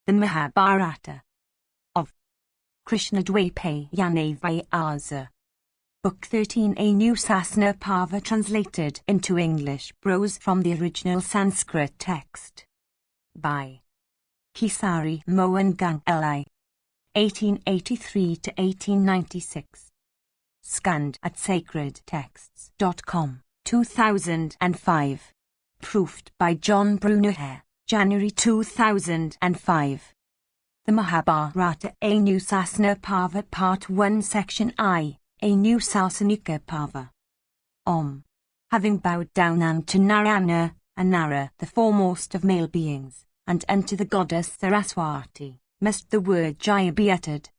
The Mahabharata of Krishna Vyasa. Book 13, a new Sasana Parva translated into English prose from the original Sanskrit text. By Kesari Mohan Ganguly, 1883 to 1896. Scanned at sacredtexts.com, 2005. Proofed by John Bruner, January 2005. The Mahabharata, a new Sasana Parva, Part 1, Section I, a new Sasanika Parva. Having bowed down unto Narayana, and Nara, the foremost of male beings, and unto the goddess Saraswati, must the word Jaya be uttered.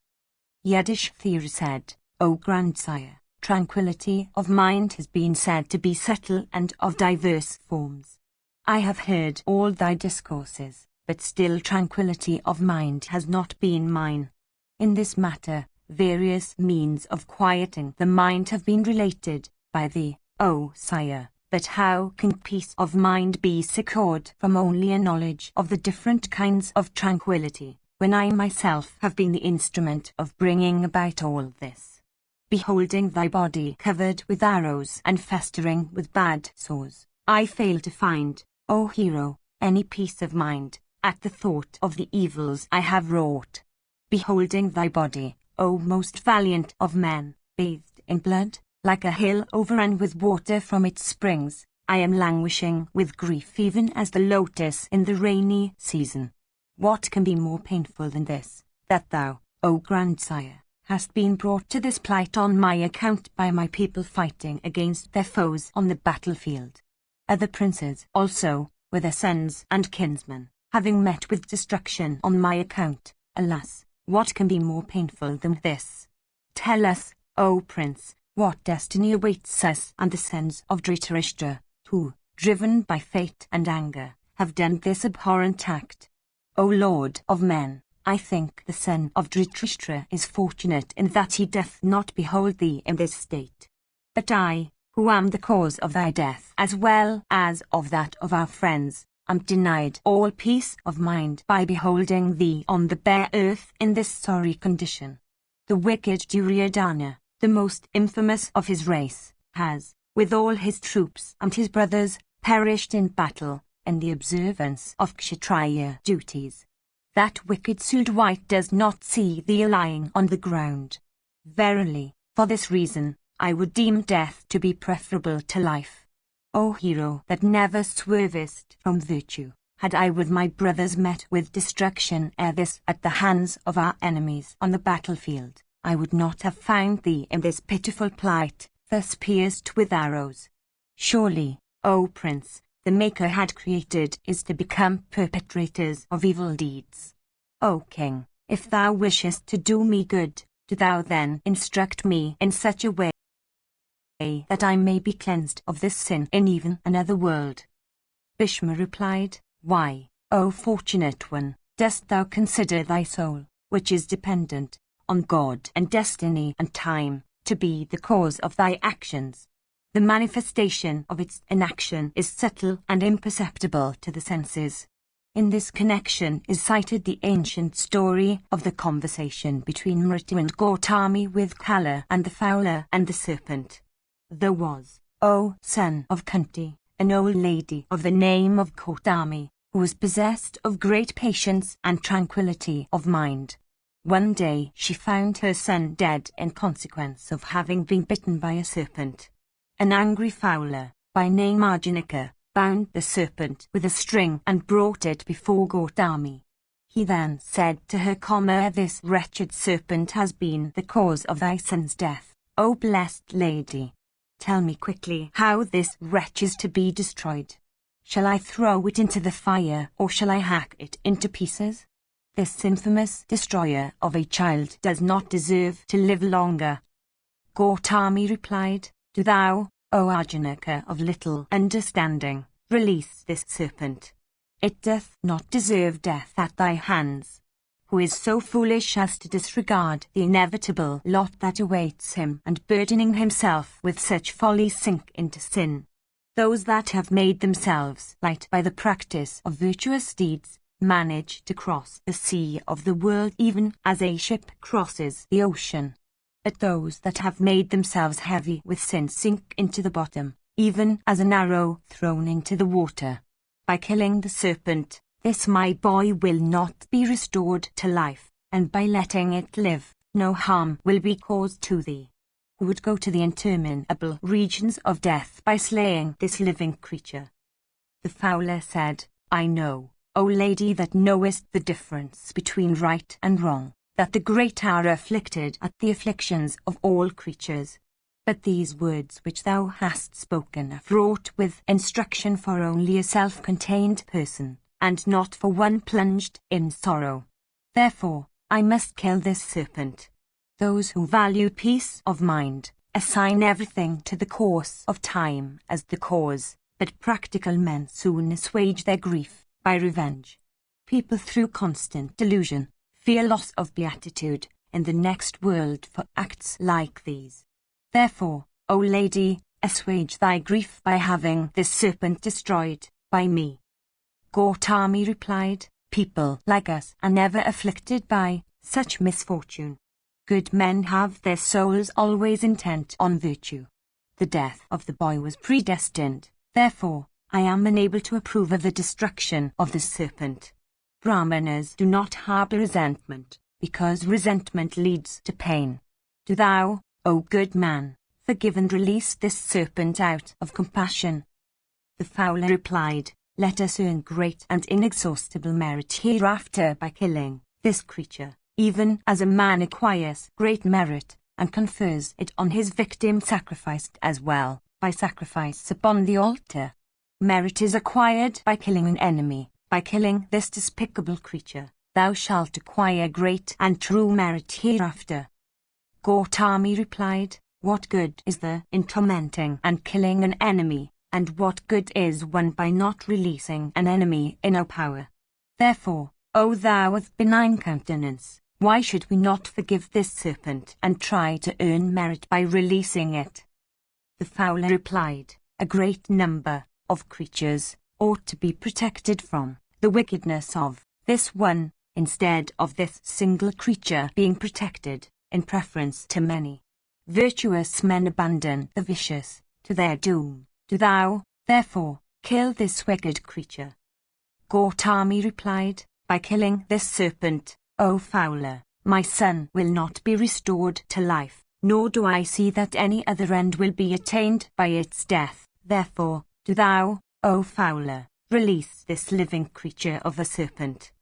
Yudhishthira said, O grandsire, tranquility of mind has been said to be subtle and of diverse forms. I have heard all thy discourses, but still tranquility of mind has not been mine. In this matter, various means of quieting the mind have been related by thee, O sire, but how can peace of mind be secured from only a knowledge of the different kinds of tranquility, when I myself have been the instrument of bringing about all this? Beholding thy body covered with arrows and festering with bad sores, I fail to find, O hero, any peace of mind, at the thought of the evils I have wrought. Beholding thy body, O most valiant of men, bathed in blood, like a hill overrun with water from its springs, I am languishing with grief even as the lotus in the rainy season. What can be more painful than this, that thou, O grandsire, hast been brought to this plight on my account by my people fighting against their foes on the battlefield? Other princes also, with their sons and kinsmen, having met with destruction on my account, alas, what can be more painful than this? Tell us, O prince, what destiny awaits us and the sons of Dhritarashtra, who, driven by fate and anger, have done this abhorrent act. O Lord of men, I think the son of Dhritarashtra is fortunate in that he doth not behold thee in this state. But I, who am the cause of thy death as well as of that of our friends, am denied all peace of mind by beholding thee on the bare earth in this sorry condition. The wicked Duryodhana, the most infamous of his race, has, with all his troops and his brothers, perished in battle, in the observance of Kshatriya duties. That wicked Sudwite does not see thee lying on the ground. Verily, for this reason, I would deem death to be preferable to life. O hero that never swervest from virtue, had I with my brothers met with destruction ere this at the hands of our enemies on the battlefield, I would not have found thee in this pitiful plight, thus pierced with arrows. Surely, O prince, the Maker had created is to become perpetrators of evil deeds. O king, if thou wishest to do me good, do thou then instruct me in such a way that I may be cleansed of this sin in even another world. Bhishma replied, Why, O fortunate one, dost thou consider thy soul, which is dependent on God and destiny and time, to be the cause of thy actions? The manifestation of its inaction is subtle and imperceptible to the senses. In this connection is cited the ancient story of the conversation between Mritu and Gautami with Kala and the fowler and the serpent. There was, O son of Kunti, an old lady of the name of Gautami, who was possessed of great patience and tranquility of mind. One day she found her son dead in consequence of having been bitten by a serpent. An angry fowler, by name Arjunika, bound the serpent with a string and brought it before Gautami. He then said to her, This wretched serpent has been the cause of thy son's death, O blessed lady. Tell me quickly how this wretch is to be destroyed. Shall I throw it into the fire, or shall I hack it into pieces? This infamous destroyer of a child does not deserve to live longer. Gautami replied, Do thou, O Arjunika of little understanding, release this serpent. It doth not deserve death at thy hands. Who is so foolish as to disregard the inevitable lot that awaits him, and burdening himself with such folly sink into sin? Those that have made themselves light by the practice of virtuous deeds manage to cross the sea of the world even as a ship crosses the ocean. Let those that have made themselves heavy with sin sink into the bottom, even as an arrow thrown into the water. By killing the serpent, this my boy will not be restored to life, and by letting it live, no harm will be caused to thee. Who would go to the interminable regions of death by slaying this living creature? The fowler said, I know, O lady that knowest the difference between right and wrong, that the great are afflicted at the afflictions of all creatures. But these words which thou hast spoken are fraught with instruction for only a self-contained person, and not for one plunged in sorrow. Therefore, I must kill this serpent. Those who value peace of mind assign everything to the course of time as the cause, but practical men soon assuage their grief by revenge. People through constant delusion fear loss of beatitude in the next world for acts like these. Therefore, O lady, assuage thy grief by having this serpent destroyed by me. Gautami replied, people like us are never afflicted by such misfortune. Good men have their souls always intent on virtue. The death of the boy was predestined, therefore, I am unable to approve of the destruction of the serpent. Brahmanas do not harbor resentment, because resentment leads to pain. Do thou, O good man, forgive and release this serpent out of compassion. The fowler replied, let us earn great and inexhaustible merit hereafter by killing this creature, even as a man acquires great merit and confers it on his victim sacrificed as well, by sacrifice upon the altar. Merit is acquired by killing an enemy. By killing this despicable creature, thou shalt acquire great and true merit hereafter. Gautami replied, what good is there in tormenting and killing an enemy, and what good is won by not releasing an enemy in our power? Therefore, O thou of benign countenance, why should we not forgive this serpent and try to earn merit by releasing it? The fowler replied, a great number of creatures ought to be protected from the wickedness of this one, instead of this single creature being protected, in preference to many. Virtuous men abandon the vicious to their doom. Do thou, therefore, kill this wicked creature. Gautami replied, by killing this serpent, O fowler, my son will not be restored to life, nor do I see that any other end will be attained by its death. Therefore, do thou, O fowler, release this living creature of a serpent.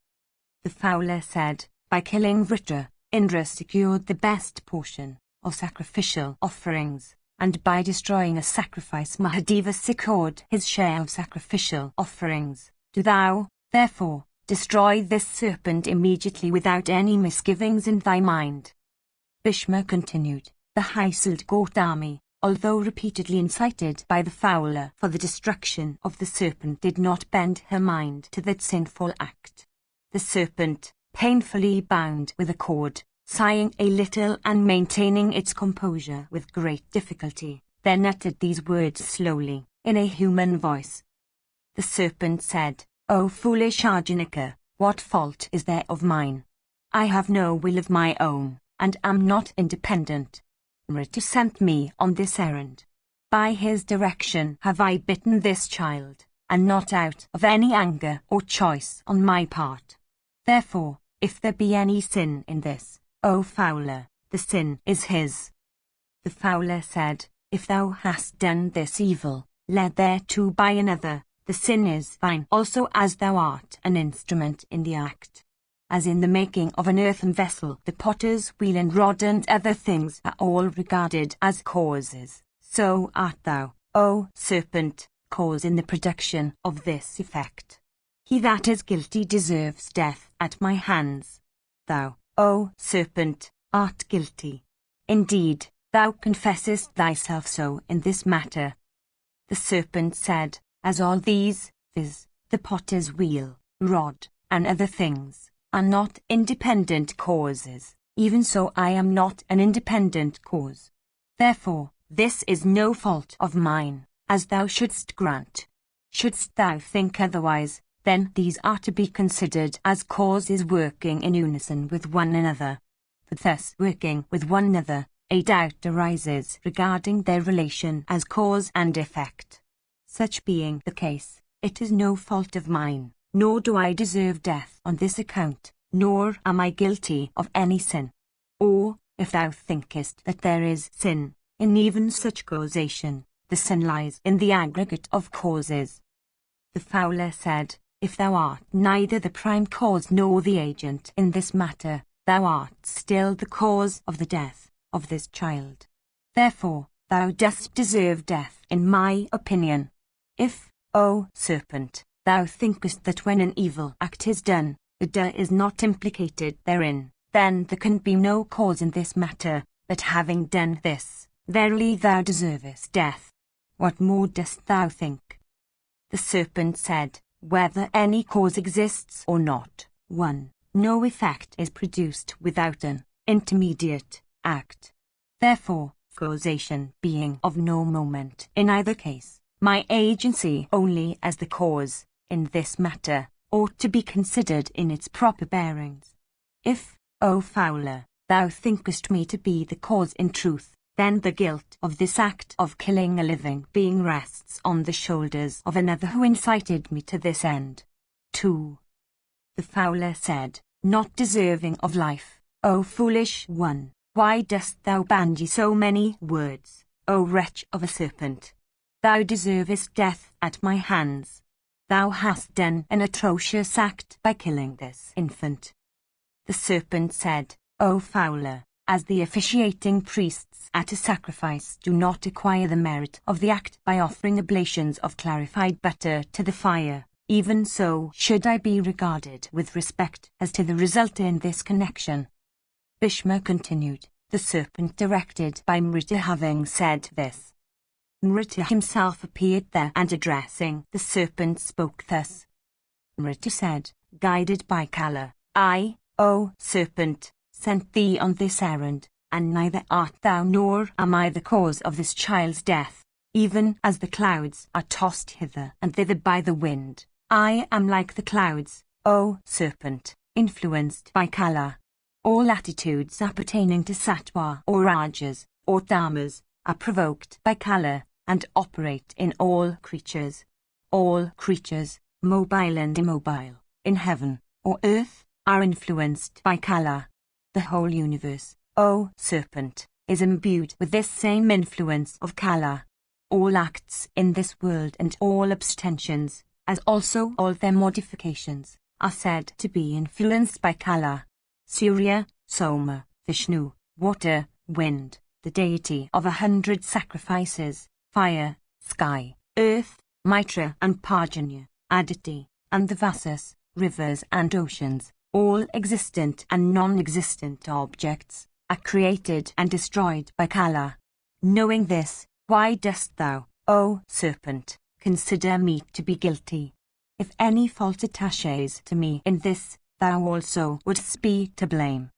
The fowler said, by killing Vritra, Indra secured the best portion of sacrificial offerings, and by destroying a sacrifice Mahadeva secured his share of sacrificial offerings. Do thou, therefore, destroy this serpent immediately without any misgivings in thy mind. Bhishma continued, the high-souled Gautami, although repeatedly incited by the fowler for the destruction of the serpent, did not bend her mind to that sinful act. The serpent, painfully bound with a cord, sighing a little and maintaining its composure with great difficulty, then uttered these words slowly, in a human voice. The serpent said, O foolish Arjunika, what fault is there of mine? I have no will of my own, and am not independent. Rita sent me on this errand. By his direction have I bitten this child, and not out of any anger or choice on my part. Therefore, if there be any sin in this, O fowler, the sin is his. The fowler said, if thou hast done this evil, led thereto by another, the sin is thine also, as thou art an instrument in the act. As in the making of an earthen vessel, the potter's wheel and rod and other things are all regarded as causes, so art thou, O serpent, cause in the production of this effect. He that is guilty deserves death at my hands. Thou, O serpent, art guilty. Indeed, thou confessest thyself so in this matter. The serpent said, as all these, viz., the potter's wheel, rod, and other things, are not independent causes, even so I am not an independent cause. Therefore, this is no fault of mine, as thou shouldst grant. Shouldst thou think otherwise, then these are to be considered as causes working in unison with one another. But thus working with one another, a doubt arises regarding their relation as cause and effect. Such being the case, it is no fault of mine, nor do I deserve death on this account, nor am I guilty of any sin. Or, if thou thinkest that there is sin in even such causation, the sin lies in the aggregate of causes. The Fowler said, if thou art neither the prime cause nor the agent in this matter, thou art still the cause of the death of this child. Therefore, thou dost deserve death in my opinion. If, O serpent, thou thinkest that when an evil act is done, the doer is not implicated therein, then there can be no cause in this matter, but having done this, verily thou deservest death. What more dost thou think? The serpent said, whether any cause exists or not, 1. No effect is produced without an intermediate act. Therefore, causation being of no moment in either case, my agency only as the cause, in this matter, ought to be considered in its proper bearings. If, O Fowler, thou thinkest me to be the cause in truth, then the guilt of this act of killing a living being rests on the shoulders of another who incited me to this end. 2. The Fowler said, not deserving of life, O foolish one, why dost thou bandy so many words, O wretch of a serpent? Thou deservest death at my hands. Thou hast done an atrocious act by killing this infant. The serpent said, O Fowler, as the officiating priests at a sacrifice do not acquire the merit of the act by offering oblations of clarified butter to the fire, even so should I be regarded with respect as to the result in this connection. Bhishma continued, the serpent directed by Mrita having said this. Mrita himself appeared there and addressing the serpent spoke thus. Mrita said, guided by Kala, I, O serpent, sent thee on this errand, and neither art thou nor am I the cause of this child's death, even as the clouds are tossed hither and thither by the wind. I am like the clouds, O serpent, influenced by Kala. All attitudes appertaining to sattva or rajas, or tamas, are provoked by Kala, and operate in all creatures. All creatures, mobile and immobile, in heaven or earth, are influenced by Kala. The whole universe, O serpent, is imbued with this same influence of Kala. All acts in this world and all abstentions, as also all their modifications, are said to be influenced by Kala. Surya, Soma, Vishnu, water, wind, the deity of 100 sacrifices, fire, sky, earth, Mitra and Parjanya, Aditi, and the Vasas, rivers and oceans, all existent and non-existent objects, are created and destroyed by Kala. Knowing this, why dost thou, O serpent, consider me to be guilty? If any fault attaches to me in this, thou also wouldst be to blame.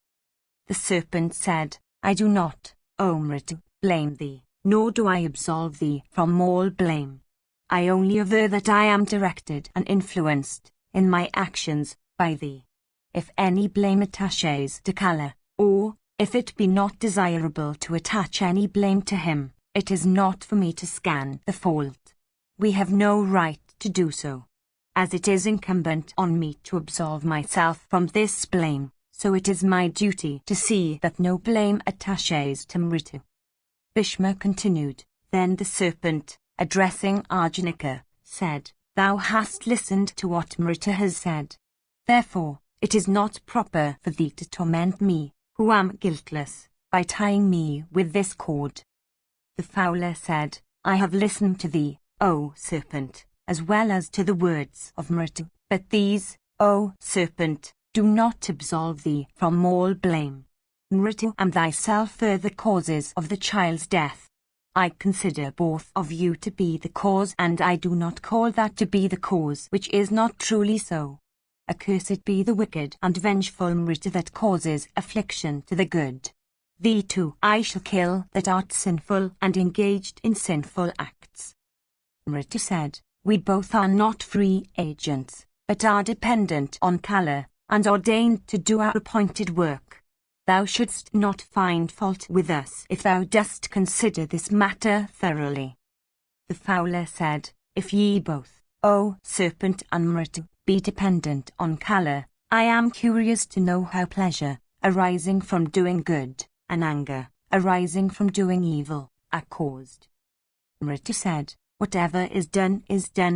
The serpent said, I do not, O Mritu, blame thee, nor do I absolve thee from all blame. I only aver that I am directed and influenced, in my actions, by thee. If any blame attaches to Kala, or, if it be not desirable to attach any blame to him, it is not for me to scan the fault. We have no right to do so. As it is incumbent on me to absolve myself from this blame, so it is my duty to see that no blame attaches to Mritu. Bhishma continued, then the serpent, addressing Arjunika, said, Thou hast listened to what Mritu has said. Therefore, it is not proper for thee to torment me, who am guiltless, by tying me with this cord. The Fowler said, I have listened to thee, O serpent, as well as to the words of Mritu, but these, O serpent, do not absolve thee from all blame. Mritu and thyself are the causes of the child's death. I consider both of you to be the cause, and I do not call that to be the cause which is not truly so. Accursed be the wicked and vengeful Mritu that causes affliction to the good. Thee too I shall kill that art sinful and engaged in sinful acts. Mritu said, We both are not free agents, but are dependent on Kala, and ordained to do our appointed work. Thou shouldst not find fault with us if thou dost consider this matter thoroughly. The fowler said, If ye both, O serpent and Mritu, be dependent on Kala, I am curious to know how pleasure, arising from doing good, and anger, arising from doing evil, are caused. Mritu said, Whatever is done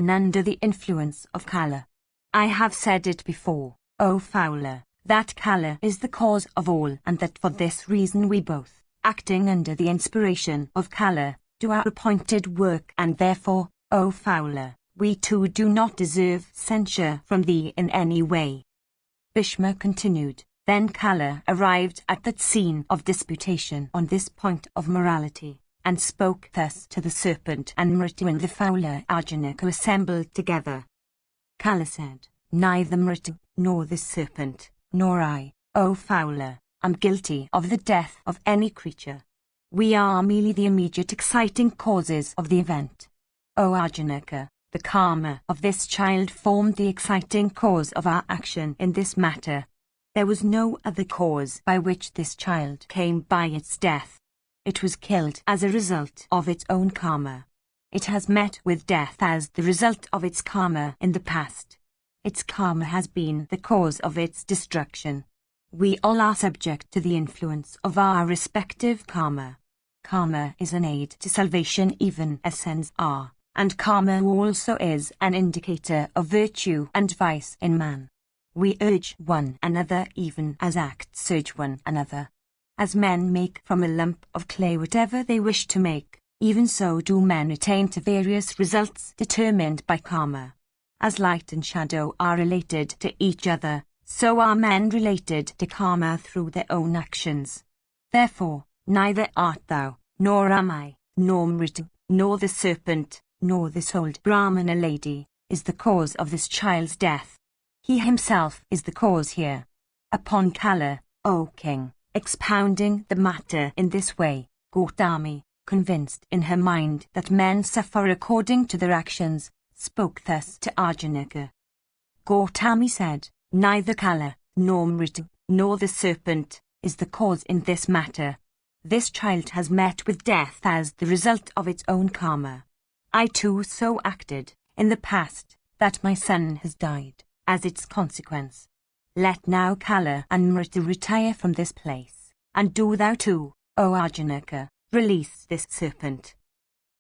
under the influence of Kala. I have said it before, O fowler, that Kala is the cause of all, and that for this reason we both, acting under the inspiration of Kala, do our appointed work, and therefore, O fowler, we too do not deserve censure from thee in any way. Bhishma continued, Then Kala arrived at that scene of disputation on this point of morality, and spoke thus to the serpent and Mritu and the fowler Arjuna, who assembled together. Kala said, Neither Mritu, nor the serpent, nor I, O fowler, am guilty of the death of any creature. We are merely the immediate exciting causes of the event. O Arjunaka, the karma of this child formed the exciting cause of our action in this matter. There was no other cause by which this child came by its death. It was killed as a result of its own karma. It has met with death as the result of its karma in the past. Its karma has been the cause of its destruction. We all are subject to the influence of our respective karma. Karma is an aid to salvation even as sins are, and karma also is an indicator of virtue and vice in man. We urge one another even as acts urge one another. As men make from a lump of clay whatever they wish to make, even so do men attain to various results determined by karma. As light and shadow are related to each other, so are men related to karma through their own actions. Therefore, neither art thou, nor am I, nor Mritu, nor the serpent, nor this old Brahmana lady, is the cause of this child's death. He himself is the cause here. Upon Kala, O king, expounding the matter in this way, Gautami, convinced in her mind that men suffer according to their actions, spoke thus to Arjuna. Gautami said, Neither Kala, nor Mritu, nor the serpent, is the cause in this matter. This child has met with death as the result of its own karma. I too so acted, in the past, that my son has died, as its consequence. Let now Kala and Mritu retire from this place, and do thou too, O Arjuna, release this serpent.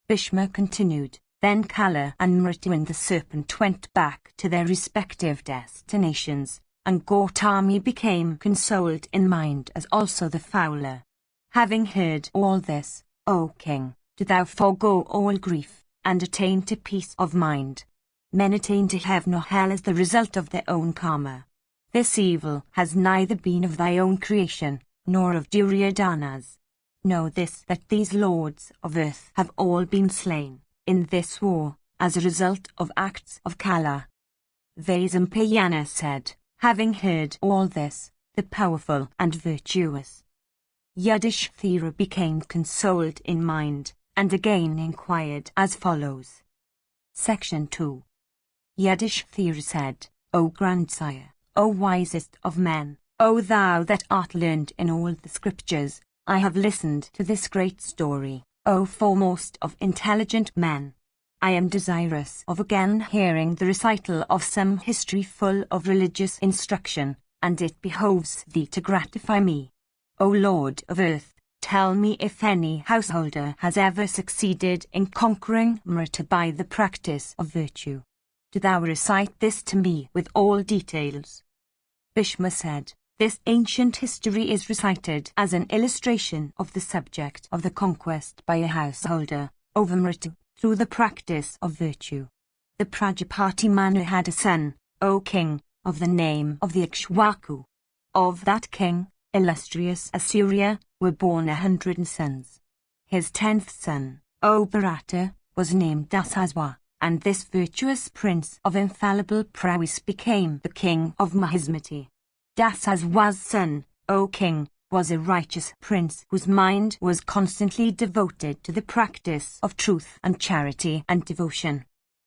Bhishma continued, Then Kala and Mritu and the serpent went back to their respective destinations, and Gautami became consoled in mind as also the fowler. Having heard all this, O king, do thou forego all grief, and attain to peace of mind. Men attain to heaven or hell as the result of their own karma. This evil has neither been of thy own creation, nor of Duryodhana's. Know this, that these lords of earth have all been slain in this war, as a result of acts of Kala. Vaisampayana said, having heard all this, the powerful and virtuous Yudhishthira became consoled in mind, and again inquired as follows. Section 2. Yudhishthira said, O grandsire, O wisest of men, O thou that art learned in all the scriptures, I have listened to this great story, O foremost of intelligent men. I am desirous of again hearing the recital of some history full of religious instruction, and it behoves thee to gratify me. O Lord of earth, tell me if any householder has ever succeeded in conquering Mrita by the practice of virtue. Do thou recite this to me with all details. Bhishma said, this ancient history is recited as an illustration of the subject of the conquest by a householder over Mritu through the practice of virtue. The Prajapati Manu had a son, O king, of the name of the Ikshwaku. Of that king, illustrious Asurya, were born 100 sons. His 10th son, O Bharata, was named Dasaswa, and this virtuous prince of infallible prowess became the king of Mahismati. Dasaswa's son, O king, was a righteous prince whose mind was constantly devoted to the practice of truth and charity and devotion.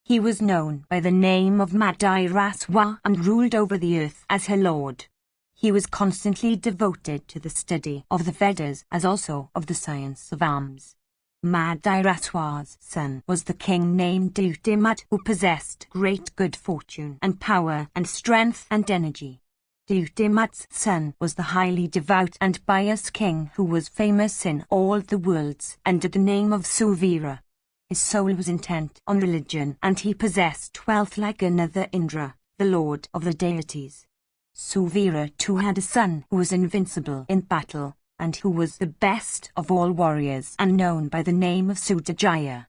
He was known by the name of Mahabharata and ruled over the earth as her lord. He was constantly devoted to the study of the Vedas as also of the science of arms. Mahabharata's son was the king named Dhritamad, who possessed great good fortune and power and strength and energy. Dhritamada's son was the highly devout and pious king who was famous in all the worlds under the name of Suvira. His soul was intent on religion, and he possessed wealth like another Indra, the lord of the deities. Suvira too had a son who was invincible in battle, and who was the best of all warriors and known by the name of Sudajaya.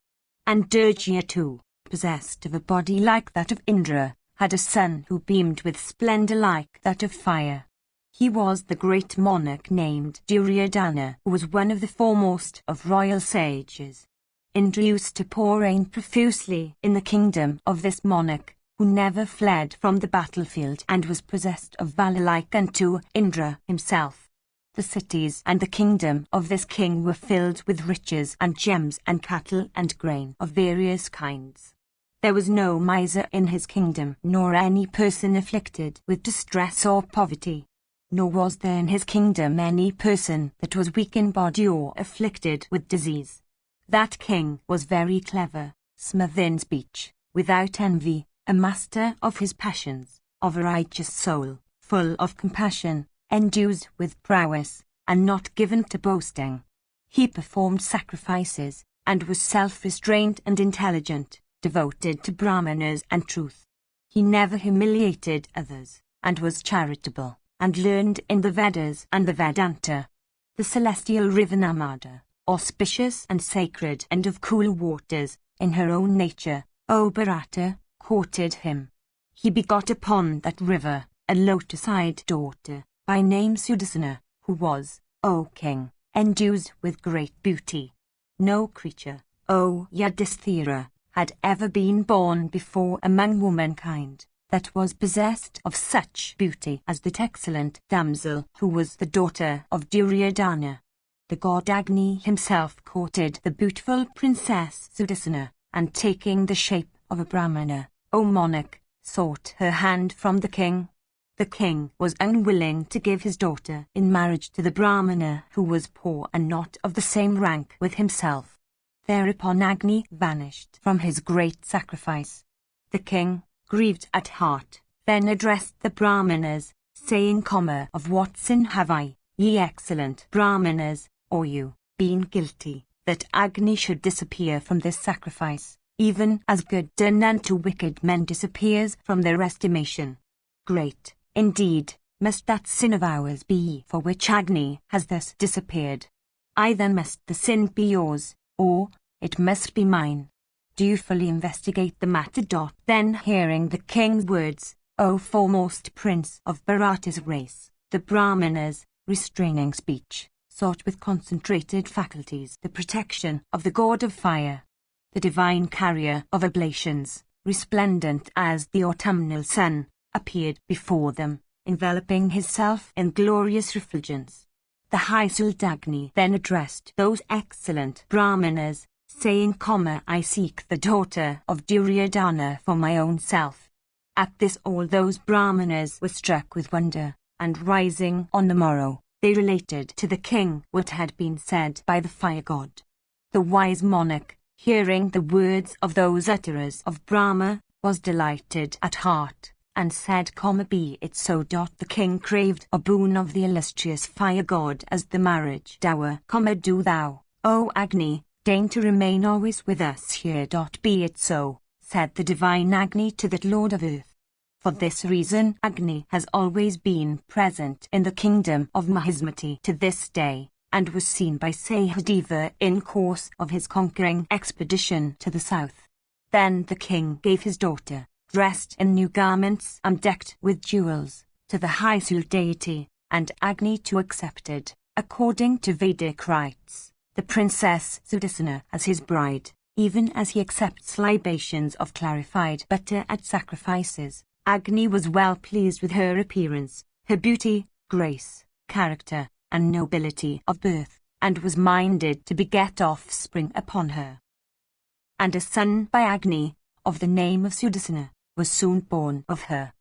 And Durjya too, possessed of a body like that of Indra, had a son who beamed with splendor like that of fire. He was the great monarch named Duryodhana, who was one of the foremost of royal sages. Indra used to pour rain profusely in the kingdom of this monarch, who never fled from the battlefield and was possessed of valor like unto Indra himself. The cities and the kingdom of this king were filled with riches and gems and cattle and grain of various kinds. There was no miser in his kingdom, nor any person afflicted with distress or poverty. Nor was there in his kingdom any person that was weak in body or afflicted with disease. That king was very clever, smooth in speech, without envy, a master of his passions, of a righteous soul, full of compassion, endued with prowess, and not given to boasting. He performed sacrifices, and was self-restrained and intelligent, devoted to Brahmanas and truth. He never humiliated others, and was charitable, and learned in the Vedas and the Vedanta. The celestial river Narmada, auspicious and sacred and of cool waters, in her own nature, O Bharata, courted him. He begot upon that river a lotus-eyed daughter, by name Sudasana, who was, O king, endued with great beauty. No creature, O Yudhisthira, had ever been born before among womankind, that was possessed of such beauty as that excellent damsel who was the daughter of Duryodhana. The god Agni himself courted the beautiful princess Sudasana, and taking the shape of a Brahmana, O monarch, sought her hand from the king. The king was unwilling to give his daughter in marriage to the Brahmana, who was poor and not of the same rank with himself. Thereupon Agni vanished from his great sacrifice. The king, grieved at heart, then addressed the Brahmanas, saying, Of what sin have I, ye excellent Brahmanas, or you, been guilty, that Agni should disappear from this sacrifice, even as good done unto wicked men disappears from their estimation? Great, indeed, must that sin of ours be for which Agni has thus disappeared. Either must the sin be yours, or it must be mine. Do you fully investigate the matter. Then hearing the king's words, O foremost prince of Bharata's race, the Brahmanas, restraining speech, sought with concentrated faculties the protection of the god of fire. The divine carrier of oblations, resplendent as the autumnal sun, appeared before them, enveloping himself in glorious refulgence. The high-souled Agni then addressed those excellent Brahmanas, saying, I seek the daughter of Duryodhana for my own self. At this all those Brahmanas were struck with wonder, and rising on the morrow, they related to the king what had been said by the fire god. The wise monarch, hearing the words of those utterers of Brahma, was delighted at heart, and said, Be it so. The king craved a boon of the illustrious fire god as the marriage dower. Do thou, O Agni, deign to remain always with us here. Be it so, said the divine Agni to that lord of earth. For this reason Agni has always been present in the kingdom of Mahismati to this day, and was seen by Sahadeva in course of his conquering expedition to the south. Then the king gave his daughter, dressed in new garments and decked with jewels, to the high-souled deity, and Agni too accepted, according to Vedic rites, the princess Sudasana as his bride, even as he accepts libations of clarified butter at sacrifices. Agni was well pleased with her appearance, her beauty, grace, character, and nobility of birth, and was minded to beget offspring upon her. And a son by Agni, of the name of Sudarsana, was soon born of her.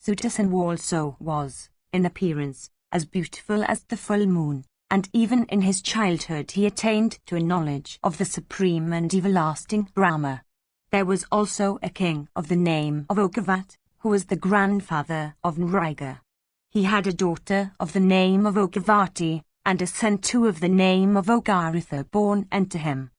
Sudarsana also was, in appearance, as beautiful as the full moon, and even in his childhood he attained to a knowledge of the supreme and everlasting Brahma. There was also a king of the name of Ogavat, who was the grandfather of Nriga. He had a daughter of the name of Ogavati, and a son too of the name of Ogaritha born unto him.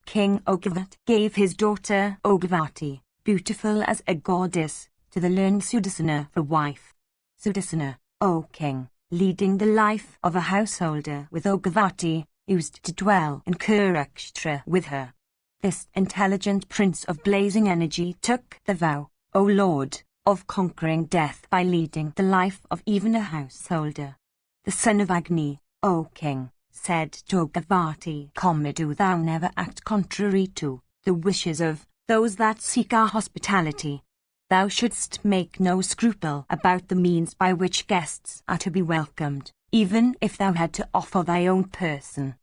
King Ogavat gave his daughter Ogavati, beautiful as a goddess, to the learned Sudarsana for wife. Sudarsana, O king, leading the life of a householder with Ogavati, used to dwell in Kurukshetra with her. This intelligent prince of blazing energy took the vow, O Lord, of conquering death by leading the life of even a householder. The son of Agni, O king, said to Ogavati, do thou never act contrary to the wishes of those that seek our hospitality. Thou shouldst make no scruple about the means by which guests are to be welcomed, even if thou had to offer thy own person.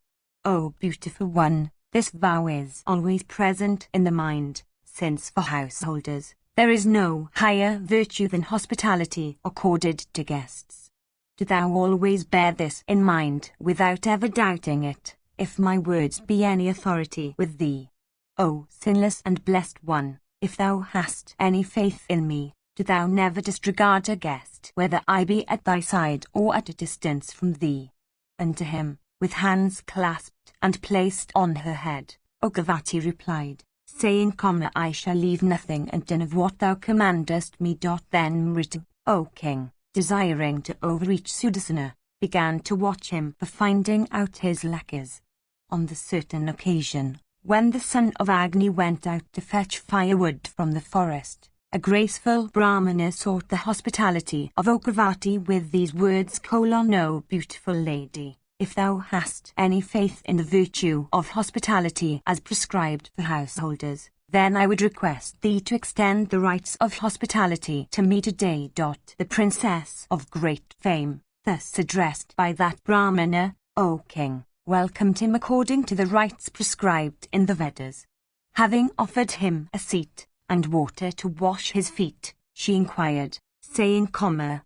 O beautiful one, this vow is always present in the mind, since for householders, there is no higher virtue than hospitality accorded to guests. Do thou always bear this in mind without ever doubting it, if my words be any authority with thee. O sinless and blessed one, if thou hast any faith in me, do thou never disregard a guest, whether I be at thy side or at a distance from thee. And to him, with hands clasped and placed on her head, Ogavati replied, saying, I shall leave nothing undone of what thou commandest me. Then Mritu, O king, desiring to overreach Sudarsana, began to watch him for finding out his lackeys. On the certain occasion, when the son of Agni went out to fetch firewood from the forest, a graceful Brahmana sought the hospitality of Ogavati with these words, O beautiful lady, if thou hast any faith in the virtue of hospitality as prescribed for householders, then I would request thee to extend the rights of hospitality to me today. The princess of great fame, thus addressed by that Brahmana, O king, welcomed him according to the rites prescribed in the Vedas. Having offered him a seat and water to wash his feet, she inquired, saying,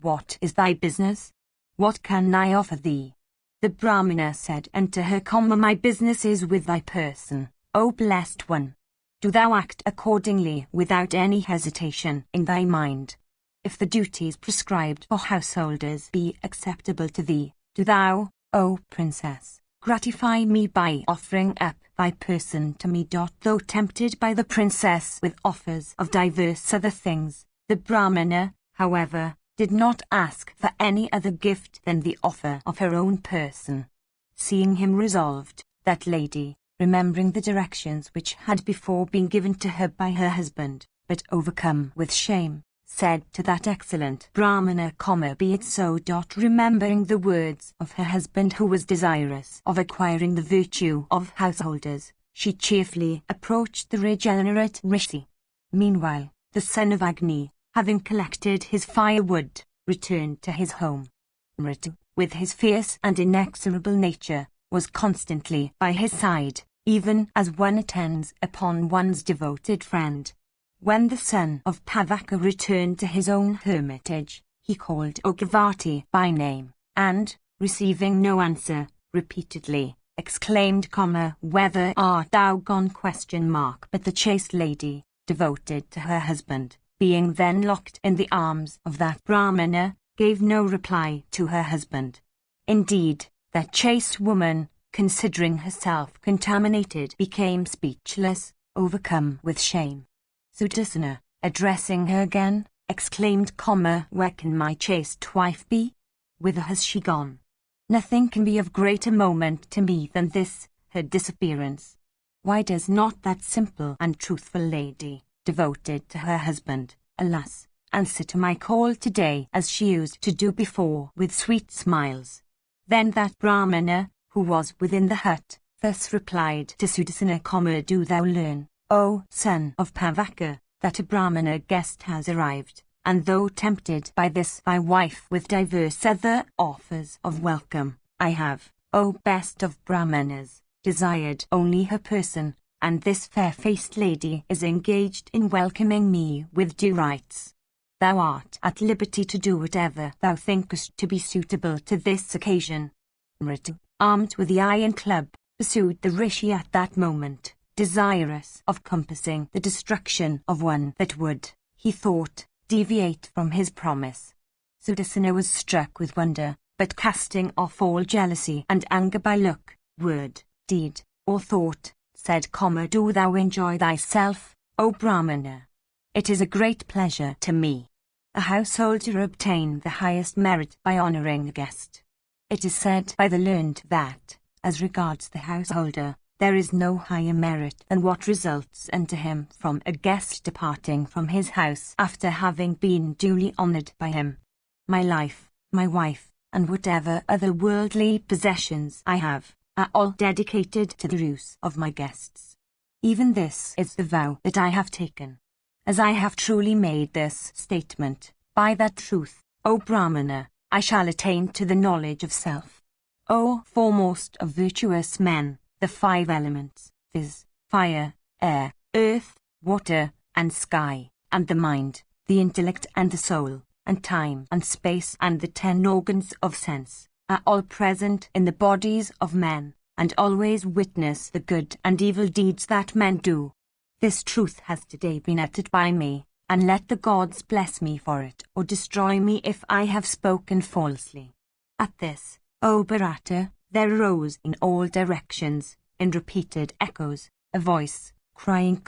What is thy business? What can I offer thee? The Brahmana said unto her, My business is with thy person, O blessed one. Do thou act accordingly without any hesitation in thy mind. If the duties prescribed for householders be acceptable to thee, do thou, O princess, gratify me by offering up thy person to me. Though tempted by the princess with offers of diverse other things, the Brahmana, however, did not ask for any other gift than the offer of her own person. Seeing him resolved, that lady, remembering the directions which had before been given to her by her husband, but overcome with shame, said to that excellent Brahmana, be it so. Remembering the words of her husband, who was desirous of acquiring the virtue of householders, she cheerfully approached the regenerate Rishi. Meanwhile, the son of Agni, having collected his firewood, returned to his home. Mritu, with his fierce and inexorable nature, was constantly by his side, even as one attends upon one's devoted friend. When the son of Pavaka returned to his own hermitage, he called Ogavati by name, and, receiving no answer, repeatedly exclaimed, Whether art thou gone? But the chaste lady, devoted to her husband, being then locked in the arms of that Brahmana, gave no reply to her husband. Indeed, that chaste woman, considering herself contaminated, became speechless, overcome with shame. Sudarsana, addressing her again, exclaimed, Where can my chaste wife be? Whither has she gone? Nothing can be of greater moment to me than this, her disappearance. Why does not that simple and truthful lady, devoted to her husband, alas, answer to my call today as she used to do before with sweet smiles? Then that Brahmana, who was within the hut, thus replied to Sudarsana, Do thou learn, O son of Pavaka, that a Brahmana guest has arrived, and though tempted by this thy wife with diverse other offers of welcome, I have, O best of Brahmanas, desired only her person, and this fair-faced lady is engaged in welcoming me with due rights. Thou art at liberty to do whatever thou thinkest to be suitable to this occasion. Ritu, armed with the iron club, pursued the rishi at that moment, desirous of compassing the destruction of one that would, he thought, deviate from his promise. Sudarsana was struck with wonder, but casting off all jealousy and anger by look, word, deed, or thought, said, Do thou enjoy thyself, O Brahmana. It is a great pleasure to me. A householder obtain the highest merit by honoring a guest. It is said by the learned that, as regards the householder, there is no higher merit than what results unto him from a guest departing from his house after having been duly honored by him. My life, my wife, and whatever other worldly possessions I have, are all dedicated to the use of my guests. Even this is the vow that I have taken. As I have truly made this statement, by that truth, O Brahmana, I shall attain to the knowledge of self. O foremost of virtuous men, the 5 elements, viz., fire, air, earth, water, and sky, and the mind, the intellect and the soul, and time and space and the 10 organs of sense, are all present in the bodies of men, and always witness the good and evil deeds that men do. This truth has today been uttered by me, and let the gods bless me for it, or destroy me if I have spoken falsely. At this, O Bharata, there arose in all directions, in repeated echoes, a voice, crying,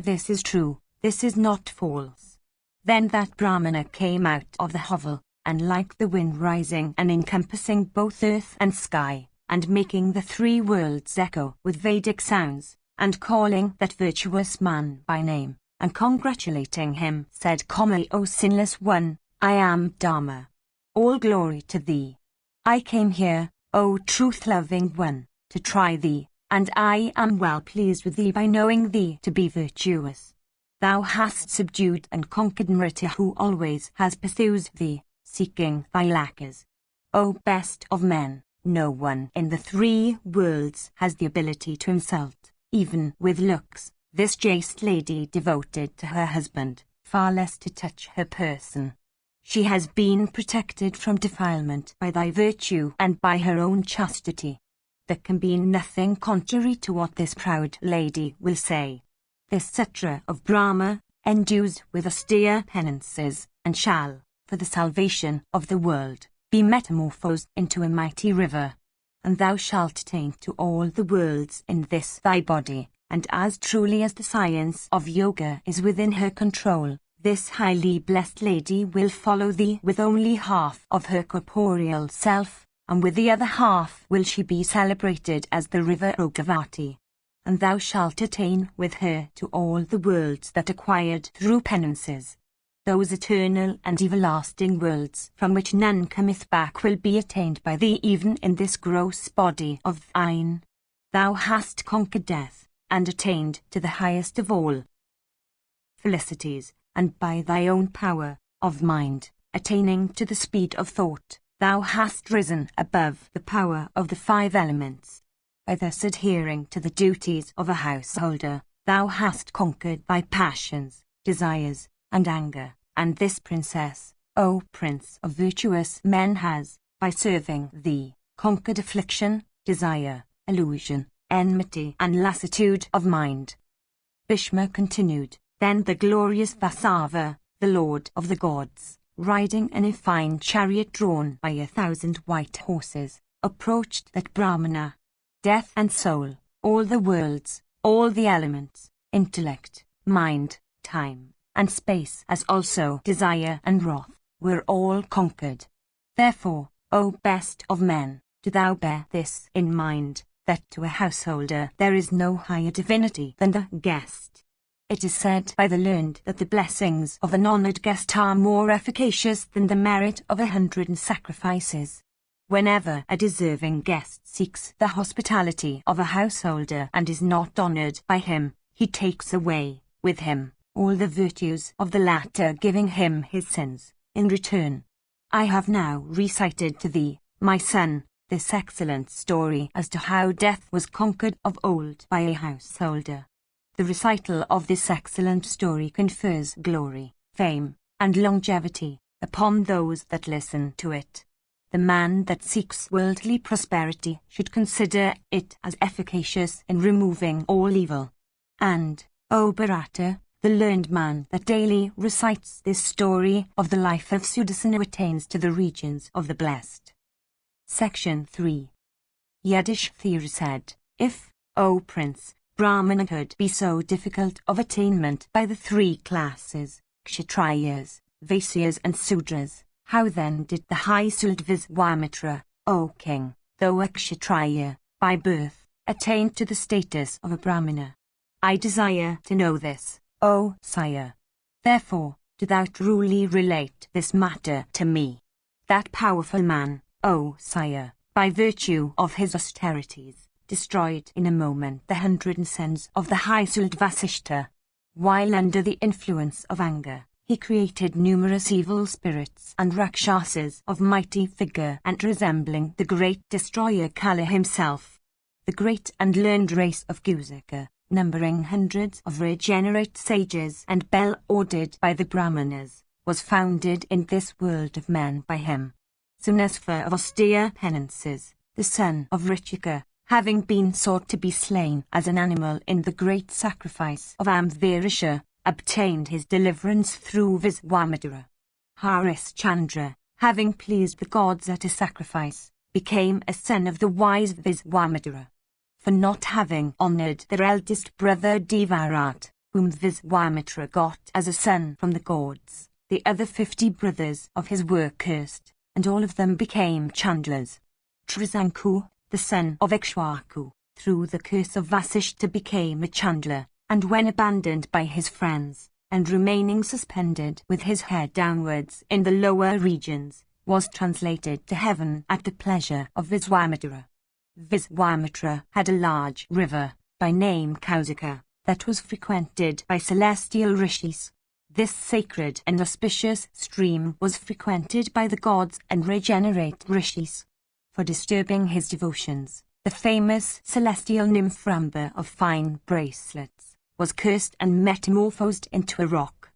This is true, this is not false. Then that Brahmana came out of the hovel, and like the wind rising and encompassing both earth and sky, and making the 3 worlds echo with Vedic sounds, and calling that virtuous man by name, and congratulating him, said, O sinless one, I am Dharma. All glory to thee. I came here, O truth-loving one, to try thee, and I am well pleased with thee by knowing thee to be virtuous. Thou hast subdued and conquered Mritya, who always has pursued thee, seeking thy lacquers. O best of men, no one in the 3 worlds has the ability to insult, even with looks, this chaste lady devoted to her husband, far less to touch her person. She has been protected from defilement by thy virtue and by her own chastity. There can be nothing contrary to what this proud lady will say. This sutra of Brahma endues with austere penances, and shall, for the salvation of the world, be metamorphosed into a mighty river. And thou shalt attain to all the worlds in this thy body, and as truly as the science of yoga is within her control, this highly blessed lady will follow thee with only half of her corporeal self, and with the other half will she be celebrated as the river Ogavati. And thou shalt attain with her to all the worlds that acquired through penances. Those eternal and everlasting worlds from which none cometh back will be attained by thee even in this gross body of thine. Thou hast conquered death, and attained to the highest of all felicities, and by thy own power of mind, attaining to the speed of thought, thou hast risen above the power of the 5 elements. By thus adhering to the duties of a householder, thou hast conquered thy passions, desires, and anger, and this princess, O prince of virtuous men, has, by serving thee, conquered affliction, desire, illusion, enmity, and lassitude of mind. Bhishma continued. Then the glorious Vasava, the lord of the gods, riding in a fine chariot drawn by 1,000 white horses, approached that Brahmana. Death and soul, all the worlds, all the elements, intellect, mind, time, and space, as also desire and wrath, were all conquered. Therefore, O best of men, do thou bear this in mind, that to a householder there is no higher divinity than the guest. It is said by the learned that the blessings of an honored guest are more efficacious than the merit of 100 sacrifices. Whenever a deserving guest seeks the hospitality of a householder and is not honored by him, he takes away, with him, all the virtues of the latter, giving him his sins, in return. I have now recited to thee, my son, this excellent story as to how death was conquered of old by a householder, The recital of this excellent story confers glory, fame, and longevity upon those that listen to it. The man that seeks worldly prosperity should consider it as efficacious in removing all evil. And, O Bharata, the learned man that daily recites this story of the life of Sudarsana attains to the regions of the blessed. Section 3. Yudhishthira said, If, O Prince, Brahmanahood be so difficult of attainment by the three classes, Kshatriyas, Vaisyas and Sudras, how then did the high souled Viswamitra, O King, though a Kshatriya, by birth, attain to the status of a Brahmana? I desire to know this, O Sire. Therefore, do thou truly relate this matter to me. That powerful man, O Sire, by virtue of his austerities, destroyed in a moment the 100 sons of the high-souled Vasishtha. While under the influence of anger, he created numerous evil spirits and rakshasas of mighty figure and resembling the great destroyer Kala himself. The great and learned race of Gusika, numbering hundreds of regenerate sages and well-ordered by the Brahmanas, was founded in this world of men by him. Sunasva of austere penances, the son of Richika, having been sought to be slain as an animal in the great sacrifice of Amvarisha, obtained his deliverance through Viswamitra. Harishchandra, having pleased the gods at a sacrifice, became a son of the wise Viswamitra. For not having honoured their eldest brother Devarat, whom Viswamitra got as a son from the gods, the other 50 brothers of his were cursed, and all of them became Chandlas. Trisanku, the son of Ikshwaku, through the curse of Vasishtha became a Chandla, and when abandoned by his friends, and remaining suspended with his head downwards in the lower regions, was translated to heaven at the pleasure of Viswamitra. Viswamitra had a large river, by name Kausika, that was frequented by celestial rishis. This sacred and auspicious stream was frequented by the gods and regenerate rishis. For disturbing his devotions, the famous celestial nymph Ramba of fine bracelets was cursed and metamorphosed into a rock.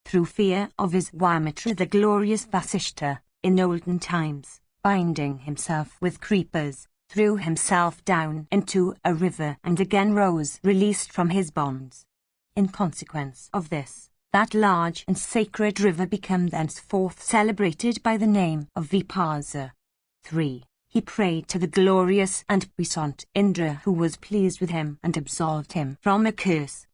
Through fear of Viswamitra, the glorious Vasishtha, in olden times, binding himself with creepers, threw himself down into a river and again rose released from his bonds. In consequence of this, that large and sacred river became thenceforth celebrated by the name of Vipasa. 3. He prayed to the glorious and puissant Indra, who was pleased with him and absolved him from a curse.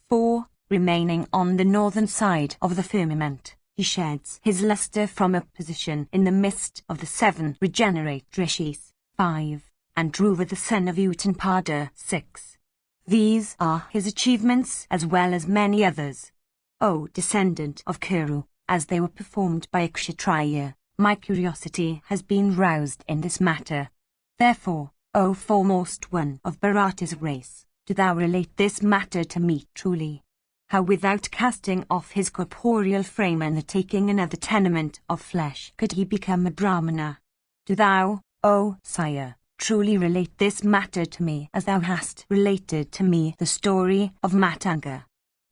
4. Remaining on the northern side of the firmament, he sheds his lustre from a position in the midst of the 7 regenerate rishis. 5. And Dhruva the son of Uttanpada. 6. These are his achievements as well as many others. O descendant of Kuru, as they were performed by a Kshatriya, my curiosity has been roused in this matter. Therefore, O foremost one of Bharata's race, do thou relate this matter to me truly. How without casting off his corporeal frame and the taking another tenement of flesh could he become a Brahmana? Do thou, O Sire, truly relate this matter to me as thou hast related to me the story of Matanga.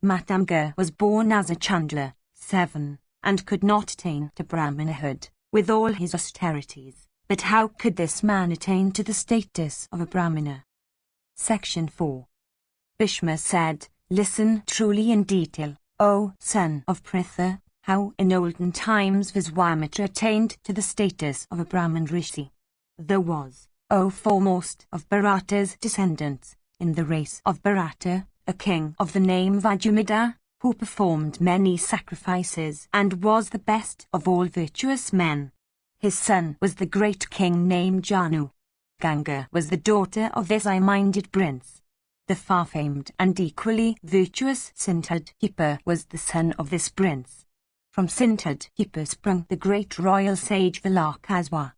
Matanga was born as a Chandla, 7, and could not attain to Brahmanahood, with all his austerities. But how could this man attain to the status of a Brahmana? Section 4. Bhishma said, Listen truly in detail, O son of Pritha, how in olden times Viswamitra attained to the status of a Brahman rishi. There was, O foremost of Bharata's descendants, in the race of Bharata, a king of the name Vajumida, who performed many sacrifices and was the best of all virtuous men. His son was the great king named Janu. Ganga was the daughter of this high-minded prince. The far-famed and equally virtuous Sindhudhipa was the son of this prince. From Sindhudhipa sprung the great royal sage Valakaswa.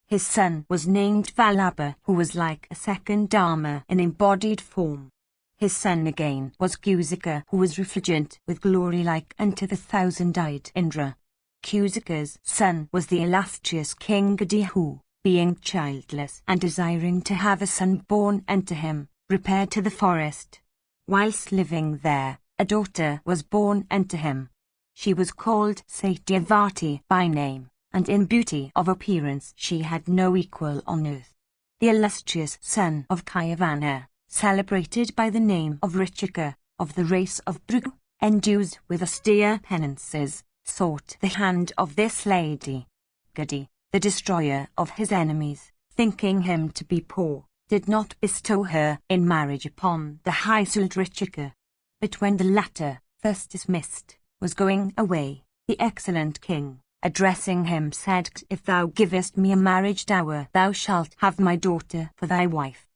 His son was named Vallabha, who was like a second Dharma in embodied form. His son again was Kusika, who was refulgent with glory like unto the 1,000-eyed Indra. Kusika's son was the illustrious King Gadi, who, being childless and desiring to have a son born unto him, repaired to the forest. Whilst living there, a daughter was born unto him. She was called Satyavati by name, and in beauty of appearance she had no equal on earth. The illustrious son of Kayavana, celebrated by the name of Richika, of the race of Bhrigu, endued with austere penances, sought the hand of this lady. Gadi, the destroyer of his enemies, thinking him to be poor, did not bestow her in marriage upon the high-souled Richika. But when the latter, first dismissed, was going away, the excellent king, addressing him, said, "If thou givest me a marriage dower, thou shalt have my daughter for thy wife."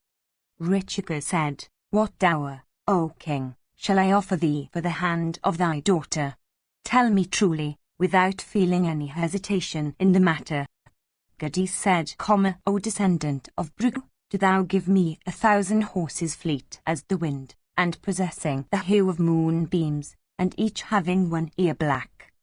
Richika said, "What dower, O king, shall I offer thee for the hand of thy daughter? Tell me truly, without feeling any hesitation in the matter." Gadi said, "O descendant of Bhrigu, do thou give me 1,000 horses fleet as the wind, and possessing the hue of moonbeams, and each having one ear black."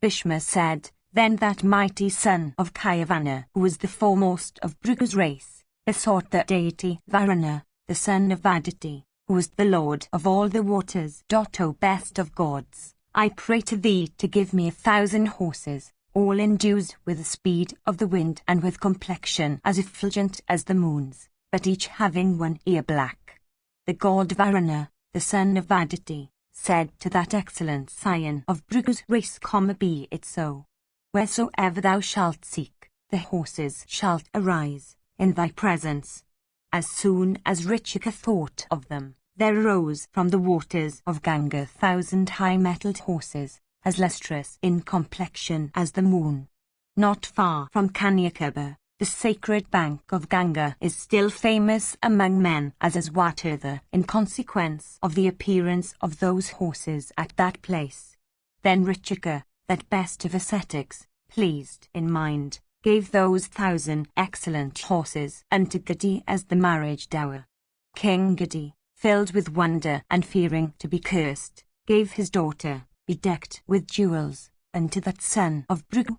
Bhishma said, "Then that mighty son of Kayavana, who was the foremost of Bhrigu's race, besought the deity Varuna, the son of Aditi, who was the lord of all the waters. O best of gods, I pray to thee to give me 1,000 horses, all endued with the speed of the wind and with complexion as effulgent as the moon's, but each having one ear black." The god Varuna, the son of Aditi, said to that excellent scion of Bhrigu's race, "Be it so. Wheresoever thou shalt seek, the horses shalt arise in thy presence." As soon as Richika thought of them, there arose from the waters of Ganga 1,000 high-mettled horses, as lustrous in complexion as the moon. Not far from Kanyakubja, the sacred bank of Ganga is still famous among men as Aswatirtha in consequence of the appearance of those horses at that place. Then Richika, that best of ascetics, pleased in mind, gave those 1,000 excellent horses unto Gadi as the marriage dower. King Gadi, filled with wonder and fearing to be cursed, gave his daughter, bedecked with jewels, unto that son of Bhrigu.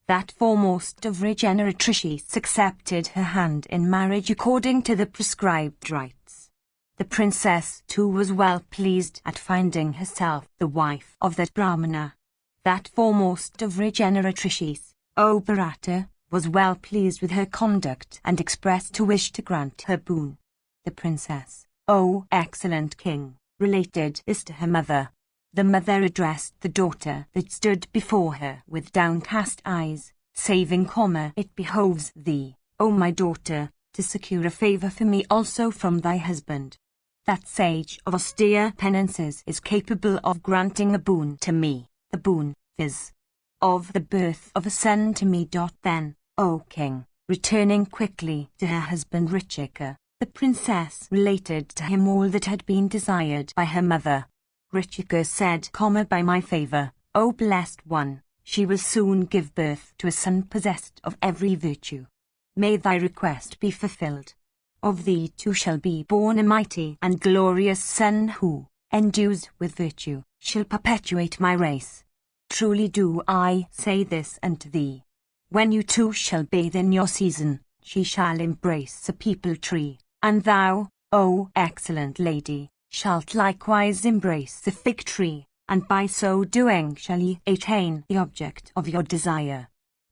That foremost of regeneratricians accepted her hand in marriage according to the prescribed rites. The princess too was well pleased at finding herself the wife of that Brahmana. That foremost of regeneratricians, O Bharata, was well pleased with her conduct and expressed a wish to grant her boon. The princess, O excellent king, related this to her mother. The mother addressed the daughter that stood before her with downcast eyes, saying, "It behoves thee, O my daughter, to secure a favour for me also from thy husband. That sage of austere penances is capable of granting a boon to me, the boon, viz. of the birth of a son to me. Then, O king, returning quickly to her husband Richika, the princess related to him all that had been desired by her mother. Richika said, "By my favour, O blessed one, she will soon give birth to a son possessed of every virtue. May thy request be fulfilled. Of thee too shall be born a mighty and glorious son who, endued with virtue, shall perpetuate my race. Truly do I say this unto thee. When you too shall bathe in your season, she shall embrace a peepal tree, and thou, O excellent lady, shalt likewise embrace the fig tree, and by so doing shall ye attain the object of your desire.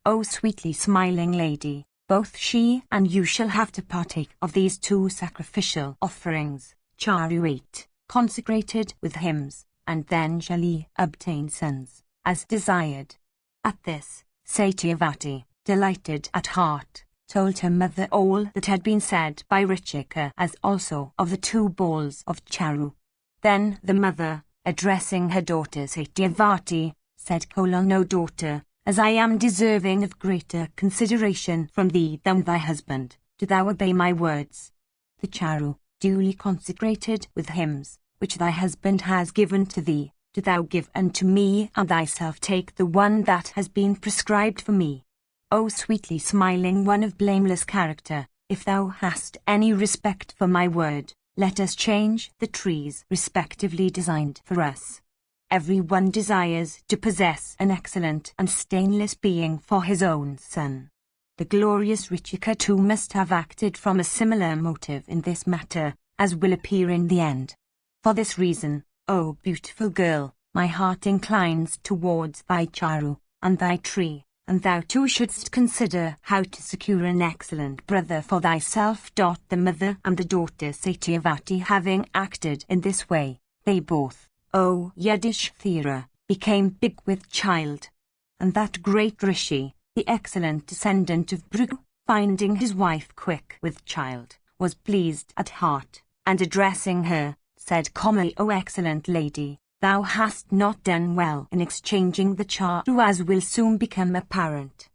O sweetly smiling lady, both she and you shall have to partake of these two sacrificial offerings, charu 8, consecrated with hymns, and then shall ye obtain sons, as desired." At this, Satyavati, delighted at heart, told her mother all that had been said by Richika, as also of the 2 balls of charu. Then the mother, addressing her daughter Satyavati, said, "O daughter, as I am deserving of greater consideration from thee than thy husband, do thou obey my words. The charu, duly consecrated with hymns, which thy husband has given to thee, do thou give unto me, and thyself take the one that has been prescribed for me. O sweetly smiling one of blameless character, if thou hast any respect for my word, let us change the trees respectively designed for us. Every one desires to possess an excellent and stainless being for his own son. The glorious Richika too must have acted from a similar motive in this matter, as will appear in the end. For this reason, O beautiful girl, my heart inclines towards thy charu, and thy tree, and thou too shouldst consider how to secure an excellent brother for thyself. The mother and the daughter Satyavati having acted in this way, they both, O Yudhishthira, became big with child. And that great rishi, the excellent descendant of Bhrigu, finding his wife quick with child, was pleased at heart, and addressing her, said, O excellent lady, thou hast not done well in exchanging the charu, as will soon become apparent.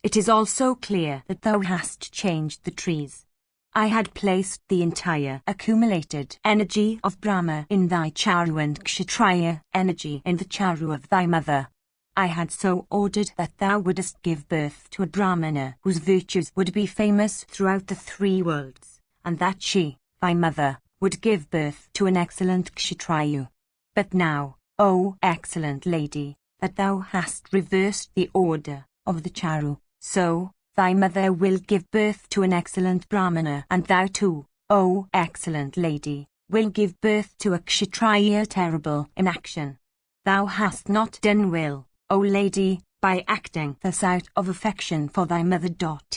It is also clear that thou hast changed the trees. I had placed the entire accumulated energy of Brahma in thy charu and Kshatriya energy in the charu of thy mother. I had so ordered that thou wouldest give birth to a Brahmana whose virtues would be famous throughout the 3 worlds, and that she, thy mother, would give birth to an excellent Kshatriya. But now, O excellent lady, that thou hast reversed the order of the charu, so thy mother will give birth to an excellent Brahmana, and thou too, O excellent lady, will give birth to a Kshatriya terrible in action. Thou hast not done well, O lady, by acting thus out of affection for thy mother.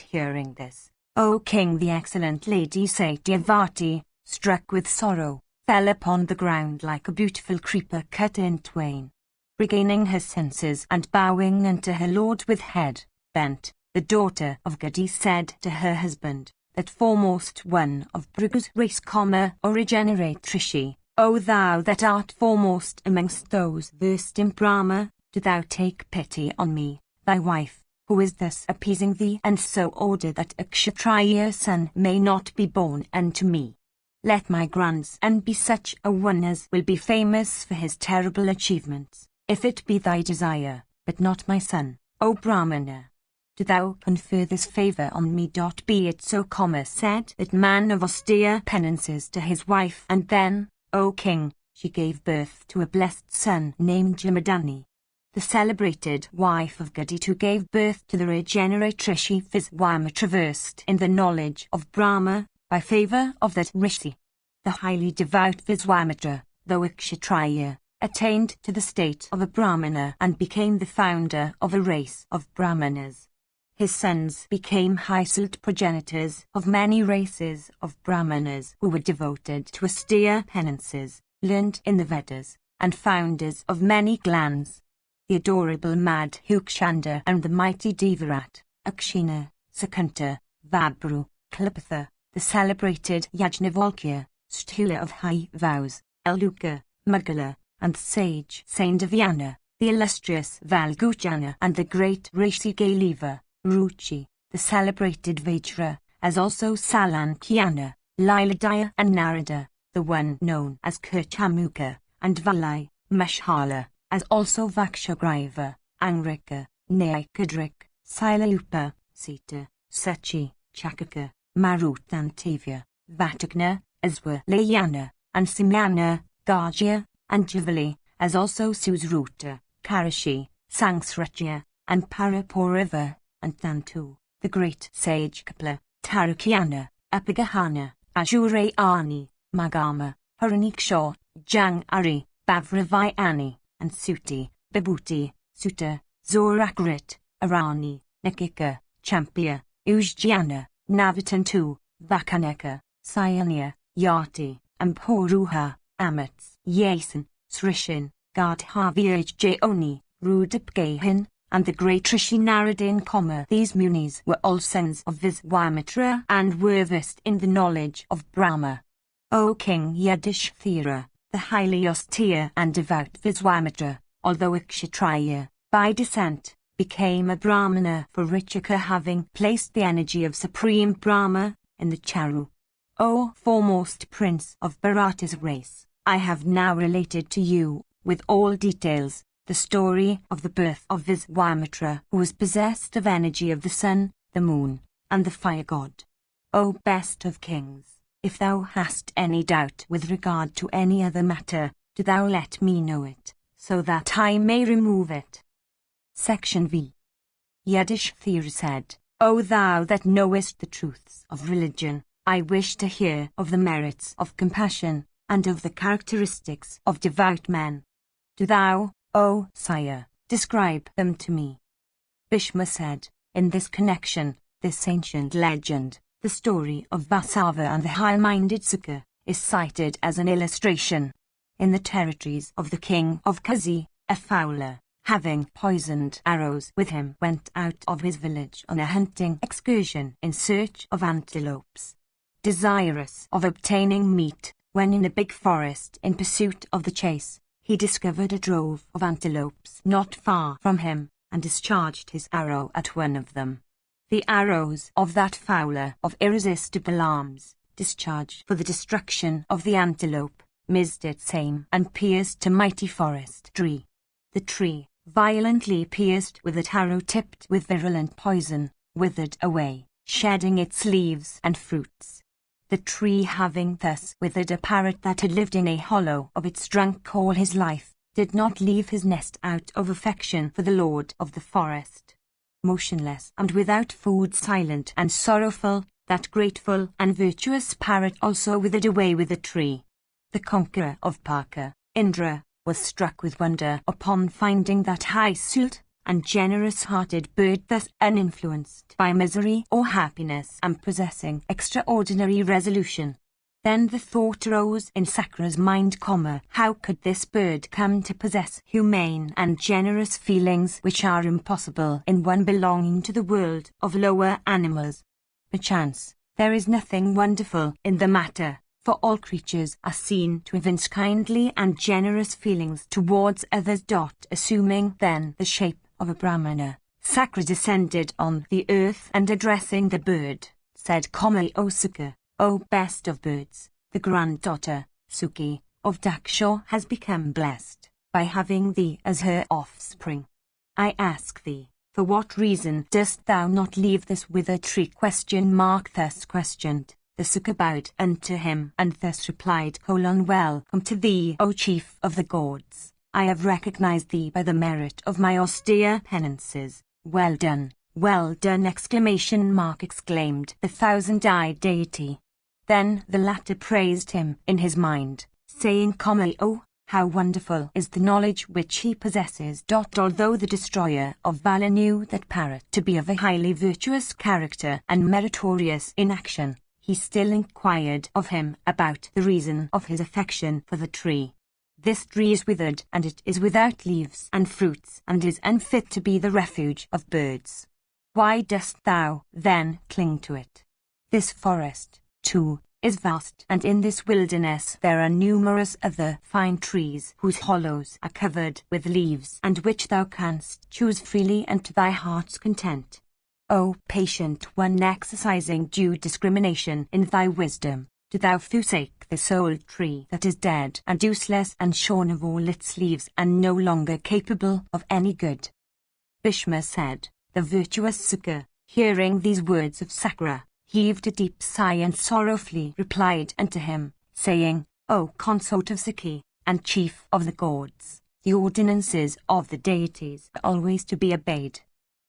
Hearing this, O king, the excellent lady Satyavati, struck with sorrow, fell upon the ground like a beautiful creeper cut in twain. Regaining her senses and bowing unto her lord with head bent, the daughter of Gadi said to her husband, that foremost one of Bhrigu's race, O regenerate Rishi, O thou that art foremost amongst those versed in Brahma, do thou take pity on me, thy wife, who is thus appeasing thee, and so order that a Kshatriya son may not be born unto me. Let my grandson be such a one as will be famous for his terrible achievements, if it be thy desire, but not my son, O Brahmana. Do thou confer this favor on me. Be it so, said that man of austere penances to his wife, and then, O king, she gave birth to a blessed son named Jamadani. The celebrated wife of Gadi too gave birth to the regenerate Rishi Viswamitra, versed in the knowledge of Brahma, by favor of that Rishi. The highly devout Viswamitra, though a Kshatriya, attained to the state of a Brahmana and became the founder of a race of Brahmanas. His sons became high-souled progenitors of many races of Brahmanas who were devoted to austere penances, learned in the Vedas, and founders of many clans. The adorable Madhukshanda and the mighty Devarat, Akshina, Sakanta, Vabru, Kalpatha, the celebrated Yajnavalkya, Sthula of high vows, Eluka, Mugala, and sage Saindavyana, the illustrious Valguchana, and the great Rishi Galeva, Ruchi, the celebrated Vajra, as also Salankyana, Liladaya and Narada, the one known as Kirchamuka, and Valai, Mashala, as also Vakshagriva, Angrika, Naikadrik, Silalupa, Sita, Sachi, Chakaka, Marutantavya, Vatagna, Aswa Layana, and Simyana, Gajya, and Javali, as also Susruta, Karashi, Sangsratya, and Parapurava, and Tantu, the great sage Kapla, Tarakyana, Apagahana, Ajurayani, Magama, Haranikshaw, Jang Ari, Bavravayani, and Suti, Bibhuti, Sutta, Zorakrit, Arani, Nikika, Champia, Ujjana, Navitantu, Vakaneka, Sayanya, Yati, and Puruha, Amats, Yasin, Srishin, Gadhavijayoni, Rudapgahin, and the great Rishi Naradin, these munis were all sons of Viswamitra and were versed in the knowledge of Brahma. O King Yudhishthira, the highly austere and devout Viswamitra, although a Kshatriya, by descent, became a Brahmana for Richika, having placed the energy of Supreme Brahma in the charu. O foremost prince of Bharata's race, I have now related to you, with all details, the story of the birth of Viswamitra, who was possessed of energy of the sun, the moon, and the fire god. O best of kings, if thou hast any doubt with regard to any other matter, do thou let me know it, so that I may remove it. Section V. Yudhishthira said, O thou that knowest the truths of religion, I wish to hear of the merits of compassion, and of the characteristics of devout men. Do thou, O sire, describe them to me. Bhishma said, in this connection, this ancient legend, the story of Vasava and the high-minded Sukha, is cited as an illustration. In the territories of the king of Kazi, a fowler, having poisoned arrows with him, went out of his village on a hunting excursion in search of antelopes. Desirous of obtaining meat, when in a big forest in pursuit of the chase, he discovered a drove of antelopes not far from him, and discharged his arrow at one of them. The arrows of that fowler of irresistible arms, discharged for the destruction of the antelope, missed its aim and pierced a mighty forest tree. The tree, violently pierced with a arrow tipped with virulent poison, withered away, shedding its leaves and fruits. The tree, having thus withered, a parrot that had lived in a hollow of its trunk all his life, did not leave his nest out of affection for the lord of the forest. Motionless and without food, silent and sorrowful, that grateful and virtuous parrot also withered away with the tree. The conqueror of Parka, Indra, was struck with wonder upon finding that high-souled and generous-hearted bird thus uninfluenced by misery or happiness and possessing extraordinary resolution. Then the thought arose in Sakra's mind, how could this bird come to possess humane and generous feelings which are impossible in one belonging to the world of lower animals? Perchance, there is nothing wonderful in the matter, for all creatures are seen to evince kindly and generous feelings towards others. Assuming then the shape of a Brahmana, Sakra descended on the earth and addressing the bird, said, O Sukha, O best of birds, the granddaughter, Suki, of Daksha has become blessed by having thee as her offspring. I ask thee, for what reason dost thou not leave this withered tree? Thus questioned, the Sukha bowed unto him and thus replied, Welcome to thee, O chief of the gods. I have recognized thee by the merit of my austere penances. Well done, exclaimed the thousand-eyed deity. Then the latter praised him in his mind, saying, Oh, how wonderful is the knowledge which he possesses. Although the destroyer of valor knew that parrot to be of a highly virtuous character and meritorious in action, he still inquired of him about the reason of his affection for the tree. This tree is withered, and it is without leaves and fruits, and is unfit to be the refuge of birds. Why dost thou, then, cling to it? This forest, too, is vast, and in this wilderness there are numerous other fine trees whose hollows are covered with leaves, and which thou canst choose freely and to thy heart's content. O patient one, exercising due discrimination in thy wisdom, do thou forsake this old tree that is dead and useless and shorn of all its leaves and no longer capable of any good. Bhishma said. The virtuous Sukha, hearing these words of Sakra, heaved a deep sigh and sorrowfully replied unto him, saying, O consort of Sakhi, and chief of the gods, the ordinances of the deities are always to be obeyed.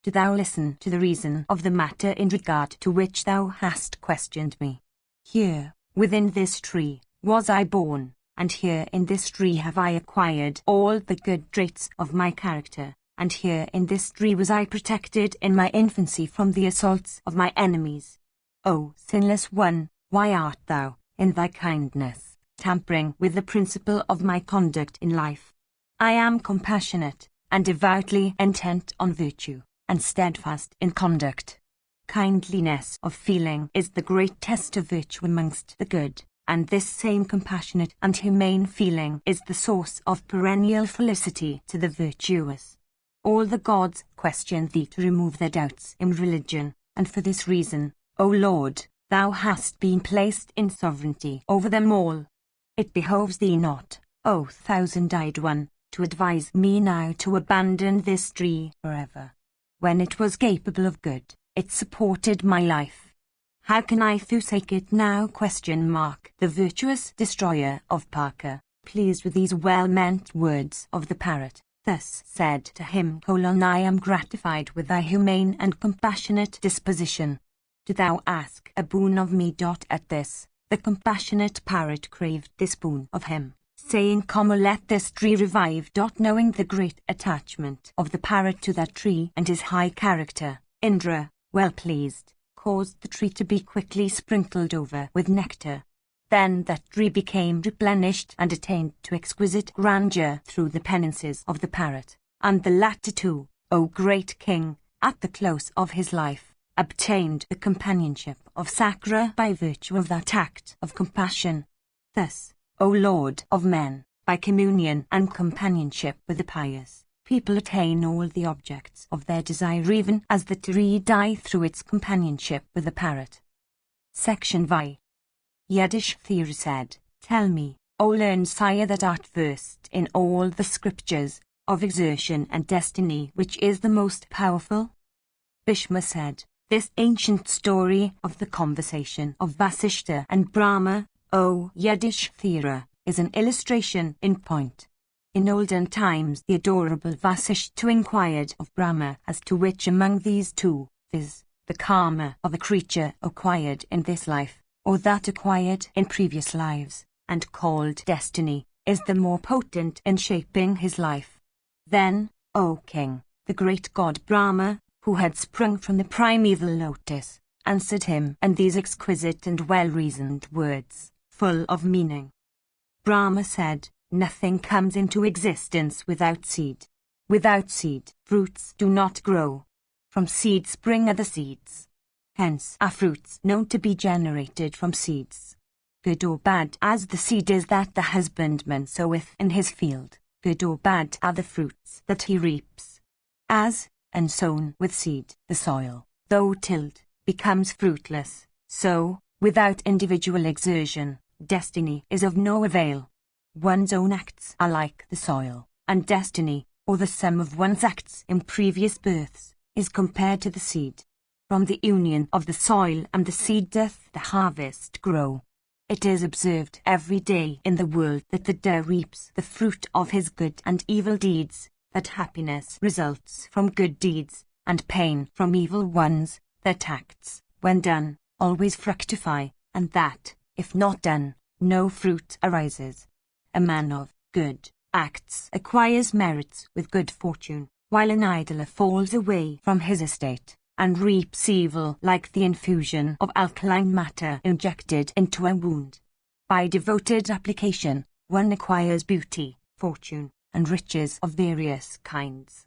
Do thou listen to the reason of the matter in regard to which thou hast questioned me. Here, within this tree, was I born, and here in this tree have I acquired all the good traits of my character. And here in this tree was I protected in my infancy from the assaults of my enemies. O sinless one, why art thou, in thy kindness, tampering with the principle of my conduct in life? I am compassionate, and devoutly intent on virtue, and steadfast in conduct. Kindliness of feeling is the great test of virtue amongst the good, and this same compassionate and humane feeling is the source of perennial felicity to the virtuous. All the gods question thee to remove their doubts in religion, and for this reason, O Lord, thou hast been placed in sovereignty over them all. It behoves thee not, O thousand-eyed one, to advise me now to abandon this tree forever. When it was capable of good, it supported my life. How can I forsake it now? The virtuous destroyer of Parka, pleased with these well-meant words of the parrot, thus said to him, I am gratified with thy humane and compassionate disposition. Do thou ask a boon of me. At this, The compassionate parrot craved this boon of him, saying, "Come, let this tree revive." Knowing the great attachment of the parrot to that tree and his high character, Indra, well pleased, caused the tree to be quickly sprinkled over with nectar. Then that tree became replenished and attained to exquisite grandeur through the penances of the parrot, and the latter too, O great king, at the close of his life, obtained the companionship of Sakra by virtue of that act of compassion. Thus, O Lord of men, by communion and companionship with the pious, people attain all the objects of their desire, even as the tree die through its companionship with the parrot. Section Vi. Yudhishthira said, "Tell me, O learned sire, that art versed in all the scriptures of exertion and destiny, which is the most powerful?" Bhishma said, "This ancient story of the conversation of Vasishtha and Brahma, O Yudhishthira, is an illustration in point. In olden times the adorable Vasishtha inquired of Brahma as to which among these two, viz., the karma of a creature acquired in this life, or that acquired in previous lives, and called destiny, is the more potent in shaping his life. Then, O king, the great god Brahma, who had sprung from the primeval lotus, answered him in these exquisite and well-reasoned words, full of meaning. Brahma said, "Nothing comes into existence without seed. Without seed, fruits do not grow. From seed spring other seeds. Hence are fruits known to be generated from seeds. Good or bad as the seed is that the husbandman soweth in his field, good or bad are the fruits that he reaps. As, and sown with seed, the soil, though tilled, becomes fruitless, so, without individual exertion, destiny is of no avail. One's own acts are like the soil, and destiny, or the sum of one's acts in previous births, is compared to the seed. From the union of the soil and the seed doth the harvest grow. It is observed every day in the world that the doer reaps the fruit of his good and evil deeds, that happiness results from good deeds, and pain from evil ones, that acts, when done, always fructify, and that, if not done, no fruit arises. A man of good acts acquires merits with good fortune, while an idler falls away from his estate, and reaps evil like the infusion of alkaline matter injected into a wound. By devoted application, one acquires beauty, fortune, and riches of various kinds.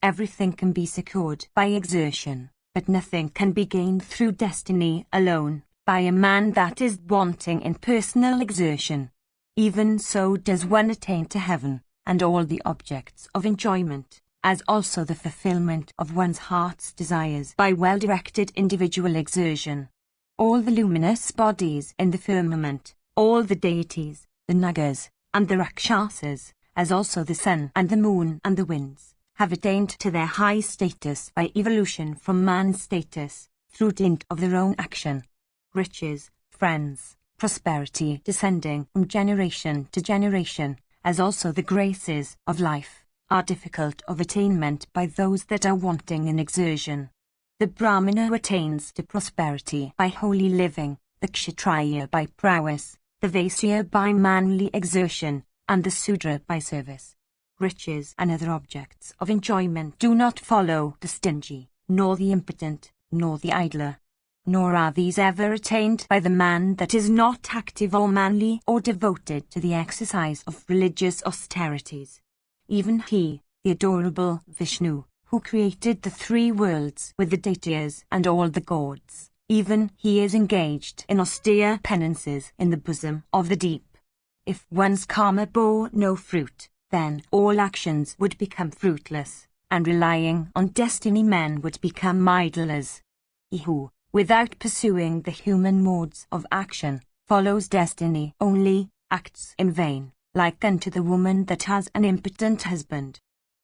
Everything can be secured by exertion, but nothing can be gained through destiny alone, by a man that is wanting in personal exertion. Even so does one attain to heaven, and all the objects of enjoyment, as also the fulfillment of one's heart's desires by well-directed individual exertion. All the luminous bodies in the firmament, all the deities, the Nagas, and the Rakshasas, as also the sun and the moon and the winds, have attained to their high status by evolution from man's status, through dint of their own action. Riches, friends, prosperity descending from generation to generation, as also the graces of life, are difficult of attainment by those that are wanting in exertion. The Brahmana attains to prosperity by holy living, the Kshatriya by prowess, the Vaisya by manly exertion, and the Sudra by service. Riches and other objects of enjoyment do not follow the stingy, nor the impotent, nor the idler. Nor are these ever attained by the man that is not active or manly or devoted to the exercise of religious austerities. Even he, the adorable Vishnu, who created the three worlds with the deities and all the gods, even he is engaged in austere penances in the bosom of the deep. If one's karma bore no fruit, then all actions would become fruitless, and relying on destiny men would become idlers. He who, without pursuing the human modes of action, follows destiny only, acts in vain, like unto the woman that has an impotent husband.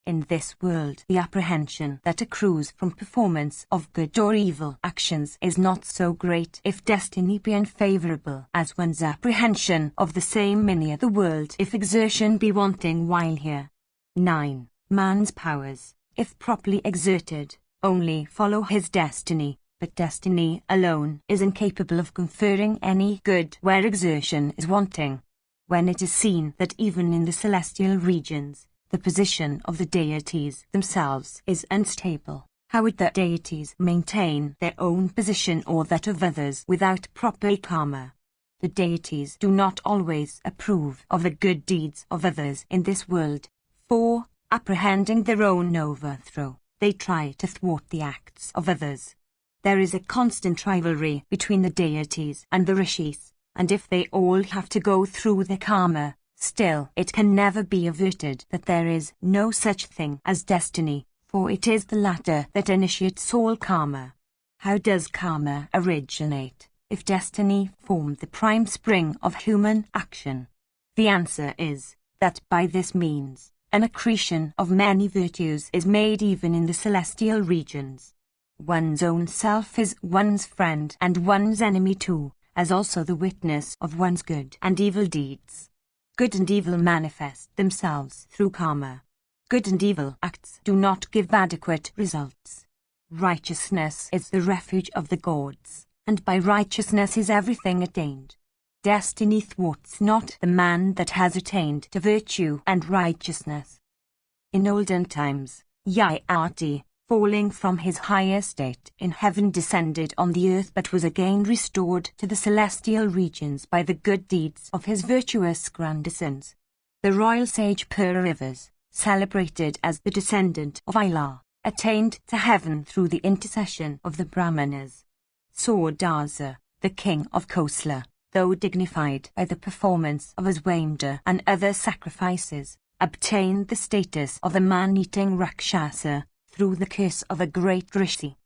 In this world the apprehension that accrues from performance of good or evil actions is not so great if destiny be unfavourable as one's apprehension of the same in the other world if exertion be wanting while here. 9. Man's powers, if properly exerted, only follow his destiny, But destiny alone is incapable of conferring any good where exertion is wanting. When it is seen that even in the celestial regions, the position of the deities themselves is unstable, how would the deities maintain their own position or that of others without proper karma? The deities do not always approve of the good deeds of others in this world, for, apprehending their own overthrow, they try to thwart the acts of others. There is a constant rivalry between the deities and the rishis, and if they all have to go through the karma, still it can never be averted that there is no such thing as destiny, for it is the latter that initiates all karma. How does karma originate, if destiny formed the prime spring of human action? The answer is, that by this means, an accretion of many virtues is made even in the celestial regions. One's own self is one's friend and one's enemy too, as also the witness of one's good and evil deeds. Good and evil manifest themselves through karma. Good and evil acts do not give adequate results. Righteousness is the refuge of the gods, and by righteousness is everything attained. Destiny thwarts not the man that has attained to virtue and righteousness. In olden times, Yayati, falling from his higher state in heaven, descended on the earth but was again restored to the celestial regions by the good deeds of his virtuous grandsons. The royal sage Pururivas, celebrated as the descendant of Ila, attained to heaven through the intercession of the Brahmanas. Sordasa, the king of Kosla, though dignified by the performance of Aswamedha and other sacrifices, obtained the status of a man-eating Rakshasa through the curse of a great rishi.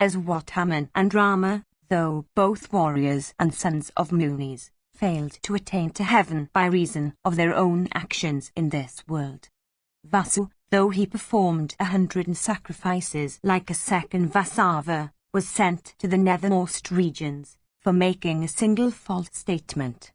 Aswatthama and Rama, though both warriors and sons of Munis, failed to attain to heaven by reason of their own actions in this world. Vasu, though he performed 100 sacrifices like a second Vasava, was sent to the nethermost regions for making a single false statement.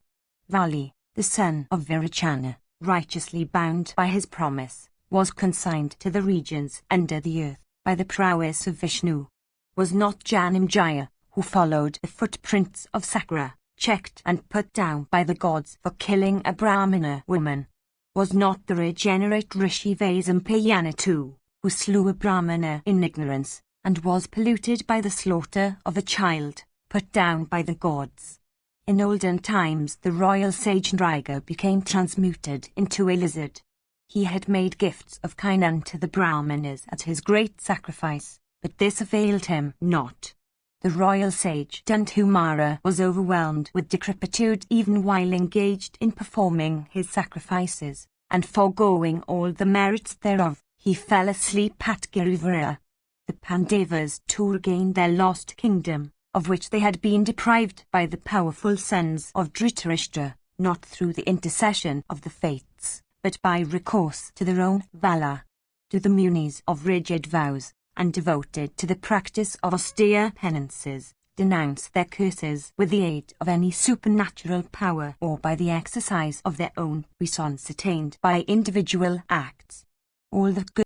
Vali, the son of Virachana, righteously bound by his promise, was consigned to the regions under the earth by the prowess of Vishnu. Was not Janamejaya, who followed the footprints of Sakra, checked and put down by the gods for killing a Brahmana woman? Was not the regenerate Rishi Vaisampayana too, who slew a Brahmana in ignorance, and was polluted by the slaughter of a child, put down by the gods? In olden times the royal sage Nriga became transmuted into a lizard. He had made gifts of kine unto the Brahmanas at his great sacrifice, but this availed him not. The royal sage Dantumara was overwhelmed with decrepitude even while engaged in performing his sacrifices, and foregoing all the merits thereof, he fell asleep at Girivara. The Pandavas too regained their lost kingdom, of which they had been deprived by the powerful sons of Dhritarashtra, not through the intercession of the fates, but by recourse to their own valor. To the Munis of rigid vows, and devoted to the practice of austere penances, denounce their curses with the aid of any supernatural power or by the exercise of their own puissance attained by individual acts. All the good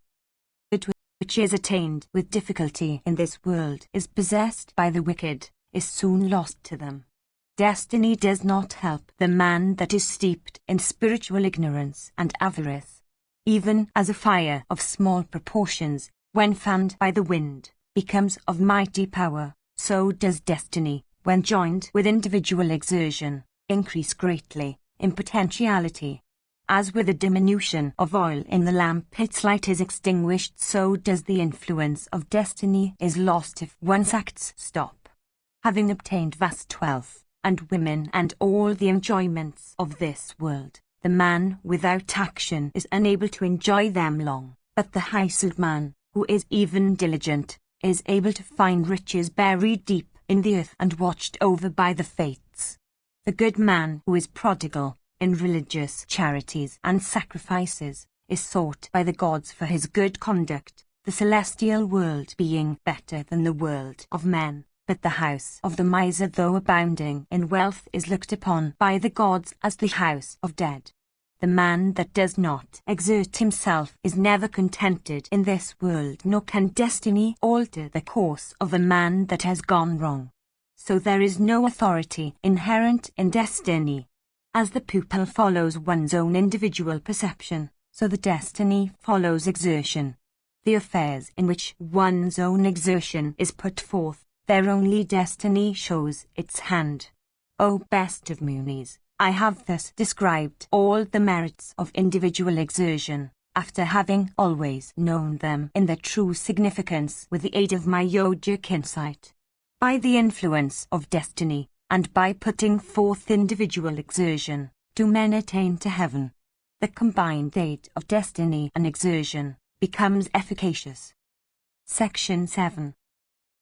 which is attained with difficulty in this world is possessed by the wicked, is soon lost to them. Destiny does not help the man that is steeped in spiritual ignorance and avarice. Even as a fire of small proportions, when fanned by the wind, becomes of mighty power, so does destiny, when joined with individual exertion, increase greatly in potentiality. As with the diminution of oil in the lamp its light is extinguished, so does the influence of destiny is lost if one's acts stop. Having obtained vast wealth, and women and all the enjoyments of this world, the man without action is unable to enjoy them long, but the high-souled man, who is even diligent, is able to find riches buried deep in the earth and watched over by the fates. The good man who is prodigal in religious charities and sacrifices is sought by the gods for his good conduct, the celestial world being better than the world of men, but the house of the miser, though abounding in wealth, is looked upon by the gods as the house of dead. The man that does not exert himself is never contented in this world, nor can destiny alter the course of a man that has gone wrong. So there is no authority inherent in destiny. As the pupil follows one's own individual perception, so the destiny follows exertion. The affairs in which one's own exertion is put forth, their only destiny shows its hand. O best of Munis, I have thus described all the merits of individual exertion, after having always known them in their true significance with the aid of my yogic insight. By the influence of destiny, and by putting forth individual exertion, do men attain to heaven. The combined aid of destiny and exertion becomes efficacious. Section 7.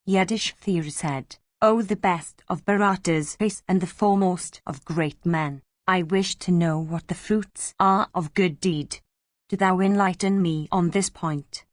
Yudhishthira said, O the best of Bharata's race and the foremost of great men, I wish to know what the fruits are of good deed. Do thou enlighten me on this point.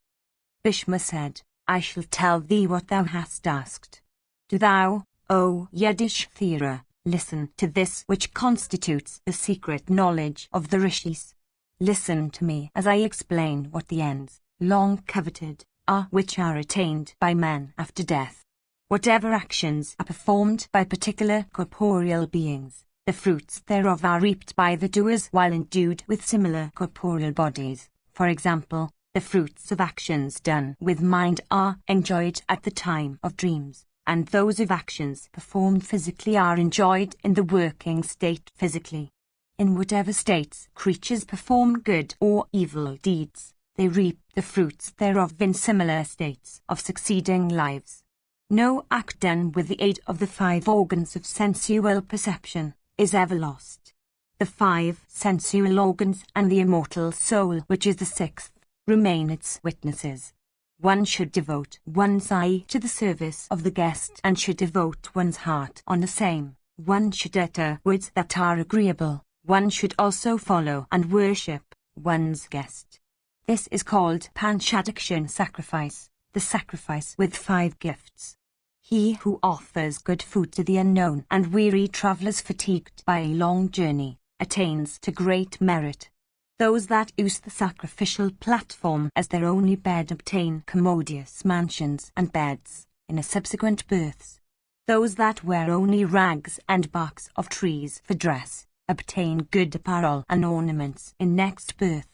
Bhishma said, I shall tell thee what thou hast asked. Do thou, O Yudhishthira, listen to this which constitutes the secret knowledge of the rishis. Listen to me as I explain what the ends, long coveted, are which are attained by men after death. Whatever actions are performed by particular corporeal beings, the fruits thereof are reaped by the doers while endued with similar corporeal bodies. For example, the fruits of actions done with mind are enjoyed at the time of dreams, and those of actions performed physically are enjoyed in the working state physically. In whatever states creatures perform good or evil deeds, they reap the fruits thereof in similar states of succeeding lives. No act done with the aid of the 5 organs of sensual perception is ever lost. The 5 sensual organs and the immortal soul, which is the 6th, remain its witnesses. One should devote one's eye to the service of the guest and should devote one's heart on the same. One should utter words that are agreeable. One should also follow and worship one's guest. This is called Panchadakshin sacrifice, the sacrifice with 5 gifts. He who offers good food to the unknown and weary travellers fatigued by a long journey, attains to great merit. Those that use the sacrificial platform as their only bed obtain commodious mansions and beds in a subsequent births. Those that wear only rags and barks of trees for dress obtain good apparel and ornaments in next birth.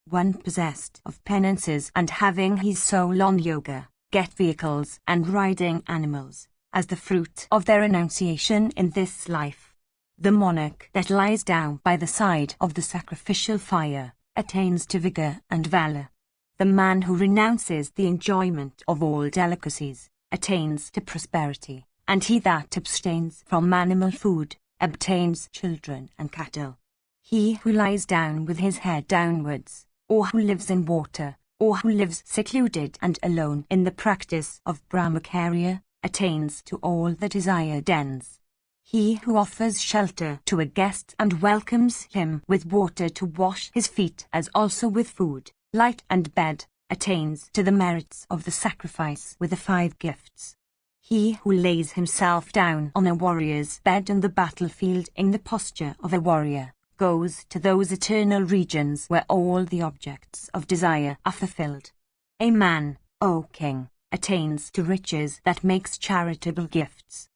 One possessed of penances and having his soul on yoga, get vehicles and riding animals, as the fruit of their renunciation in this life. The monarch that lies down by the side of the sacrificial fire attains to vigor and valor. The man who renounces the enjoyment of all delicacies attains to prosperity, and he that abstains from animal food obtains children and cattle. He who lies down with his head downwards, or who lives in water, or who lives secluded and alone in the practice of brahmacharya, attains to all the desired ends. He who offers shelter to a guest and welcomes him with water to wash his feet as also with food, light and bed, attains to the merits of the sacrifice with the 5 gifts. He who lays himself down on a warrior's bed in the battlefield in the posture of a warrior, goes to those eternal regions where all the objects of desire are fulfilled. A man, O king, attains to riches that makes charitable gifts.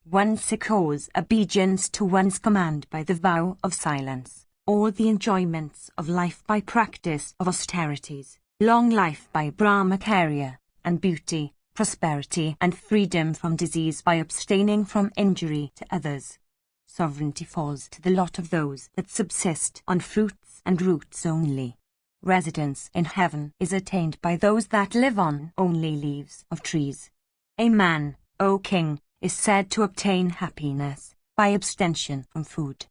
One secures obedience to one's command by the vow of silence, all the enjoyments of life by practice of austerities, long life by brahmacharya, and beauty, prosperity and freedom from disease by abstaining from injury to others. Sovereignty falls to the lot of those that subsist on fruits and roots only. Residence in heaven is attained by those that live on only leaves of trees. A man, O king, is said to obtain happiness by abstention from food.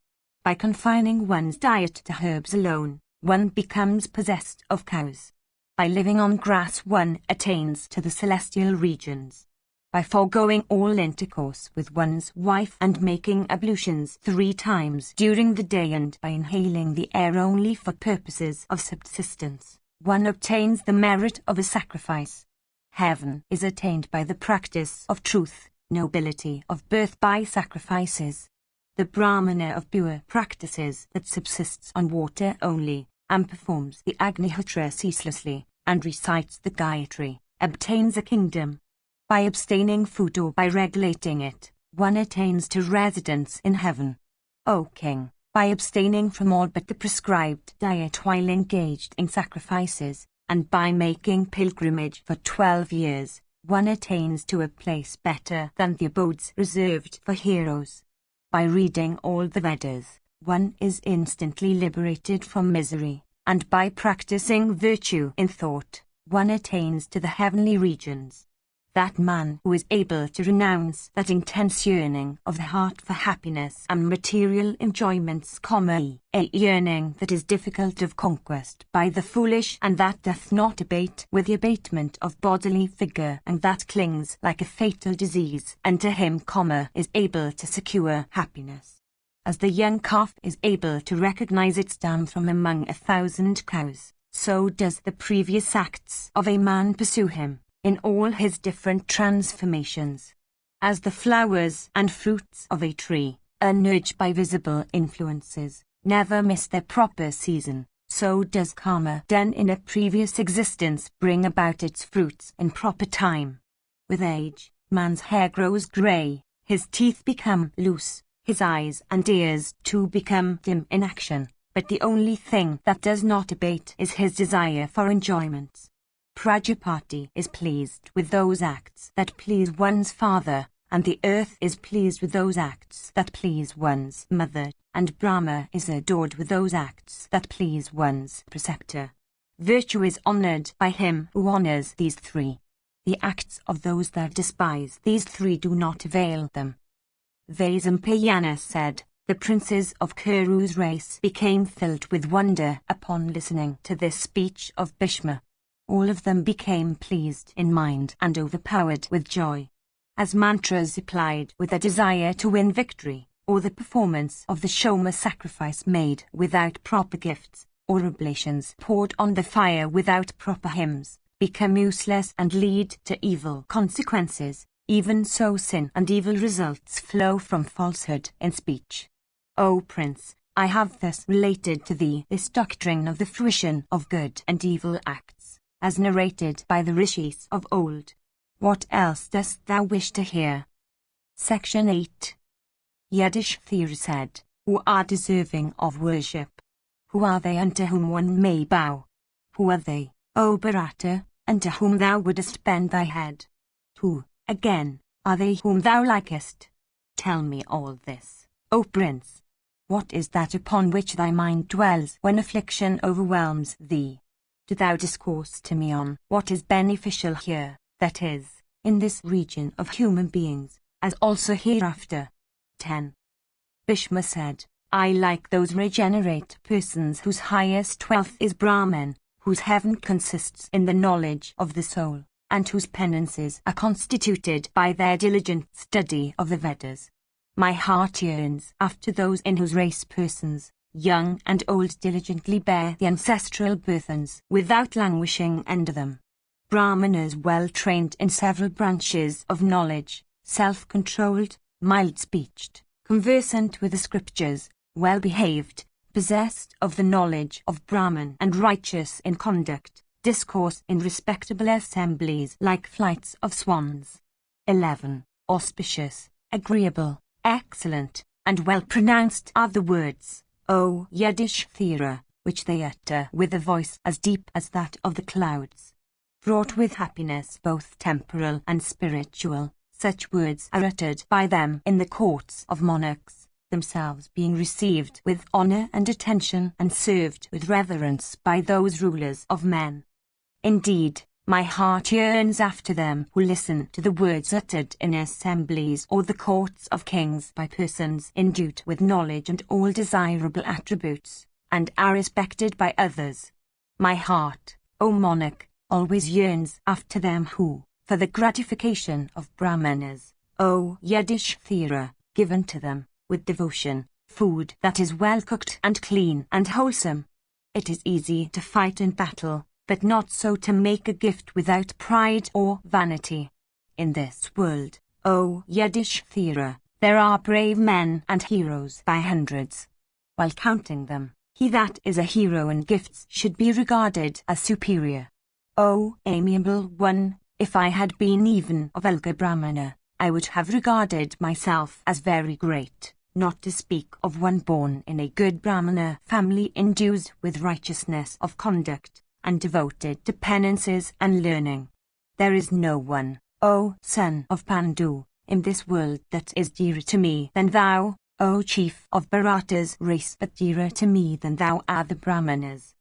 By confining one's diet to herbs alone, one becomes possessed of cows. By living on grass one attains to the celestial regions. By foregoing all intercourse with one's wife and making ablutions 3 times during the day and by inhaling the air only for purposes of subsistence, one obtains the merit of a sacrifice. Heaven is attained by the practice of truth, nobility of birth by sacrifices. The Brahmana of pure practices that subsists on water only, and performs the Agnihotra ceaselessly, and recites the Gayatri, obtains a kingdom. By abstaining food or by regulating it, one attains to residence in heaven. O king, by abstaining from all but the prescribed diet while engaged in sacrifices, and by making pilgrimage for 12 years, one attains to a place better than the abodes reserved for heroes. By reading all the Vedas, one is instantly liberated from misery, and by practicing virtue in thought, one attains to the heavenly regions. That man who is able to renounce that intense yearning of the heart for happiness and material enjoyments, a yearning that is difficult of conquest by the foolish and that doth not abate with the abatement of bodily figure and that clings like a fatal disease unto him, is able to secure happiness. As the young calf is able to recognize its dam from among 1,000 cows, so does the previous acts of a man pursue him in all his different transformations. As the flowers and fruits of a tree, unurged by visible influences, never miss their proper season, so does karma done in a previous existence bring about its fruits in proper time. With age, man's hair grows grey, his teeth become loose, his eyes and ears too become dim in action, but the only thing that does not abate is his desire for enjoyments. Prajapati is pleased with those acts that please one's father, and the earth is pleased with those acts that please one's mother, and Brahma is adored with those acts that please one's preceptor. Virtue is honored by him who honors these three. The acts of those that despise these three do not avail them. Vaisampayana said, the princes of Kuru's race became filled with wonder upon listening to this speech of Bhishma. All of them became pleased in mind and overpowered with joy. As mantras applied with a desire to win victory, or the performance of the Shoma sacrifice made without proper gifts, or oblations poured on the fire without proper hymns, become useless and lead to evil consequences, even so sin and evil results flow from falsehood in speech. O Prince, I have thus related to thee this doctrine of the fruition of good and evil acts, as narrated by the rishis of old. What else dost thou wish to hear? Section 8. Yudhishthira said, who are deserving of worship? Who are they unto whom one may bow? Who are they, O Bharata, unto whom thou wouldest bend thy head? Who, again, are they whom thou likest? Tell me all this, O Prince. What is that upon which thy mind dwells when affliction overwhelms thee? Do thou discourse to me on what is beneficial here, that is, in this region of human beings, as also hereafter. 10. Bhishma said, I like those regenerate persons whose highest wealth is Brahman, whose heaven consists in the knowledge of the soul, and whose penances are constituted by their diligent study of the Vedas. My heart yearns after those in whose race persons, young and old, diligently bear the ancestral burthens without languishing under them. Brahmanas well trained in several branches of knowledge, self-controlled, mild-speeched, conversant with the scriptures, well-behaved, possessed of the knowledge of Brahman and righteous in conduct, discourse in respectable assemblies like flights of swans. 11. Auspicious, agreeable, excellent, and well-pronounced are the words, O Yudhishthira, which they utter with a voice as deep as that of the clouds. Fraught with happiness both temporal and spiritual, such words are uttered by them in the courts of monarchs, themselves being received with honor and attention and served with reverence by those rulers of men. Indeed, my heart yearns after them who listen to the words uttered in assemblies or the courts of kings by persons endued with knowledge and all desirable attributes, and are respected by others. My heart, O monarch, always yearns after them who, for the gratification of Brahmanas, O Yudhishthira, given to them, with devotion, food that is well cooked and clean and wholesome. It is easy to fight in battle, but not so to make a gift without pride or vanity. In this world, O Yudhishthira, There are brave men and heroes by hundreds. While counting them, he that is a hero in gifts should be regarded as superior. O amiable one, if I had been even a vulgar Brahmana, I would have regarded myself as very great, not to speak of one born in a good Brahmana family endued with righteousness of conduct, and devoted to penances and learning. There is no one, O son of Pandu, in this world that is dearer to me than thou, O chief of Bharata's race, but dearer to me than thou are the Brahmanas.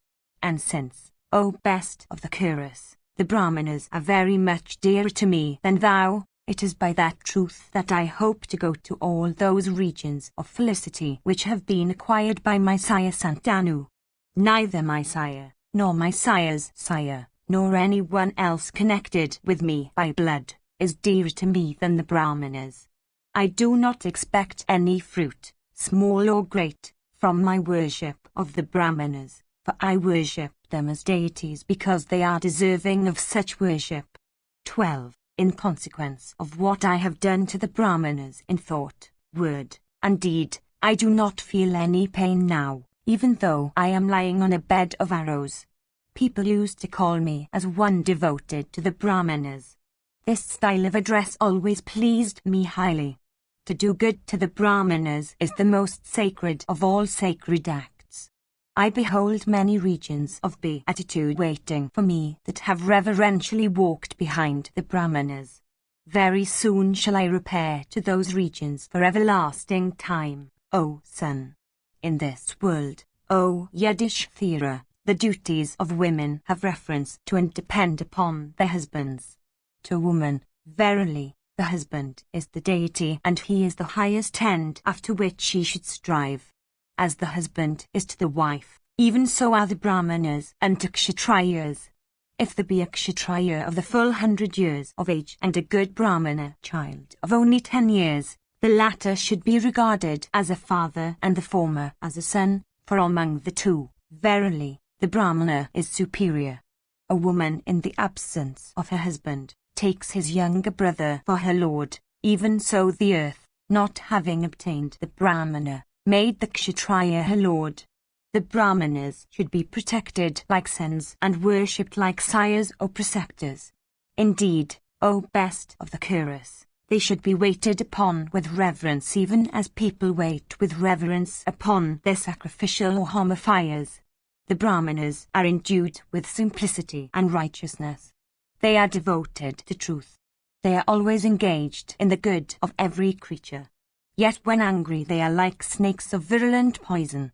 And since, O best of the Kuras, the Brahmanas are very much dearer to me than thou, it is by that truth that I hope to go to all those regions of felicity which have been acquired by my sire Santanu. Neither my sire, nor my sire's sire, nor any one else connected with me by blood, is dearer to me than the Brahmanas. I do not expect any fruit, small or great, from my worship of the Brahmanas, for I worship them as deities because they are deserving of such worship. 12. In consequence of what I have done to the Brahmanas in thought, word, and deed, I do not feel any pain now, even though I am lying on a bed of arrows. People used to call me as one devoted to the Brahmanas. This style of address always pleased me highly. To do good to the Brahmanas is the most sacred of all sacred acts. I behold many regions of beatitude waiting for me that have reverentially walked behind the Brahmanas. Very soon shall I repair to those regions for everlasting time, O son. In this world, O Yudhishthira, the duties of women have reference to and depend upon their husbands. To woman, verily, the husband is the deity and he is the highest end after which she should strive. As the husband is to the wife, even so are the Brahmanas and to Kshatriyas. If there be a Kshatriya of the full 100 years of age and a good Brahmana child of only 10 years, the latter should be regarded as a father and the former as a son, for among the two, verily, the Brahmana is superior. A woman in the absence of her husband takes his younger brother for her lord, even so the earth, not having obtained the Brahmana, made the Kshatriya her lord. The Brahmanas should be protected like sons and worshipped like sires or preceptors. Indeed, O best of the Kuras, they should be waited upon with reverence even as people wait with reverence upon their sacrificial or homophiles. The Brahmanas are endued with simplicity and righteousness. They are devoted to truth. They are always engaged in the good of every creature. Yet when angry they are like snakes of virulent poison.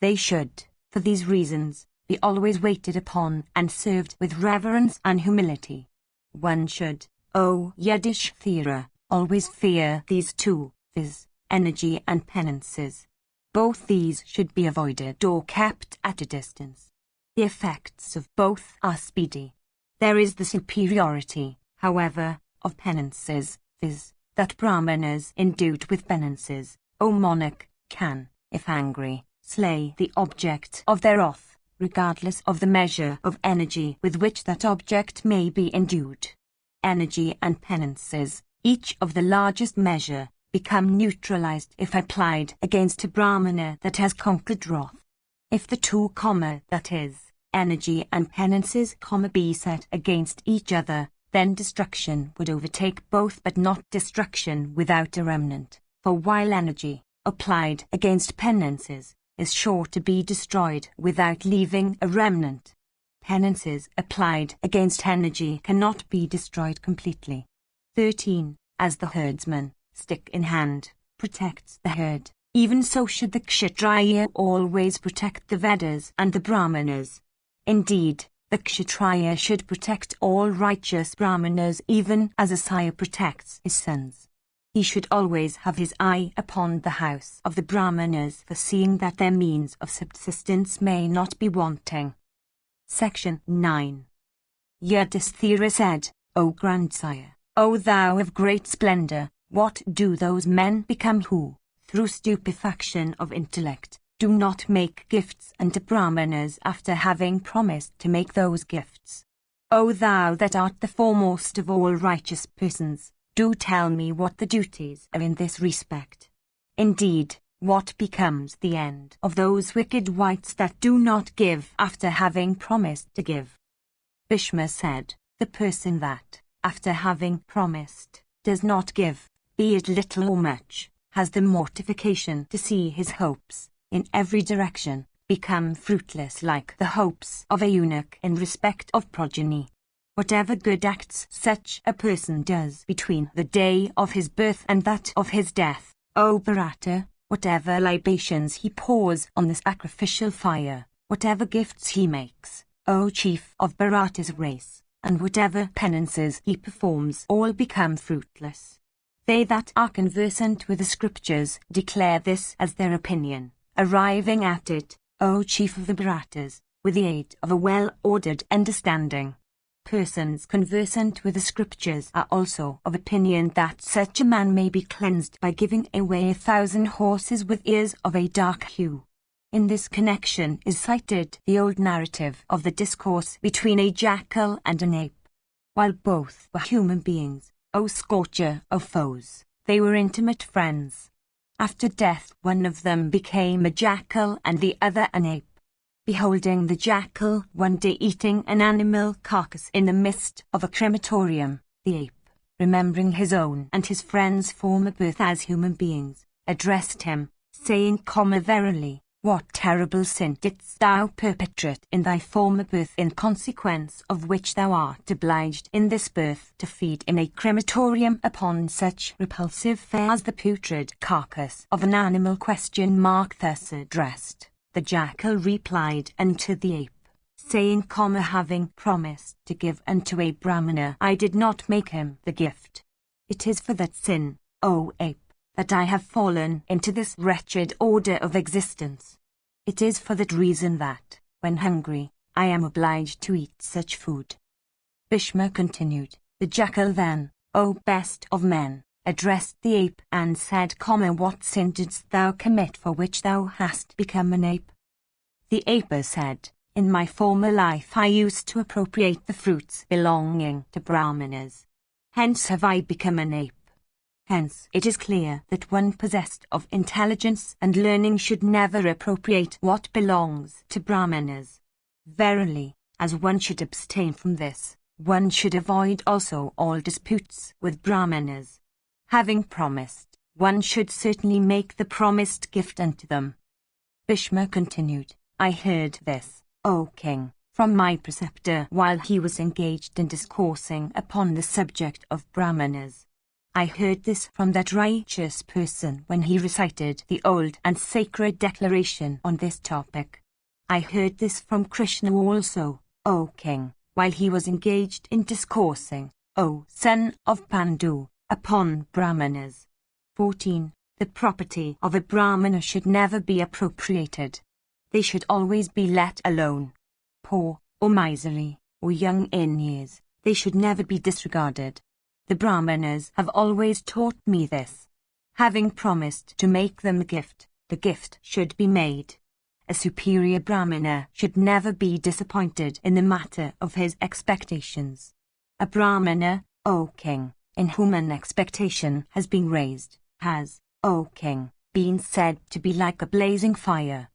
They should, for these reasons, be always waited upon and served with reverence and humility. One should, O Yudhishthira, always fear these two, viz., energy and penances. Both these should be avoided or kept at a distance. The effects of both are speedy. There is the superiority, however, of penances, viz., that Brahmanas endued with penances, O monarch, can, if angry, slay the object of their wrath, regardless of the measure of energy with which that object may be endued. Energy and penances, each of the largest measure, become neutralized if applied against a Brahmana that has conquered wrath. If the two, that is, energy and penances, be set against each other, then destruction would overtake both, but not destruction without a remnant. For while energy, applied against penances, is sure to be destroyed without leaving a remnant, penances applied against energy cannot be destroyed completely. 13. As the herdsman, stick in hand, protects the herd, even so should the Kshatriya always protect the Vedas and the Brahmanas. Indeed, the Kshatriya should protect all righteous Brahmanas even as a sire protects his sons. He should always have his eye upon the house of the Brahmanas, foreseeing that their means of subsistence may not be wanting. Section 9. Yudhishthira said, O grandsire, O thou of great splendor, what do those men become who, through stupefaction of intellect, do not make gifts unto Brahmanas after having promised to make those gifts? O thou that art the foremost of all righteous persons, do tell me what the duties are in this respect. Indeed, what becomes the end of those wicked wights that do not give after having promised to give? Bhishma said, the person that, after having promised, does not give, be it little or much, has the mortification to see his hopes, in every direction, become fruitless like the hopes of a eunuch in respect of progeny. Whatever good acts such a person does between the day of his birth and that of his death, O Bharata, whatever libations he pours on the sacrificial fire, whatever gifts he makes, O chief of Bharata's race, and whatever penances he performs, all become fruitless. They that are conversant with the scriptures declare this as their opinion, arriving at it, O chief of the Bharatas, with the aid of a well-ordered understanding. Persons conversant with the scriptures are also of opinion that such a man may be cleansed by giving away 1,000 horses with ears of a dark hue. In this connection is cited the old narrative of the discourse between a jackal and an ape. While both were human beings, O scorcher of foes, they were intimate friends. After death one of them became a jackal and the other an ape. Beholding the jackal one day eating an animal carcass in the midst of a crematorium, the ape, remembering his own and his friend's former birth as human beings, addressed him, saying, Verily, what terrible sin didst thou perpetrate in thy former birth, in consequence of which thou art obliged in this birth to feed in a crematorium upon such repulsive fare as the putrid carcass of an animal? Thus addressed, the jackal replied unto the ape, saying, Having promised to give unto a Brahmana, I did not make him the gift. It is for that sin, O ape, that I have fallen into this wretched order of existence. It is for that reason that, when hungry, I am obliged to eat such food. Bhishma continued, the jackal then, O best of men, addressed the ape and said, What sin didst thou commit for which thou hast become an ape? The ape said, In my former life I used to appropriate the fruits belonging to Brahmanas. Hence have I become an ape. Hence it is clear that one possessed of intelligence and learning should never appropriate what belongs to Brahmanas. Verily, as one should abstain from this, one should avoid also all disputes with Brahmanas. Having promised, one should certainly make the promised gift unto them. Bhishma continued, I heard this, O king, from my preceptor while he was engaged in discoursing upon the subject of Brahmanas. I heard this from that righteous person when he recited the old and sacred declaration on this topic. I heard this from Krishna also, O king, while he was engaged in discoursing, O son of Pandu, upon Brahmanas. 14. The property of a Brahmana should never be appropriated. They should always be let alone. Poor, or miserly, or young in years, they should never be disregarded. The Brahmanas have always taught me this. Having promised to make them a gift, the gift should be made. A superior Brahmana should never be disappointed in the matter of his expectations. A Brahmana, O king, in whom an expectation has been raised, has, O king, been said to be like a blazing fire.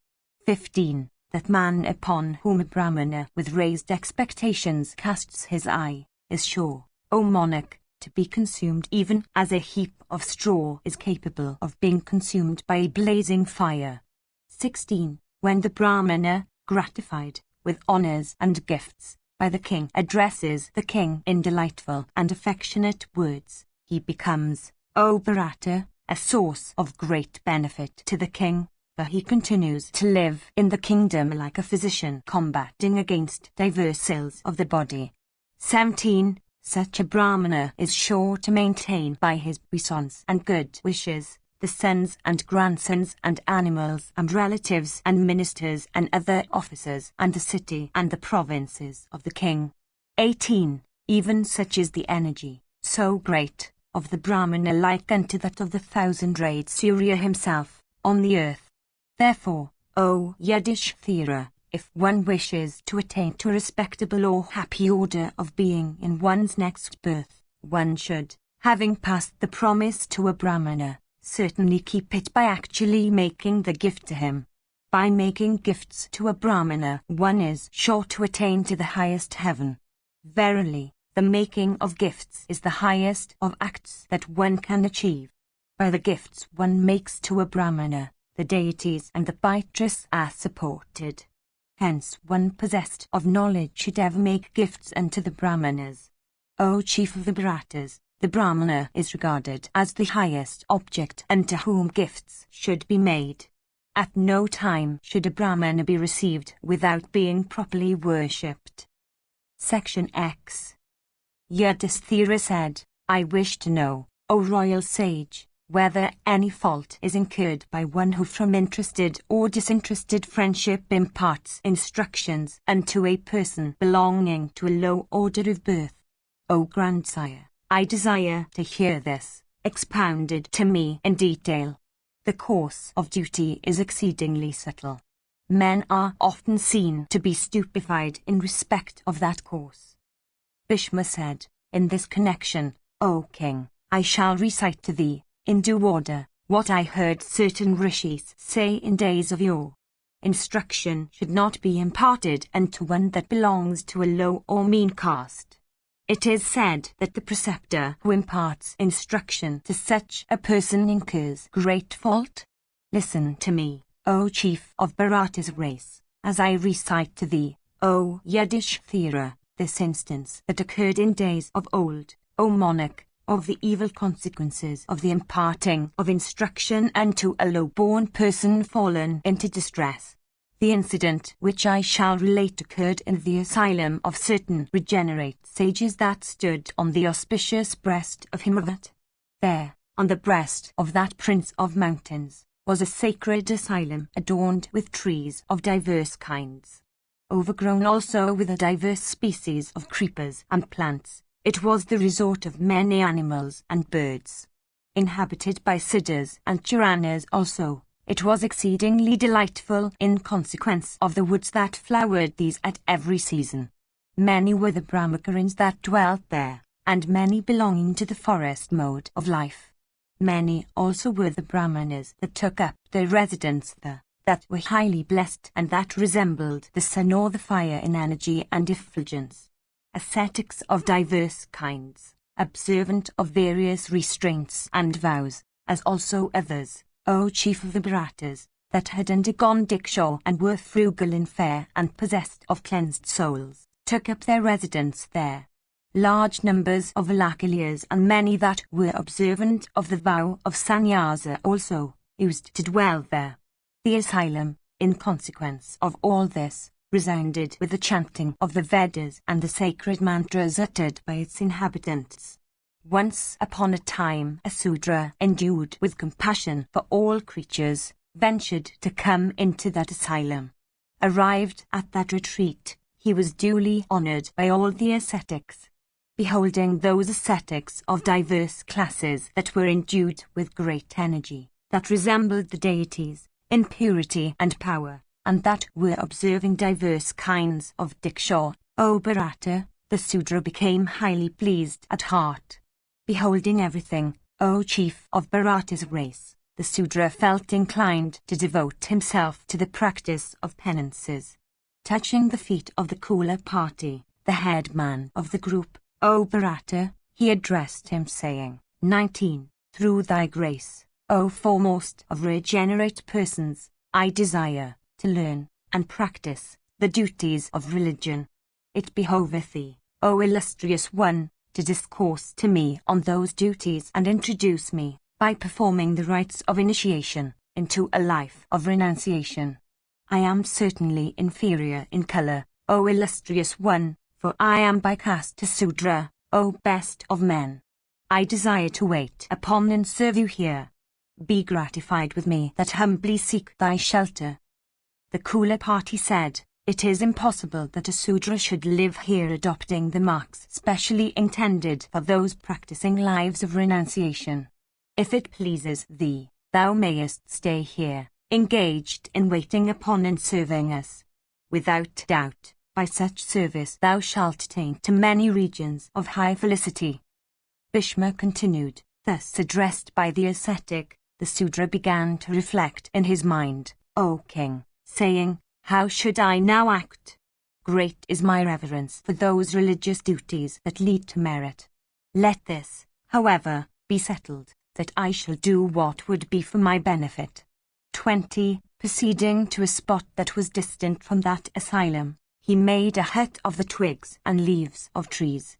15. That man upon whom a Brahmana with raised expectations casts his eye, is sure, O monarch, to be consumed even as a heap of straw is capable of being consumed by a blazing fire. 16. When the Brahmana, gratified with honors and gifts by the king, addresses the king in delightful and affectionate words, he becomes, O Bharata, a source of great benefit to the king, for he continues to live in the kingdom like a physician combating against diverse ills of the body. 17. Such a Brahmana is sure to maintain by his puissance and good wishes the sons and grandsons and animals and relatives and ministers and other officers and the city and the provinces of the king. 18. Even such is the energy, so great, of the Brahmana like unto that of the 1,000-rayed Surya himself, on the earth. Therefore, O Yudhishthira, if one wishes to attain to a respectable or happy order of being in one's next birth, one should, having passed the promise to a Brahmana, certainly keep it by actually making the gift to him. By making gifts to a Brahmana, one is sure to attain to the highest heaven. Verily, the making of gifts is the highest of acts that one can achieve. By the gifts one makes to a Brahmana, the deities and the Pitres are supported. Hence one possessed of knowledge should ever make gifts unto the Brahmanas. O chief of the Bharatas, the Brahmana is regarded as the highest object unto whom gifts should be made. At no time should a Brahmana be received without being properly worshipped. Section X. Yudhisthira said, I wish to know, O royal sage, whether any fault is incurred by one who from interested or disinterested friendship imparts instructions unto a person belonging to a low order of birth. O grandsire, I desire to hear this expounded to me in detail. The course of duty is exceedingly subtle. Men are often seen to be stupefied in respect of that course. Bhishma said, in this connection, O king, I shall recite to thee, in due order, what I heard certain rishis say in days of yore. Instruction should not be imparted unto one that belongs to a low or mean caste. It is said that the preceptor who imparts instruction to such a person incurs great fault. Listen to me, O chief of Bharata's race, as I recite to thee, O Yudhishthira, this instance that occurred in days of old, O monarch, of the evil consequences of the imparting of instruction unto a low-born person fallen into distress. The incident which I shall relate occurred in the asylum of certain regenerate sages that stood on the auspicious breast of Himavat. There, on the breast of that prince of mountains, was a sacred asylum adorned with trees of diverse kinds. Overgrown also with a diverse species of creepers and plants, it was the resort of many animals and birds. Inhabited by siddhas and charanas also, it was exceedingly delightful in consequence of the woods that flowered these at every season. Many were the Brahmacarins that dwelt there, and many belonging to the forest mode of life. Many also were the Brahmanas that took up their residence there, that were highly blessed and that resembled the sun or the fire in energy and effulgence. Ascetics of diverse kinds, observant of various restraints and vows, as also others, O chief of the Bharatas, that had undergone diksha and were frugal in fare and possessed of cleansed souls, took up their residence there. Large numbers of Alakalias and many that were observant of the vow of sannyasa also used to dwell there. The asylum, in consequence of all this, resounded with the chanting of the Vedas and the sacred mantras uttered by its inhabitants. Once upon a time a Sudra, endued with compassion for all creatures, ventured to come into that asylum. Arrived at that retreat, he was duly honored by all the ascetics. Beholding those ascetics of diverse classes that were endued with great energy, that resembled the deities, in purity and power, and that were observing diverse kinds of diksha, O Bharata, the Sudra became highly pleased at heart. Beholding everything, O chief of Bharata's race, the Sudra felt inclined to devote himself to the practice of penances. Touching the feet of the Kula party, the head man of the group, O Bharata, he addressed him saying, 19. Through thy grace, O foremost of regenerate persons, I desire to learn and practice the duties of religion. It behoveth thee, O illustrious one, to discourse to me on those duties and introduce me, by performing the rites of initiation, into a life of renunciation. I am certainly inferior in colour, O illustrious one, for I am by caste a Sudra, O best of men. I desire to wait upon and serve you here. Be gratified with me that humbly seek thy shelter. The Kula party said, it is impossible that a Sudra should live here, adopting the marks specially intended for those practicing lives of renunciation. If it pleases thee, thou mayest stay here, engaged in waiting upon and serving us. Without doubt, by such service thou shalt attain to many regions of high felicity. Bhishma continued. Thus addressed by the ascetic, the Sudra began to reflect in his mind, O king, saying, how should I now act? Great is my reverence for those religious duties that lead to merit. Let this, however, be settled, that I shall do what would be for my benefit. 20. Proceeding to a spot that was distant from that asylum, he made a hut of the twigs and leaves of trees,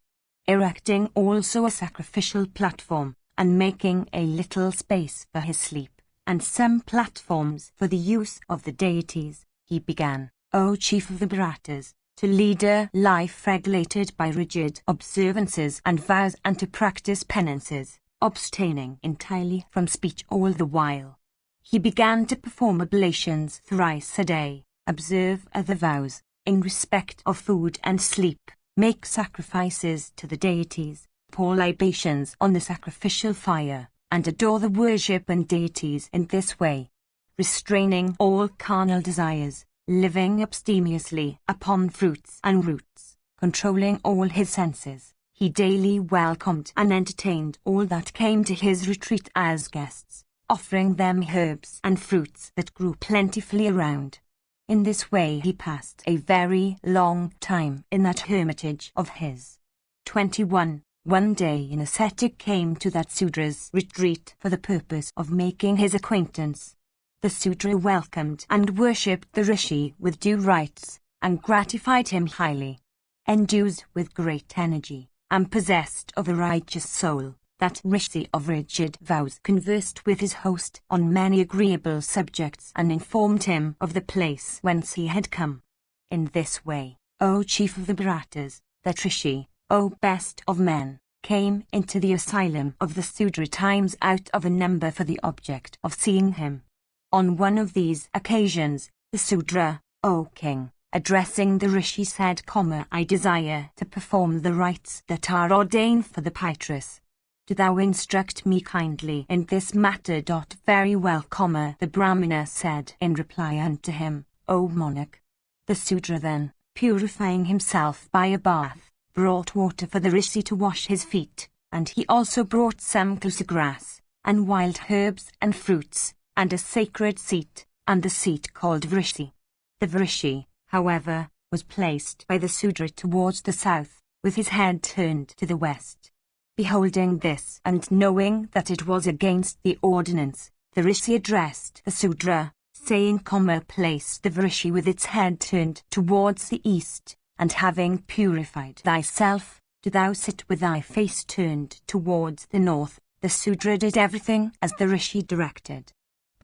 erecting also a sacrificial platform, and making a little space for his sleep, and some platforms for the use of the deities. He began, O chief of the Bharatas, to lead a life regulated by rigid observances and vows, and to practice penances, abstaining entirely from speech all the while. He began to perform oblations thrice a day, observe other vows, in respect of food and sleep, make sacrifices to the deities, pour libations on the sacrificial fire, and adore the worship and deities in this way, restraining all carnal desires, living abstemiously upon fruits and roots, controlling all his senses. He daily welcomed and entertained all that came to his retreat as guests, offering them herbs and fruits that grew plentifully around. In this way he passed a very long time in that hermitage of his. 21. One day an ascetic came to that Sudra's retreat for the purpose of making his acquaintance. The Sudra welcomed and worshipped the Rishi with due rites, and gratified him highly. Endued with great energy, and possessed of a righteous soul, that Rishi of rigid vows conversed with his host on many agreeable subjects, and informed him of the place whence he had come. In this way, O chief of the Bharatas, that Rishi, O best of men, came into the asylum of the Sudra times out of a number for the object of seeing him. On one of these occasions, the Sudra, O king, addressing the Rishi said, I desire to perform the rites that are ordained for the Pitras. Do thou instruct me kindly in this matter. Very well, the Brahmana said in reply unto him, O monarch. The Sudra then, purifying himself by a bath, brought water for the Rishi to wash his feet, and he also brought some kusa grass, and wild herbs and fruits, and a sacred seat, and the seat called Vrishi. The Vrishi, however, was placed by the Sudra towards the south, with his head turned to the west. Beholding this, and knowing that it was against the ordinance, the Rishi addressed the Sudra, saying, Place the Vrishi with its head turned towards the east, and having purified thyself, do thou sit with thy face turned towards the north. The Sudra did everything as the Rishi directed.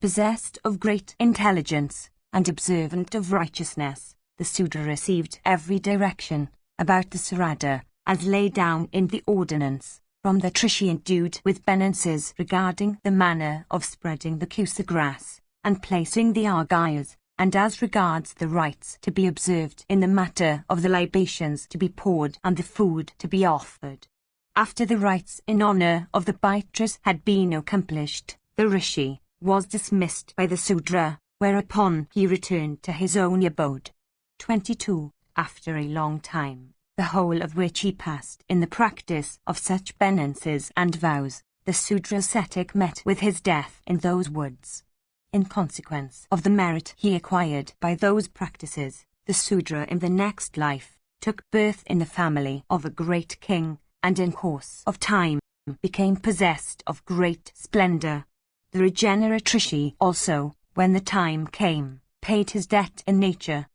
Possessed of great intelligence, and observant of righteousness, the Sudra received every direction about the Sarada, as laid down in the ordinance, from the Rishi endued with penances regarding the manner of spreading the kusa grass, and placing the argyas, and as regards the rites to be observed in the matter of the libations to be poured and the food to be offered. After the rites in honor of the Pitras had been accomplished, the Rishi was dismissed by the Sudra, whereupon he returned to his own abode. 22. After a long time, the whole of which he passed in the practice of such penances and vows, the Sudra ascetic met with his death in those woods. In consequence of the merit he acquired by those practices, the Sudra in the next life took birth in the family of a great king, and in course of time became possessed of great splendor. The regenerate Rishi also, when the time came, paid his debt in nature.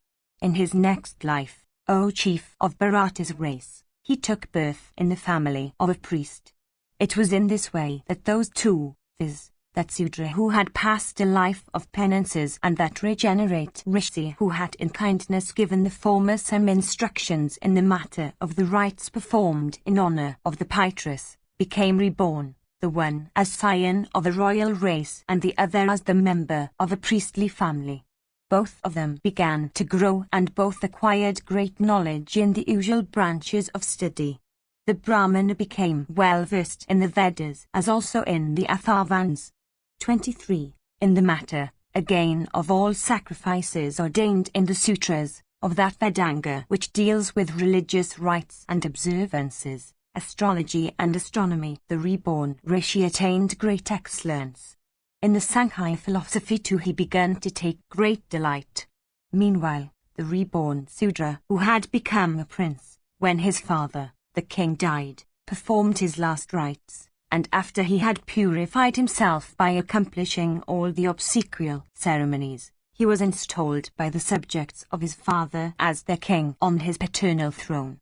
In his next life, O chief of Bharata's race, he took birth in the family of a priest. It was in this way that those two, viz., that Sudra who had passed a life of penances and that regenerate Rishi who had in kindness given the former some instructions in the matter of the rites performed in honor of the Pitras, became reborn, the one as scion of a royal race and the other as the member of a priestly family. Both of them began to grow and both acquired great knowledge in the usual branches of study. The Brahmana became well versed in the Vedas as also in the Atharvans. 23. In the matter, again, of all sacrifices ordained in the sutras, of that Vedanga which deals with religious rites and observances, astrology and astronomy. The reborn Rishi attained great excellence. In the Shanghai philosophy too he began to take great delight. Meanwhile, the reborn Sudra, who had become a prince, when his father, the king, died, performed his last rites, and after he had purified himself by accomplishing all the obsequial ceremonies, he was installed by the subjects of his father as their king on his paternal throne.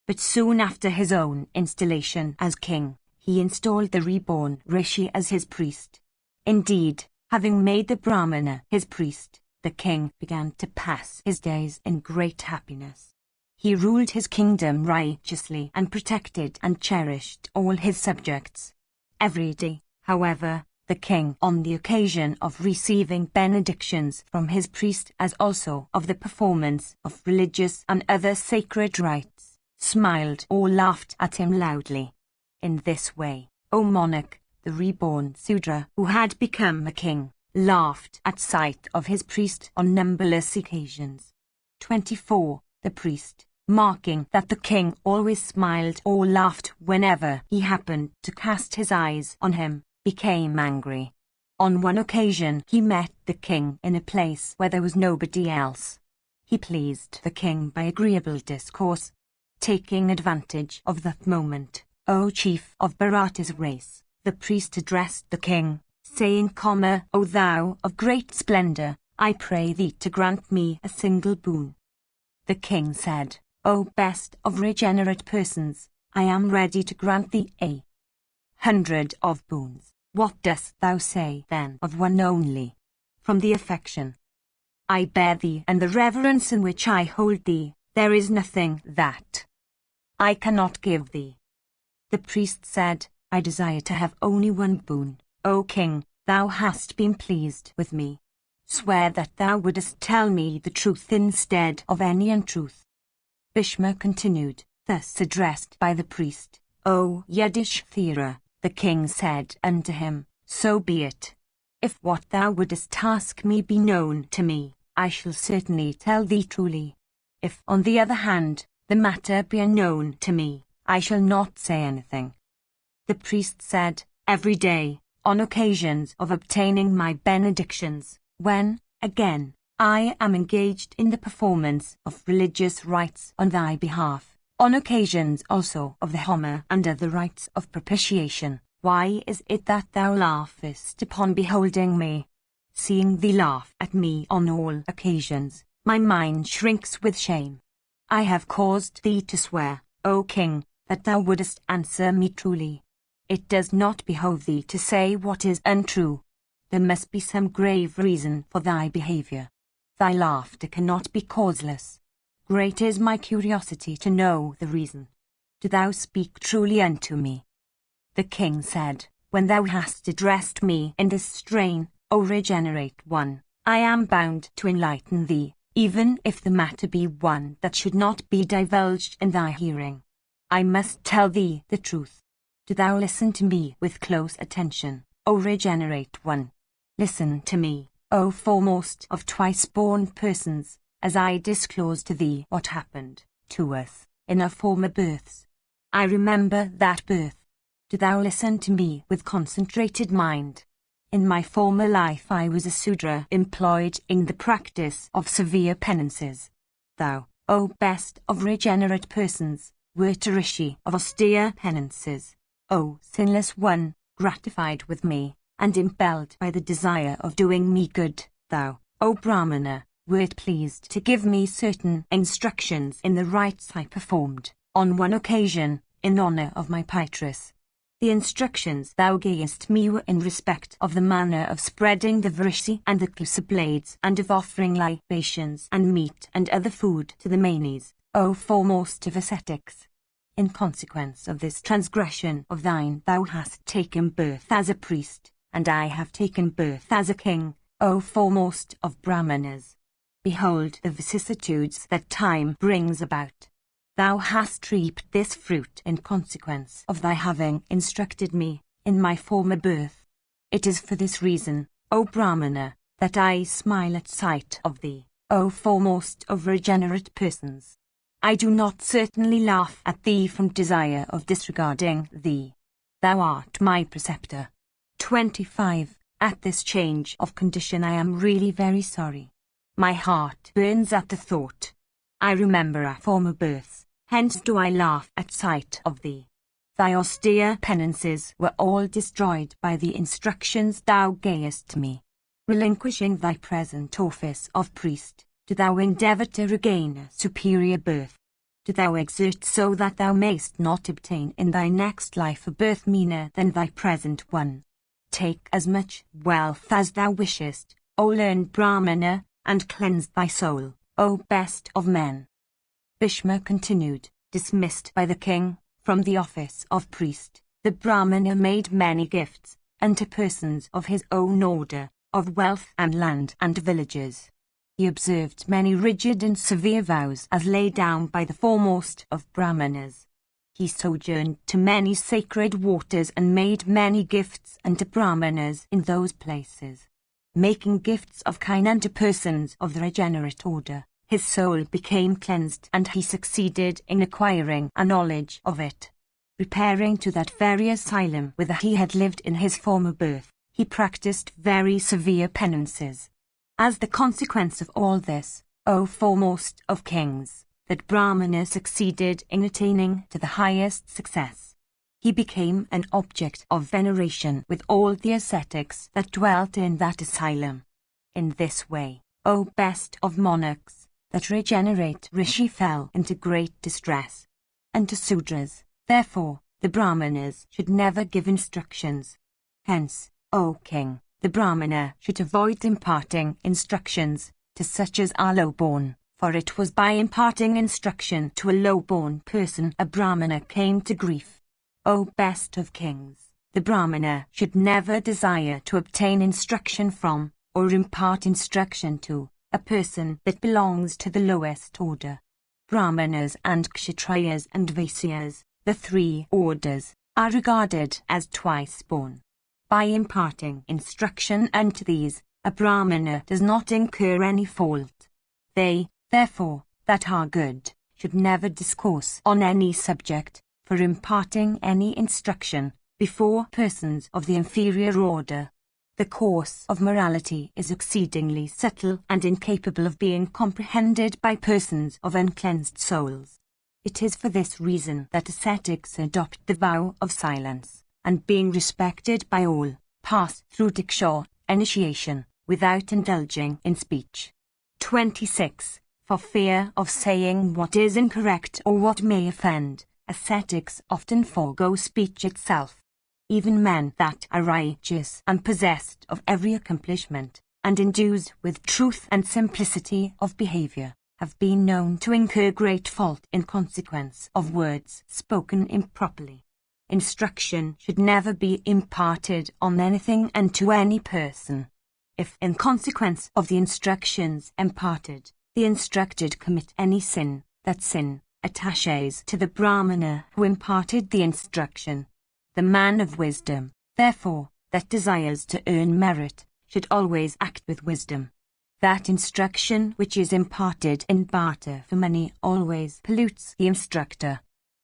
But soon after his own installation as king, he installed the reborn Rishi as his priest. Indeed, having made the Brahmana his priest, the king began to pass his days in great happiness. He ruled his kingdom righteously and protected and cherished all his subjects. Every day, however, the king, on the occasion of receiving benedictions from his priest as also of the performance of religious and other sacred rites, smiled or laughed at him loudly. In this way, O monarch, the reborn Sudra, who had become a king, laughed at sight of his priest on numberless occasions. 24. The priest, marking that the king always smiled or laughed whenever he happened to cast his eyes on him, became angry. On one occasion he met the king in a place where there was nobody else. He pleased the king by agreeable discourse. Taking advantage of that moment, O chief of Bharata's race, the priest addressed the king, saying, O thou of great splendor, I pray thee to grant me a single boon. The king said, O best of regenerate persons, I am ready to grant thee 100 of boons. What dost thou say then of one only? From the affection I bear thee and the reverence in which I hold thee, there is nothing that I cannot give thee. The priest said, I desire to have only one boon. O king, thou hast been pleased with me. Swear that thou wouldest tell me the truth instead of any untruth. Bhishma continued, thus addressed by the priest, O Yudhishthira, the king said unto him, so be it. If what thou wouldest ask me be known to me, I shall certainly tell thee truly. If, on the other hand, the matter be unknown to me, I shall not say anything. The priest said, every day, on occasions of obtaining my benedictions, when, again, I am engaged in the performance of religious rites on thy behalf, on occasions also of the Homa and other rites of propitiation, why is it that thou laughest upon beholding me? Seeing thee laugh at me on all occasions, my mind shrinks with shame. I have caused thee to swear, O king, that thou wouldest answer me truly. It does not behove thee to say what is untrue. There must be some grave reason for thy behavior. Thy laughter cannot be causeless. Great is my curiosity to know the reason. Do thou speak truly unto me. The king said, when thou hast addressed me in this strain, O regenerate one, I am bound to enlighten thee, even if the matter be one that should not be divulged in thy hearing. I must tell thee the truth. Do thou listen to me with close attention, O regenerate one. Listen to me, O foremost of twice-born persons, as I disclose to thee what happened to us in our former births. I remember that birth. Do thou listen to me with concentrated mind. In my former life I was a Sudra employed in the practice of severe penances. Thou, O best of regenerate persons, wert a Rishi of austere penances. O sinless one, gratified with me, and impelled by the desire of doing me good, thou, O Brahmana, wert pleased to give me certain instructions in the rites I performed, on one occasion, in honor of my Pitris. The instructions thou gavest me were in respect of the manner of spreading the vrishi and the klusa blades, and of offering libations and meat and other food to the manes, O foremost of ascetics. In consequence of this transgression of thine thou hast taken birth as a priest, and I have taken birth as a king, O foremost of Brahmanas. Behold the vicissitudes that time brings about. Thou hast reaped this fruit in consequence of thy having instructed me in my former birth. It is for this reason, O Brahmana, that I smile at sight of thee, O foremost of regenerate persons. I do not certainly laugh at thee from desire of disregarding thee. Thou art my preceptor. 25. At this change of condition I am really very sorry. My heart burns at the thought. I remember our former births, hence do I laugh at sight of thee. Thy austere penances were all destroyed by the instructions thou gavest me. Relinquishing thy present office of priest, do thou endeavour to regain a superior birth. Do thou exert so that thou mayst not obtain in thy next life a birth meaner than thy present one. Take as much wealth as thou wishest, O learned Brahmana, and cleanse thy soul, O best of men. Bhishma continued, dismissed by the king from the office of priest, the Brahmana made many gifts unto persons of his own order, of wealth and land and villages. He observed many rigid and severe vows as laid down by the foremost of Brahmanas. He sojourned to many sacred waters and made many gifts unto Brahmanas in those places. Making gifts of kind unto persons of the regenerate order, his soul became cleansed and he succeeded in acquiring a knowledge of it. Repairing to that very asylum whither he had lived in his former birth, he practiced very severe penances. As the consequence of all this, O foremost of kings, that Brahmana succeeded in attaining to the highest success. He became an object of veneration with all the ascetics that dwelt in that asylum. In this way, O best of monarchs, that regenerate Rishi fell into great distress. And to Sudras, therefore, the Brahmanas should never give instructions. Hence, O king, the Brahmana should avoid imparting instructions to such as are low-born, for it was by imparting instruction to a low-born person a Brahmana came to grief. O best of kings, the Brahmana should never desire to obtain instruction from, or impart instruction to, a person that belongs to the lowest order. Brahmanas and Kshatriyas and Vaisyas, the three orders, are regarded as twice born. By imparting instruction unto these, a Brahmana does not incur any fault. They, therefore, that are good, should never discourse on any subject, for imparting any instruction, before persons of the inferior order. The course of morality is exceedingly subtle and incapable of being comprehended by persons of uncleansed souls. It is for this reason that ascetics adopt the vow of silence, and being respected by all, pass through diksha, initiation, without indulging in speech. 26. For fear of saying what is incorrect or what may offend, ascetics often forego speech itself. Even men that are righteous and possessed of every accomplishment, and endued with truth and simplicity of behavior, have been known to incur great fault in consequence of words spoken improperly. Instruction should never be imparted on anything and to any person. If, in consequence of the instructions imparted, the instructed commit any sin, that sin attaches to the Brahmana who imparted the instruction. The man of wisdom, therefore, that desires to earn merit, should always act with wisdom. That instruction which is imparted in barter for money always pollutes the instructor.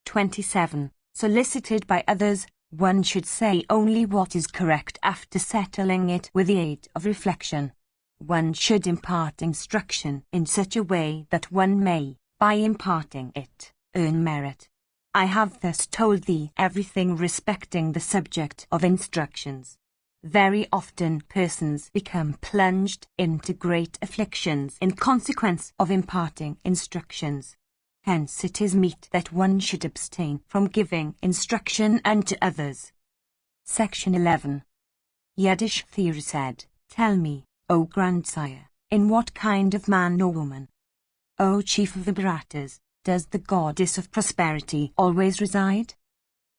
27. Solicited by others, one should say only what is correct after settling it with the aid of reflection. One should impart instruction in such a way that one may, by imparting it, earn merit. I have thus told thee everything respecting the subject of instructions. Very often persons become plunged into great afflictions in consequence of imparting instructions. Hence it is meet that one should abstain from giving instruction unto others. Section 11. Yudhishthira said, Tell me, O grandsire, in what kind of man or woman, O chief of the Bharatas, does the goddess of prosperity always reside?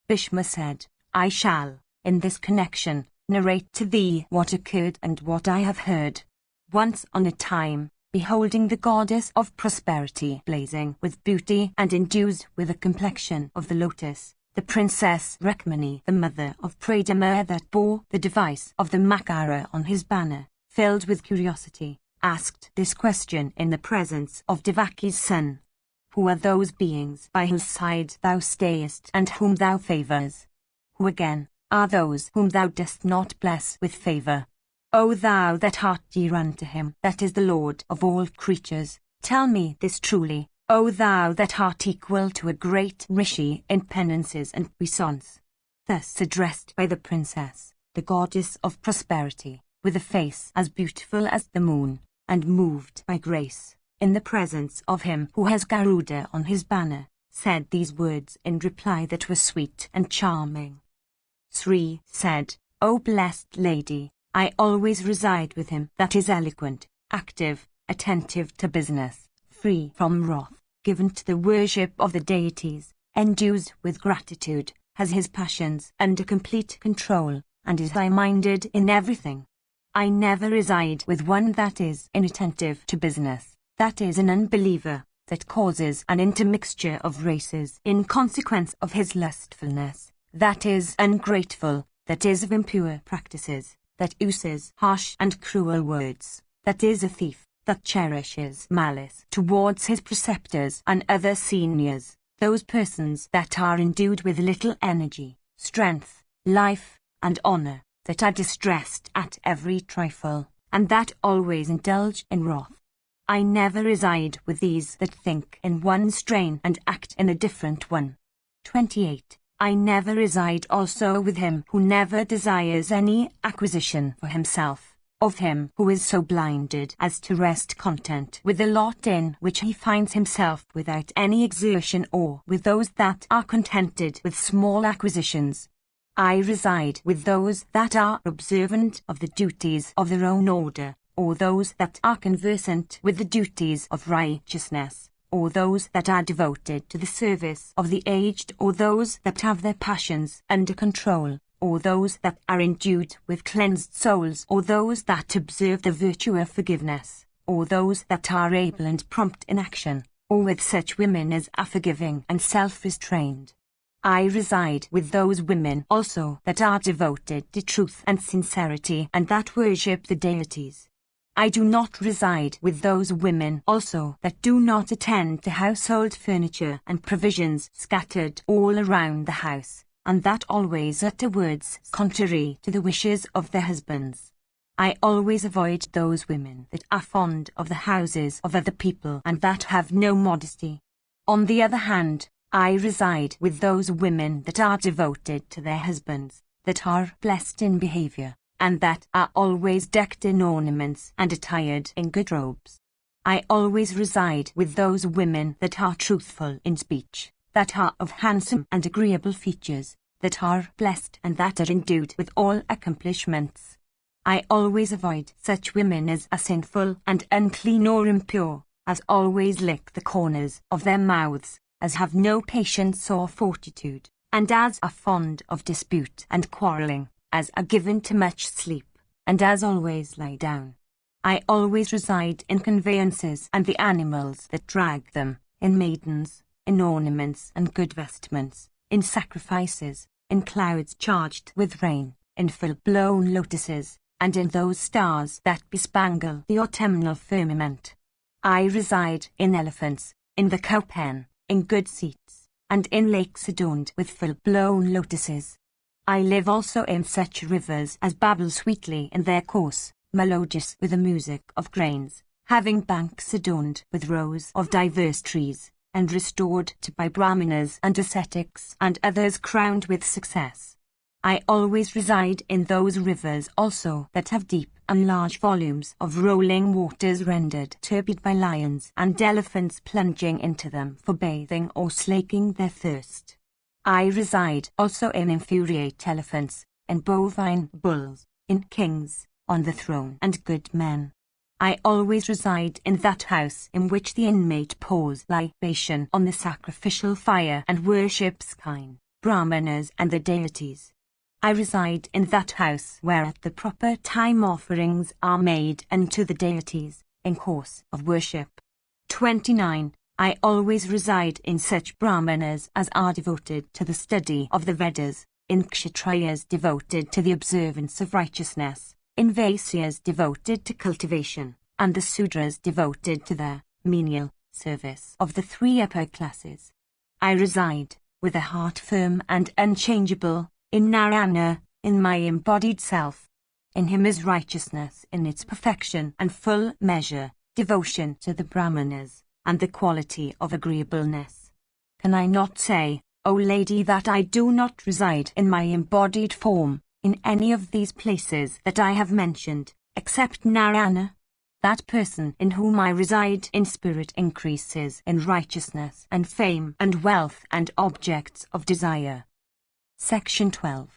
Bhishma said, I shall, in this connection, narrate to thee what occurred and what I have heard. Once on a time, beholding the goddess of prosperity blazing with beauty and endued with the complexion of the lotus, the princess Rukmini, the mother of Pradama that bore the device of the Makara on his banner, filled with curiosity, asked this question in the presence of Devaki's son. Who are those beings by whose side thou stayest and whom thou favours? Who again are those whom thou dost not bless with favour? O thou that art dear unto him that is the Lord of all creatures, tell me this truly, O thou that art equal to a great rishi in penances and puissance. Thus addressed by the princess, the goddess of prosperity, with a face as beautiful as the moon, and moved by grace, in the presence of him who has Garuda on his banner, said these words in reply that were sweet and charming. Sri said, O blessed lady, I always reside with him that is eloquent, active, attentive to business, free from wrath, given to the worship of the deities, endued with gratitude, has his passions under complete control, and is high-minded in everything. I never reside with one that is inattentive to business, that is an unbeliever, that causes an intermixture of races in consequence of his lustfulness, that is ungrateful, that is of impure practices, that uses harsh and cruel words, that is a thief, that cherishes malice towards his preceptors and other seniors, those persons that are endued with little energy, strength, life, and honour, that are distressed at every trifle, and that always indulge in wrath. I never reside with these that think in one strain and act in a different one. 28. I never reside also with him who never desires any acquisition for himself, of him who is so blinded as to rest content with the lot in which he finds himself without any exertion, or with those that are contented with small acquisitions. I reside with those that are observant of the duties of their own order, or those that are conversant with the duties of righteousness, or those that are devoted to the service of the aged, or those that have their passions under control, or those that are endued with cleansed souls, or those that observe the virtue of forgiveness, or those that are able and prompt in action, or with such women as are forgiving and self-restrained. I reside with those women also that are devoted to truth and sincerity and that worship the deities. I do not reside with those women also that do not attend to household furniture and provisions scattered all around the house, and that always utter words contrary to the wishes of their husbands. I always avoid those women that are fond of the houses of other people and that have no modesty. On the other hand, I reside with those women that are devoted to their husbands, that are blessed in behavior, and that are always decked in ornaments and attired in good robes. I always reside with those women that are truthful in speech, that are of handsome and agreeable features, that are blessed and that are endued with all accomplishments. I always avoid such women as are sinful and unclean or impure, as always lick the corners of their mouths, as have no patience or fortitude, and as are fond of dispute and quarrelling, as are given to much sleep, and as always lie down. I always reside in conveyances and the animals that drag them, in maidens, in ornaments and good vestments, in sacrifices, in clouds charged with rain, in full-blown lotuses, and in those stars that bespangle the autumnal firmament. I reside in elephants, in the cow-pen, in good seats, and in lakes adorned with full-blown lotuses. I live also in such rivers as babble sweetly in their course, melodious with the music of grains, having banks adorned with rows of diverse trees, and restored to by brahmanas and ascetics and others crowned with success. I always reside in those rivers also that have deep and large volumes of rolling waters rendered turbid by lions and elephants plunging into them for bathing or slaking their thirst. I reside also in infuriate elephants, in bovine bulls, in kings, on the throne and good men. I always reside in that house in which the inmate pours libation on the sacrificial fire and worships kine, brahmanas and the deities. I reside in that house where at the proper time offerings are made unto the deities, in course of worship. 29. I always reside in such brahmanas as are devoted to the study of the Vedas, in kshatriyas devoted to the observance of righteousness, in vaisyas devoted to cultivation, and the sudras devoted to their menial, service of the three upper classes. I reside, with a heart firm and unchangeable, in Narayana, in my embodied self. In him is righteousness in its perfection and full measure, devotion to the Brahmanas, and the quality of agreeableness. Can I not say, O Lady, that I do not reside in my embodied form, in any of these places that I have mentioned, except Narayana? That person in whom I reside in spirit increases in righteousness and fame and wealth and objects of desire. Section 12.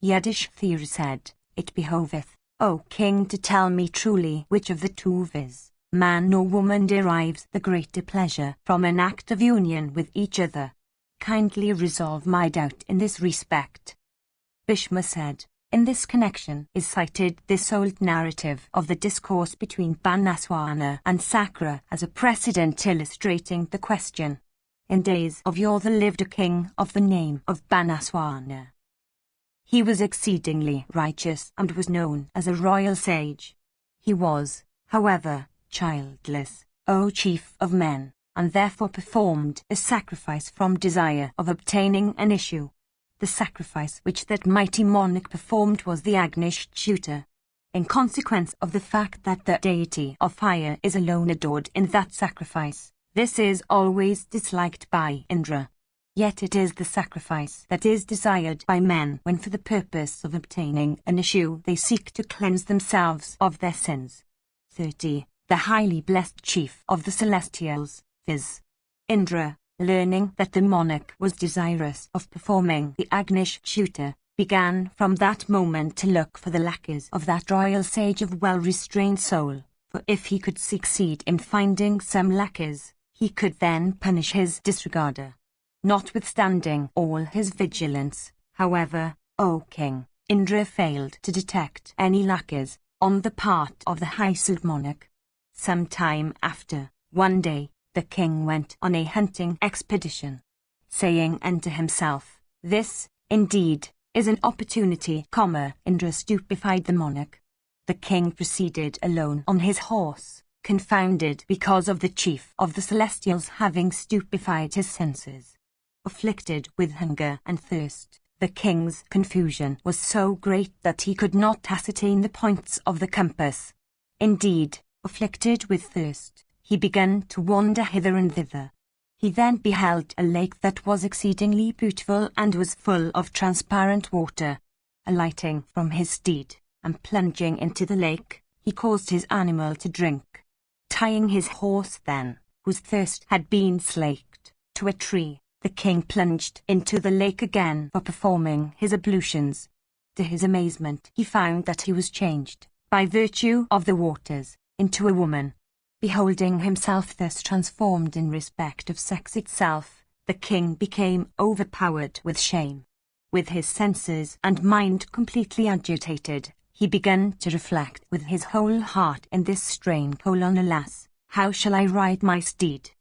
Yudhishthira said, It behoveth, O king, to tell me truly which of the two viz. Man or woman derives the greater pleasure from an act of union with each other. Kindly resolve my doubt in this respect. Bhishma said, In this connection is cited this old narrative of the discourse between Banaswana and Sakra as a precedent illustrating the question. In days of yore there lived a king of the name of Banaswana. He was exceedingly righteous and was known as a royal sage. He was, however, childless, O chief of men, and therefore performed a sacrifice from desire of obtaining an issue. The sacrifice which that mighty monarch performed was the Agnishuta. In consequence of the fact that the deity of fire is alone adored in that sacrifice, this is always disliked by Indra. Yet it is the sacrifice that is desired by men when for the purpose of obtaining an issue they seek to cleanse themselves of their sins. 30. The highly blessed chief of the celestials, viz. Indra, learning that the monarch was desirous of performing the Agnishuta, began from that moment to look for the lackeys of that royal sage of well-restrained soul, for if he could succeed in finding some lackeys, he could then punish his disregarder. Notwithstanding all his vigilance, however, O king, Indra failed to detect any lackeys on the part of the high-souled monarch. Some time after, one day, the king went on a hunting expedition, saying unto himself, This, indeed, is an opportunity. Indra stupefied the monarch. The king proceeded alone on his horse, confounded because of the chief of the celestials having stupefied his senses. Afflicted with hunger and thirst, the king's confusion was so great that he could not ascertain the points of the compass. Indeed, afflicted with thirst, he began to wander hither and thither. He then beheld a lake that was exceedingly beautiful and was full of transparent water. Alighting from his steed, and plunging into the lake, he caused his animal to drink. Tying his horse then, whose thirst had been slaked, to a tree, the king plunged into the lake again for performing his ablutions. To his amazement he found that he was changed, by virtue of the waters, into a woman. Beholding himself thus transformed in respect of sex itself, the king became overpowered with shame. With his senses and mind completely agitated, he began to reflect with his whole heart in this strain: Alas, how shall I ride my steed?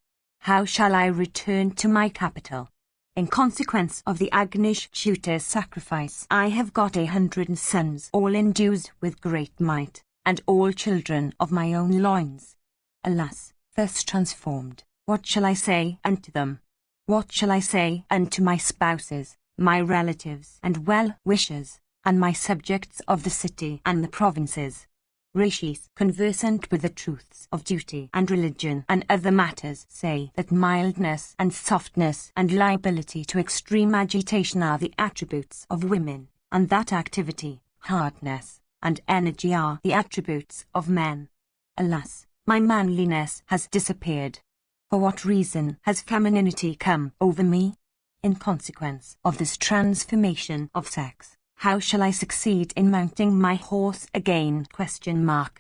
How shall I return to my capital? In consequence of the Agnishuta sacrifice, I have got 100 sons, all endued with great might, and all children of my own loins. Alas, thus transformed, what shall I say unto them? What shall I say unto my spouses, my relatives and well-wishers, and my subjects of the city and the provinces? Rishis, conversant with the truths of duty and religion and other matters, say that mildness and softness and liability to extreme agitation are the attributes of women, and that activity, hardness, and energy are the attributes of men. Alas, my manliness has disappeared. For what reason has femininity come over me? In consequence of this transformation of sex, how shall I succeed in mounting my horse again?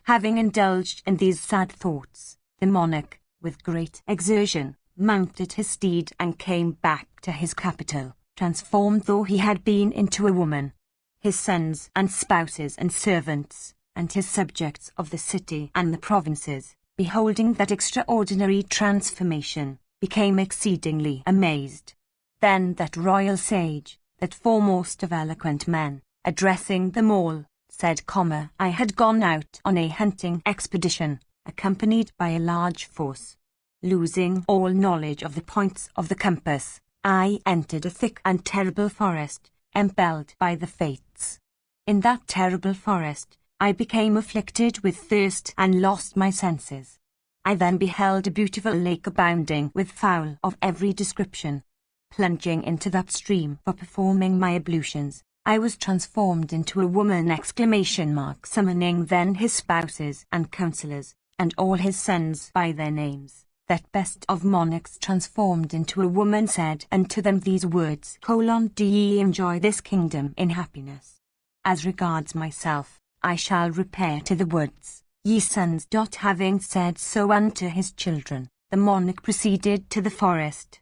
Having indulged in these sad thoughts, the monarch, with great exertion, mounted his steed and came back to his capital, transformed though he had been into a woman. His sons and spouses and servants, and his subjects of the city and the provinces, beholding that extraordinary transformation, became exceedingly amazed. Then that royal sage, that foremost of eloquent men, addressing them all, said, I had gone out on a hunting expedition, accompanied by a large force. Losing all knowledge of the points of the compass, I entered a thick and terrible forest, impelled by the fates. In that terrible forest, I became afflicted with thirst and lost my senses. I then beheld a beautiful lake abounding with fowl of every description. Plunging into that stream for performing my ablutions, I was transformed into a woman! Summoning then his spouses and counselors, and all his sons by their names, that best of monarchs transformed into a woman said unto them these words: Do ye enjoy this kingdom in happiness? As regards myself, I shall repair to the woods, ye sons. Having said so unto his children, the monarch proceeded to the forest.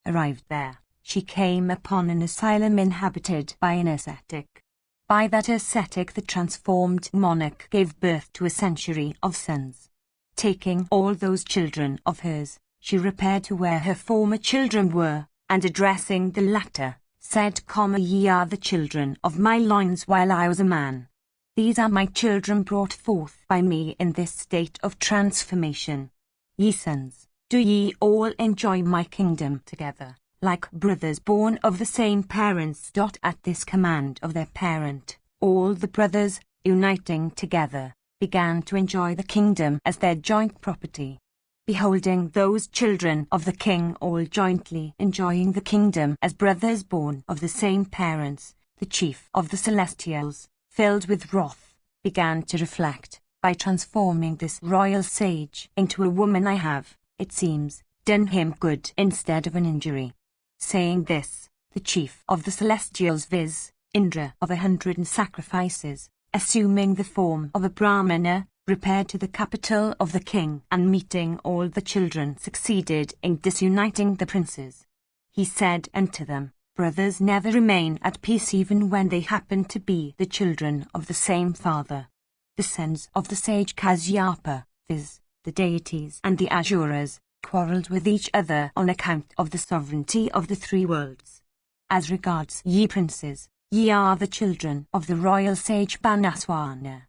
Arrived there, she came upon an asylum inhabited by an ascetic. By that ascetic the transformed monarch gave birth to a century of sons. Taking all those children of hers, she repaired to where her former children were, and addressing the latter, said, Ye are the children of my loins while I was a man. These are my children brought forth by me in this state of transformation. Ye sons, do ye all enjoy my kingdom together, like brothers born of the same parents. At this command of their parent, all the brothers, uniting together, began to enjoy the kingdom as their joint property. Beholding those children of the king all jointly enjoying the kingdom as brothers born of the same parents, the chief of the Celestials, filled with wrath, began to reflect, by transforming this royal sage into a woman I have, it seems, done him good instead of an injury. Saying this, the chief of the Celestials, viz., Indra of 100 sacrifices, assuming the form of a Brahmana, repaired to the capital of the king, and meeting all the children succeeded in disuniting the princes. He said unto them, Brothers never remain at peace even when they happen to be the children of the same father. The sons of the sage Kasyapa, viz., the deities and the Asuras, quarrelled with each other on account of the sovereignty of the three worlds. As regards ye princes, ye are the children of the royal sage Banaswana.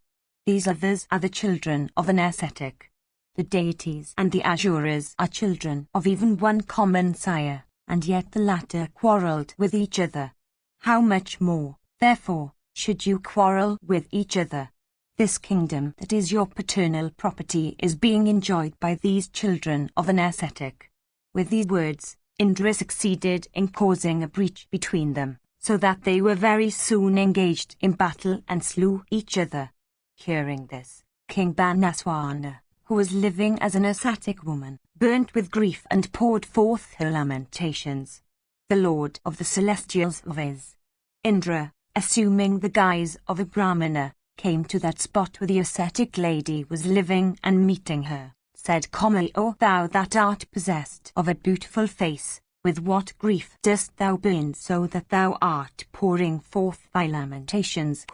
These others are the children of an ascetic. The deities and the Asuras are children of even one common sire, and yet the latter quarrelled with each other. How much more, therefore, should you quarrel with each other? This kingdom that is your paternal property is being enjoyed by these children of an ascetic. With these words, Indra succeeded in causing a breach between them, so that they were very soon engaged in battle and slew each other. Hearing this, King Banaswana, who was living as an ascetic woman, burnt with grief and poured forth her lamentations. The Lord of the Celestials, viz., Indra, assuming the guise of a Brahmana, came to that spot where the ascetic lady was living, and meeting her, said, O thou that art possessed of a beautiful face, with what grief dost thou burn so that thou art pouring forth thy lamentations?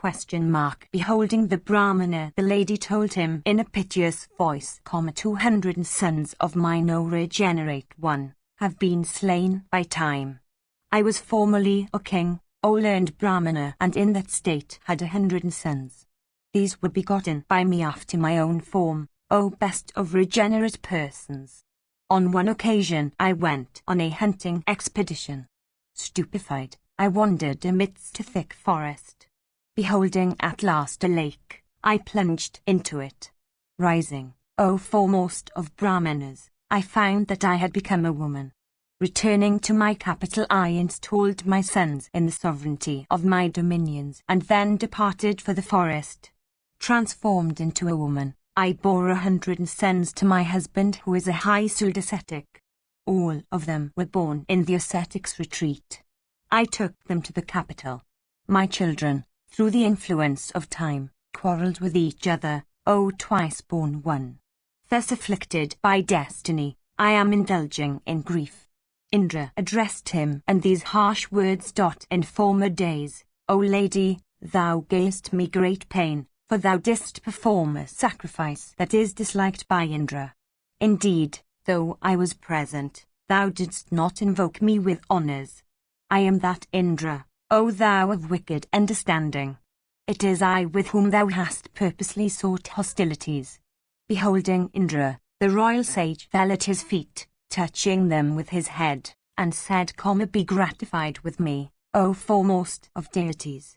Beholding the Brahmana, the lady told him in a piteous voice, 200 sons of mine, O regenerate one, have been slain by time. I was formerly a king, O learned Brahmana, and in that state had 100 sons. These were begotten by me after my own form, O best of regenerate persons. On one occasion I went on a hunting expedition. Stupefied, I wandered amidst a thick forest. Beholding at last a lake, I plunged into it. Rising, O foremost of Brahmanas, I found that I had become a woman. Returning to my capital, I installed my sons in the sovereignty of my dominions, and then departed for the forest. Transformed into a woman, I bore 100 sons to my husband, who is a high ascetic. All of them were born in the ascetic's retreat. I took them to the capital. My children, through the influence of time, quarrelled with each other, O twice-born one. Thus afflicted by destiny, I am indulging in grief. Indra addressed him in these harsh words. In former days, O lady, thou gavest me great pain, for thou didst perform a sacrifice that is disliked by Indra. Indeed, though I was present, thou didst not invoke me with honours. I am that Indra, O thou of wicked understanding. It is I with whom thou hast purposely sought hostilities. Beholding Indra, The royal sage fell at his feet, touching them with his head, and said, "Be gratified with me, O foremost of deities.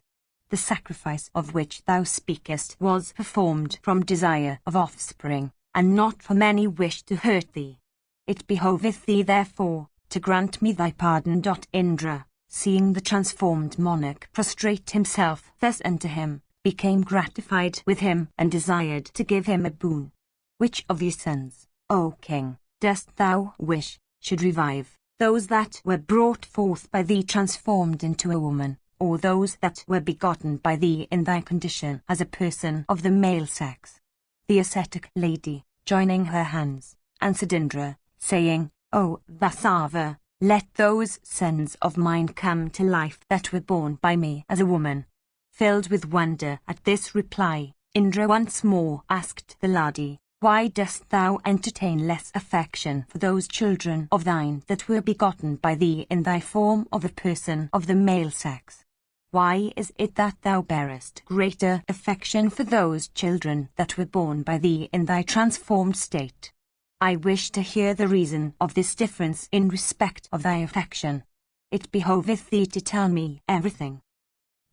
The sacrifice of which thou speakest was performed from desire of offspring, and not from any wish to hurt thee. It behoveth thee therefore to grant me thy pardon." Indra, seeing the transformed monarch prostrate himself thus unto him, became gratified with him and desired to give him a boon. "Which of these sons, O king, dost thou wish should revive, those that were brought forth by thee transformed into a woman, or those that were begotten by thee in thy condition as a person of the male sex?" The ascetic lady, joining her hands, answered Indra, saying, "O Vasava, let those sons of mine come to life that were born by me as a woman." Filled with wonder at this reply, Indra once more asked the Ladi, "Why dost thou entertain less affection for those children of thine that were begotten by thee in thy form of a person of the male sex? Why is it that thou bearest greater affection for those children that were born by thee in thy transformed state? I wish to hear the reason of this difference in respect of thy affection. It behoveth thee to tell me everything."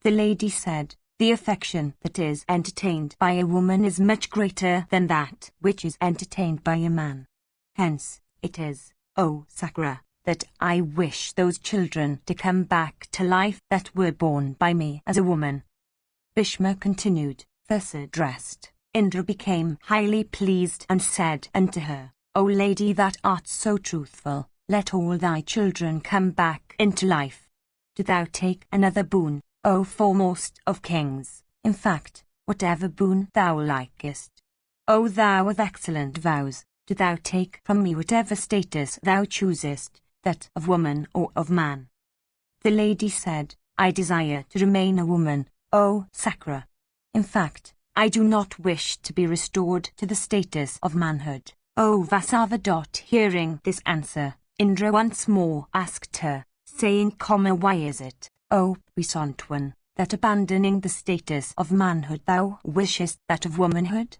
The lady said, "The affection that is entertained by a woman is much greater than that which is entertained by a man. Hence, it is, O Sakra, that I wish those children to come back to life that were born by me as a woman." Bhishma continued, thus addressed. Indra became highly pleased and said unto her, "O lady that art so truthful, let all thy children come back into life. Do thou take another boon, O foremost of kings, in fact, whatever boon thou likest. O thou of excellent vows, do thou take from me whatever status thou choosest, that of woman or of man." The lady said, "I desire to remain a woman, O Sakra. In fact, I do not wish to be restored to the status of manhood." O Vasava. Hearing this answer, Indra once more asked her, saying, "Why is it, O puissant one, that abandoning the status of manhood thou wishest that of womanhood?"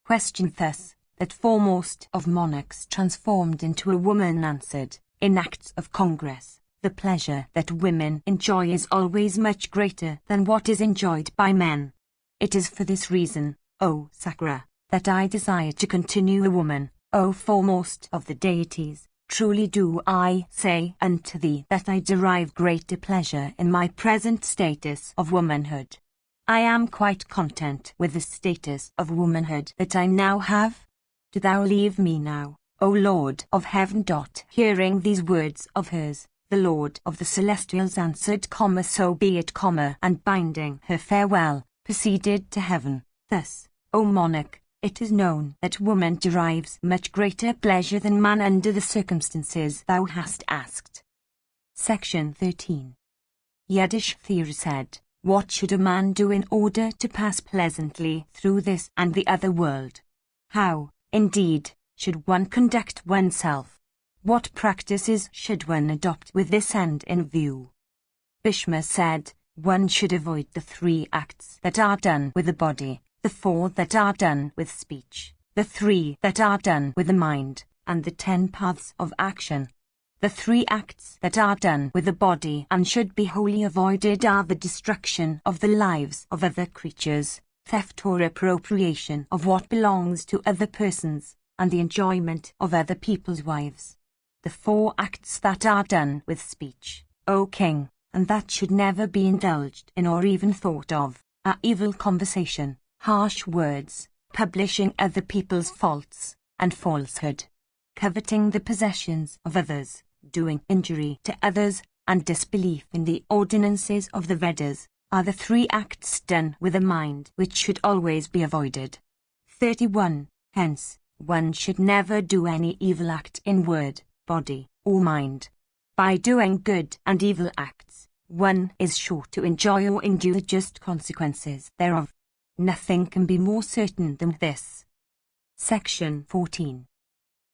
Questioned thus, that foremost of monarchs transformed into a woman answered, "In acts of congress, the pleasure that women enjoy is always much greater than what is enjoyed by men. It is for this reason, O Sakra, that I desire to continue a woman, O foremost of the deities. Truly do I say unto thee that I derive greater pleasure in my present status of womanhood. I am quite content with the status of womanhood that I now have. Do thou leave me now, O Lord of heaven." Hearing these words of hers, the Lord of the celestials answered, "So be it," and binding her farewell, proceeded to heaven. Thus, O monarch, it is known that woman derives much greater pleasure than man under the circumstances thou hast asked. Section 13. Yudhishthira said, "What should a man do in order to pass pleasantly through this and the other world? How, indeed, should one conduct oneself? What practices should one adopt with this end in view?" Bhishma said, "One should avoid the 3 acts that are done with the body, the 4 that are done with speech, the 3 that are done with the mind, and the 10 paths of action. The 3 acts that are done with the body and should be wholly avoided are the destruction of the lives of other creatures, theft or appropriation of what belongs to other persons, and the enjoyment of other people's wives. The 4 acts that are done with speech, O king, and that should never be indulged in or even thought of, are evil conversation, harsh words, publishing other people's faults, and falsehood, coveting the possessions of others, doing injury to others, and disbelief in the ordinances of the Vedas, are the 3 acts done with the mind which should always be avoided. 31. Hence, one should never do any evil act in word, body, or mind. By doing good and evil acts, one is sure to enjoy or endure the just consequences thereof. Nothing can be more certain than this. Section 14.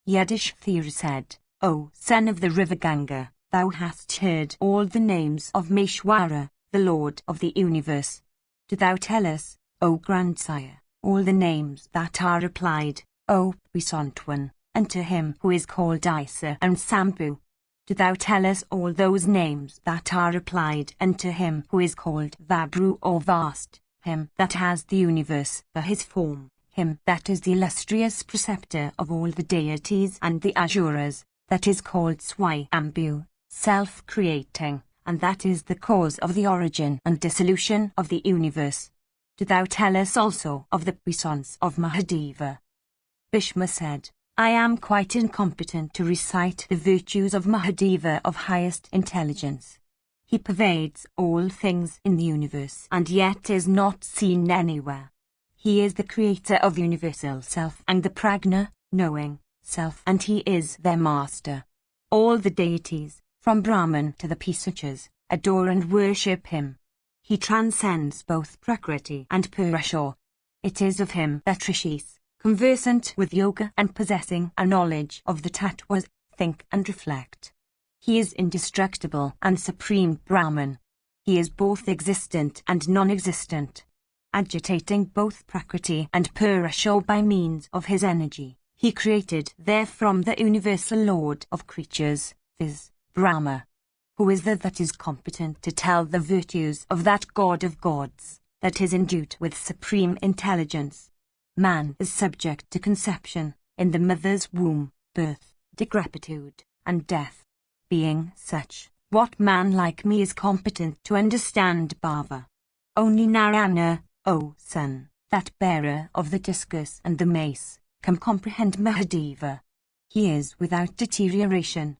Yudhishthira said, "O son of the river Ganga, thou hast heard all the names of Meshwara, the Lord of the universe. Do thou tell us, O grandsire, all the names that are applied, O puissant one, unto him who is called Isa and Sambu. Do thou tell us all those names that are applied unto him who is called Vabru or Vast, him that has the universe for his form, him that is the illustrious preceptor of all the deities and the Asuras, that is called Swayambhu, self-creating, and that is the cause of the origin and dissolution of the universe. Do thou tell us also of the puissance of Mahadeva. Bhishma said, I am quite incompetent to recite the virtues of Mahadeva of highest intelligence. He pervades all things in the universe and yet is not seen anywhere. He is the creator of universal self and the prajna, knowing, self, and he is their master. All the deities, from Brahman to the Pisachas, adore and worship him. He transcends both Prakriti and Purusha. It is of him that Rishis, conversant with yoga and possessing a knowledge of the tattvas, think and reflect. He is indestructible and supreme Brahman. He is both existent and non-existent, agitating both Prakriti and Purusha by means of his energy. He created therefrom the universal lord of creatures, viz., Brahma. Who is that is competent to tell the virtues of that God of gods, that is endued with supreme intelligence? Man is subject to conception, in the mother's womb, birth, decrepitude, and death. Being such, what man like me is competent to understand Bhava? Only Narayana, O son, that bearer of the discus and the mace, can comprehend Mahadeva. He is without deterioration.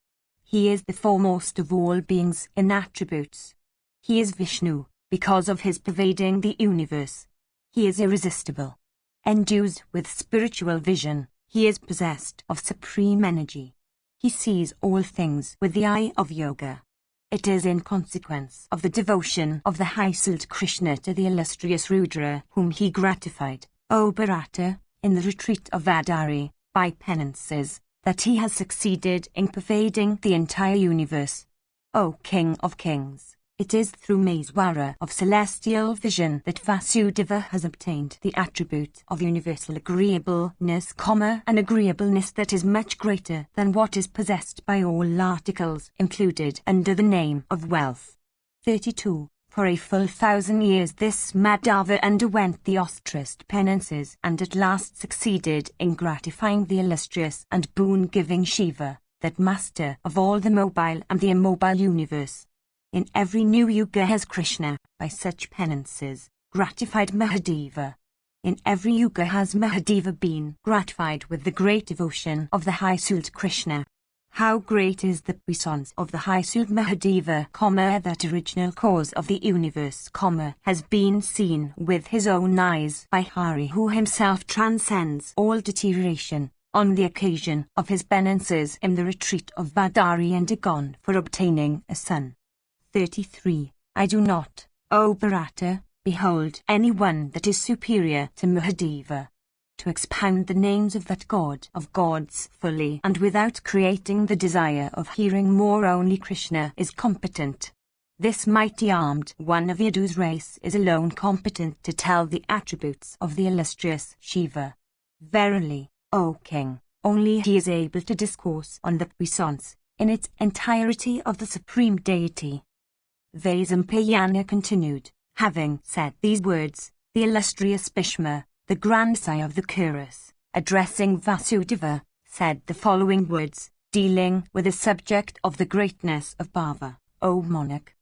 He is the foremost of all beings in attributes. He is Vishnu, because of his pervading the universe. He is irresistible. Endued with spiritual vision, he is possessed of supreme energy. He sees all things with the eye of yoga. It is in consequence of the devotion of the high-souled Krishna to the illustrious Rudra whom he gratified, O Bharata, in the retreat of Vadari, by penances, that he has succeeded in pervading the entire universe. O King of Kings, it is through Maeswara of celestial vision that Vasudeva has obtained the attribute of universal agreeableness, an agreeableness that is much greater than what is possessed by all articles included under the name of wealth. 32. For a full 1,000 years this Madhava underwent the austerest penances and at last succeeded in gratifying the illustrious and boon-giving Shiva, that master of all the mobile and the immobile universe. In every new yuga has Krishna, by such penances, gratified Mahadeva. In every yuga has Mahadeva been gratified with the great devotion of the high-souled Krishna. How great is the puissance of the high-souled Mahadeva, that original cause of the universe, has been seen with his own eyes by Hari, who himself transcends all deterioration, on the occasion of his penances in the retreat of Vadari undergone for obtaining a son. 33. I do not, O Bharata, behold any one that is superior to Mahadeva. To expound the names of that God of gods fully and without creating the desire of hearing more, only Krishna is competent. This mighty armed one of Yadu's race is alone competent to tell the attributes of the illustrious Shiva. Verily, O King, only he is able to discourse on the puissance, in its entirety, of the supreme deity. Vaisampayana continued, having said these words, the illustrious Bhishma, the grandsire of the Kurus, addressing Vasudeva, said the following words, dealing with the subject of the greatness of Bhava, O monarch.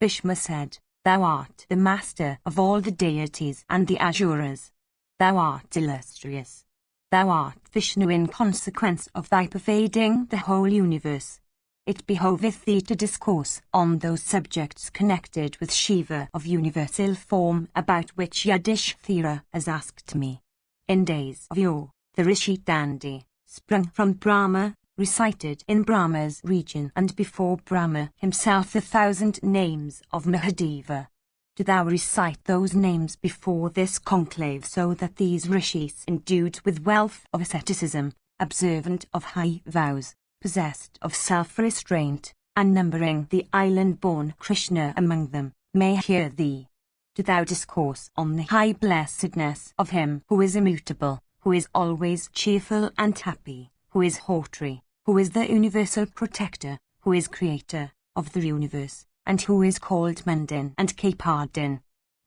Bhishma said, Thou art the master of all the deities and the Asuras. Thou art illustrious. Thou art Vishnu in consequence of thy pervading the whole universe. It behoveth thee to discourse on those subjects connected with Shiva of universal form about which Yudhishthira has asked me. In days of yore, the Rishi Dandi, sprung from Brahma, recited in Brahma's region and before Brahma himself the 1,000 names of Mahadeva. Do thou recite those names before this conclave, so that these rishis, endued with wealth of asceticism, observant of high vows, possessed of self-restraint, and numbering the island-born Krishna among them, may hear thee. Do thou discourse on the high blessedness of him who is immutable, who is always cheerful and happy, who is Hotri, who is the universal protector, who is creator of the universe, and who is called Mandin and Kapardin.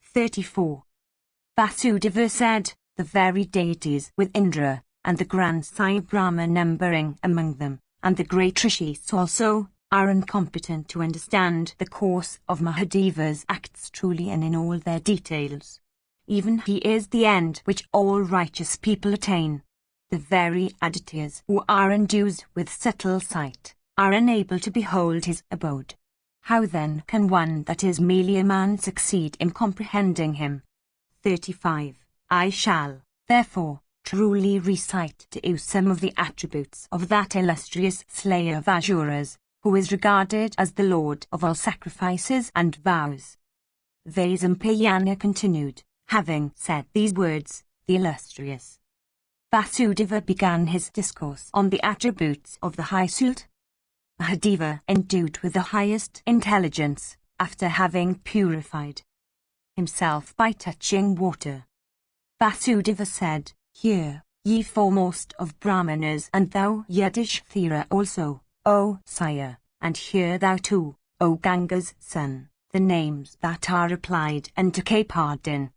34. Vasudeva said, the very deities with Indra, and the grand Sai Brahma numbering among them, and the great Rishis also, are incompetent to understand the course of Mahadeva's acts truly and in all their details. Even he is the end which all righteous people attain. The very Adityas who are endued with subtle sight are unable to behold his abode. How then can one that is merely a man succeed in comprehending him? 35. I shall, therefore, truly recite to you some of the attributes of that illustrious slayer of Asuras, who is regarded as the lord of all sacrifices and vows. Vaisampayana continued, having said these words, the illustrious Vasudeva began his discourse on the attributes of the High Sult. Mahadeva, endued with the highest intelligence, after having purified himself by touching water. Vasudeva said, Hear, ye foremost of Brahmanas, and thou Yudhishthira also, O sire, and hear thou too, O Ganga's son, the names that are applied unto Kapardin.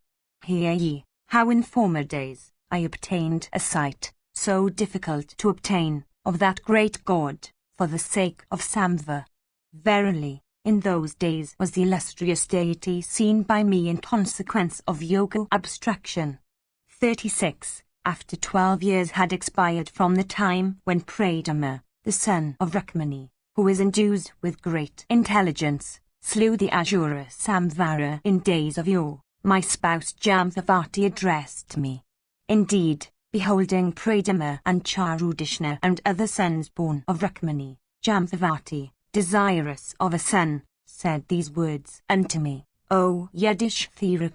Hear ye, how in former days I obtained a sight, so difficult to obtain, of that great god, for the sake of Samva. Verily, in those days was the illustrious deity seen by me in consequence of yoga abstraction. 36. After 12 years had expired from the time when Pradama, the son of Rukmani, who is endued with great intelligence, slew the Asura Samvara in days of yore, my spouse Jamthavati addressed me. Indeed, beholding Pradama and Charudishna and other sons born of Rukmani, Jamthavati, desirous of a son, said these words unto me, O Yudhishthira,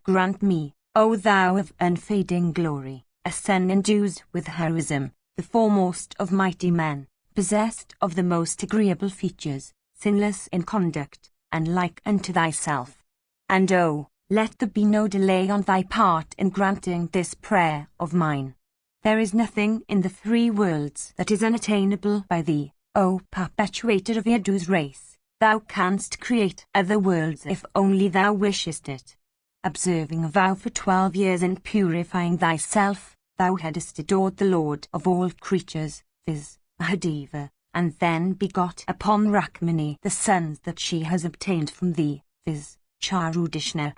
grant me, O thou of unfading glory, a son endued with heroism, the foremost of mighty men, possessed of the most agreeable features, sinless in conduct, and like unto thyself. And O, let there be no delay on thy part in granting this prayer of mine. There is nothing in the 3 worlds that is unattainable by thee, O perpetuator of Yadu's race. Thou canst create other worlds if only thou wishest it. Observing a vow for 12 years and purifying thyself, thou hadst adored the Lord of all creatures, viz., Mahadeva, and then begot upon Rukmani the sons that she has obtained from thee, viz., Charudishna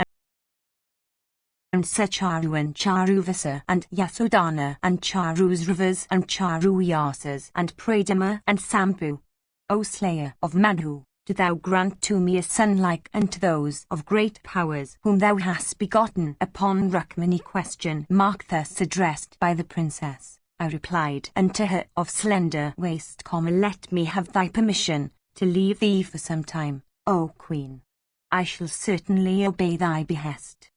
and Sacharu and Charuvasa and Yasodhana and Charusravas and Charuyasas and Pradama and Sambu. O slayer of Manu, do thou grant to me a son like unto those of great powers whom thou hast begotten. Upon Rukmani question mark thus addressed by the princess, I replied unto her, of slender waist, let me have thy permission to leave thee for some time, O queen. I shall certainly obey thy behest.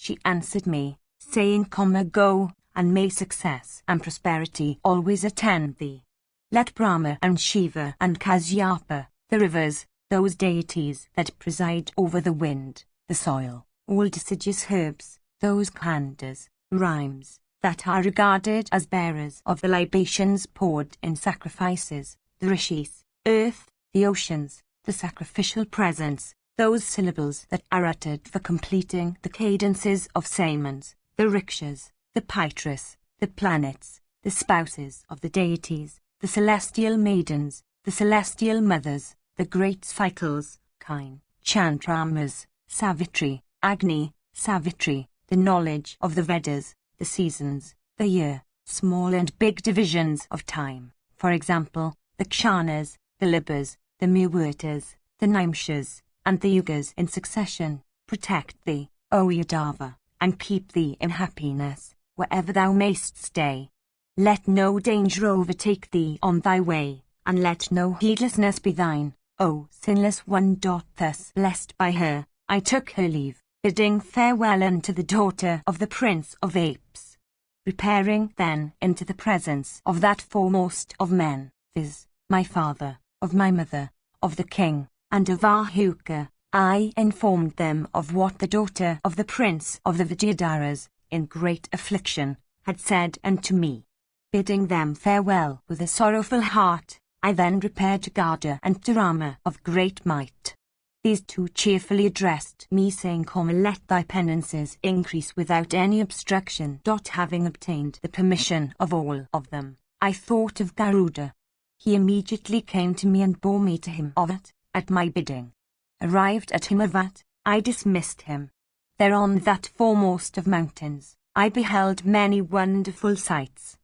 She answered me, saying, Go, and may success and prosperity always attend thee. Let Brahma and Shiva and Kasyapa, the rivers, those deities that preside over the wind, the soil, all deciduous herbs, those khandas, rhymes, that are regarded as bearers of the libations poured in sacrifices, the rishis, earth, the oceans, the sacrificial presents, those syllables that are uttered for completing the cadences of Samans, the rikshas, the pitras, the planets, the spouses of the deities, the celestial maidens, the celestial mothers, the great cycles, Kine, Chandramas, Savitri, Agni, Savitri, the knowledge of the Vedas, the seasons, the year, small and big divisions of time, for example, the kshanas, the libas, the muhurtas, the nimshas, and the yugas in succession, protect thee, O Yadava, and keep thee in happiness, wherever thou mayst stay. Let no danger overtake thee on thy way, and let no heedlessness be thine, O sinless one. Thus blessed by her, I took her leave, bidding farewell unto the daughter of the Prince of Apes. Repairing then into the presence of that foremost of men, viz., my father, of my mother, of the king, and of Ahuka, I informed them of what the daughter of the prince of the Vidyadharas, in great affliction, had said unto me. Bidding them farewell with a sorrowful heart, I then repaired to Garda and to Rama of great might. These two cheerfully addressed me, saying, "Come, let thy penances increase without any obstruction." Having obtained the permission of all of them, I thought of Garuda. He immediately came to me and bore me to Himavat, at my bidding. Arrived at Himavat, I dismissed him. There on that foremost of mountains, I beheld many wonderful sights.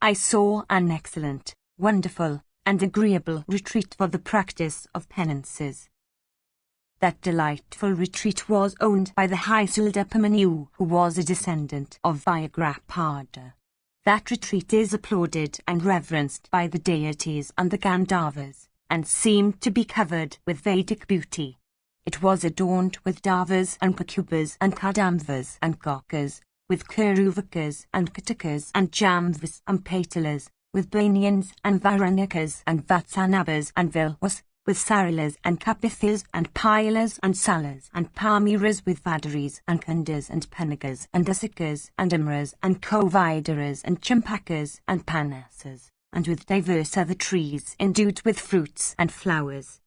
I saw an excellent, wonderful, and agreeable retreat for the practice of penances. That delightful retreat was owned by the high Suldapamanyu, who was a descendant of Vyagrapada. That retreat is applauded and reverenced by the deities and the Gandharvas, and seemed to be covered with Vedic beauty. It was adorned with Davas and Kakubas and Kadamvas and Gokas, with Kuruvakas and Katakas and Jamvas and Patalas, with Banians and Varanikas and Vatsanabas and Vilwas, with Saralas and Kapithas and Pilas and Salas and Pamiras, with Vadaris and Kundas and Panagas and Asikas and Imras and Kovidaras and Champakas and Panasas, and with diverse other trees endued with fruits and flowers.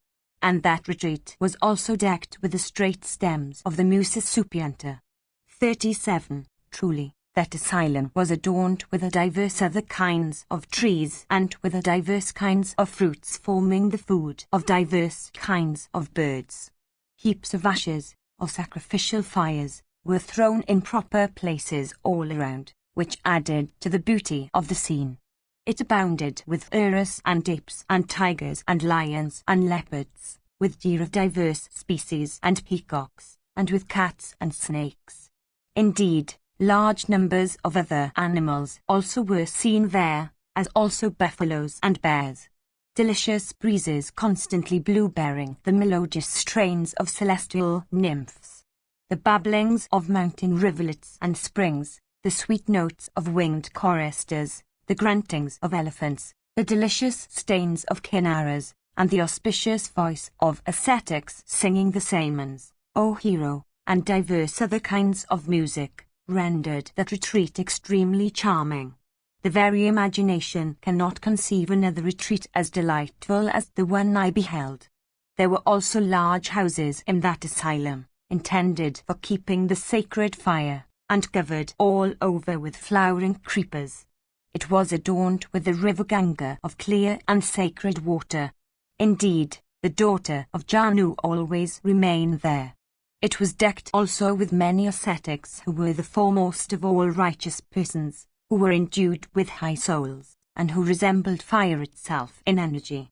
And that retreat was also decked with the straight stems of the Musa Supianta. 37. Truly, that asylum was adorned with a diverse other kinds of trees and with a diverse kinds of fruits, forming the food of diverse kinds of birds. Heaps of ashes, of sacrificial fires, were thrown in proper places all around, which added to the beauty of the scene. It abounded with urus and apes and tigers and lions and leopards, with deer of diverse species and peacocks, and with cats and snakes. Indeed, large numbers of other animals also were seen there, as also buffaloes and bears. Delicious breezes constantly blew, bearing the melodious strains of celestial nymphs, the babblings of mountain rivulets and springs, the sweet notes of winged choristers, the gruntings of elephants, the delicious strains of kinnaras, and the auspicious voice of ascetics singing the samans, O hero, and diverse other kinds of music, rendered that retreat extremely charming. The very imagination cannot conceive another retreat as delightful as the one I beheld. There were also large houses in that asylum, intended for keeping the sacred fire, and covered all over with flowering creepers. It was adorned with the river Ganga of clear and sacred water. Indeed, the daughter of Janu always remained there. It was decked also with many ascetics who were the foremost of all righteous persons, who were endued with high souls, and who resembled fire itself in energy.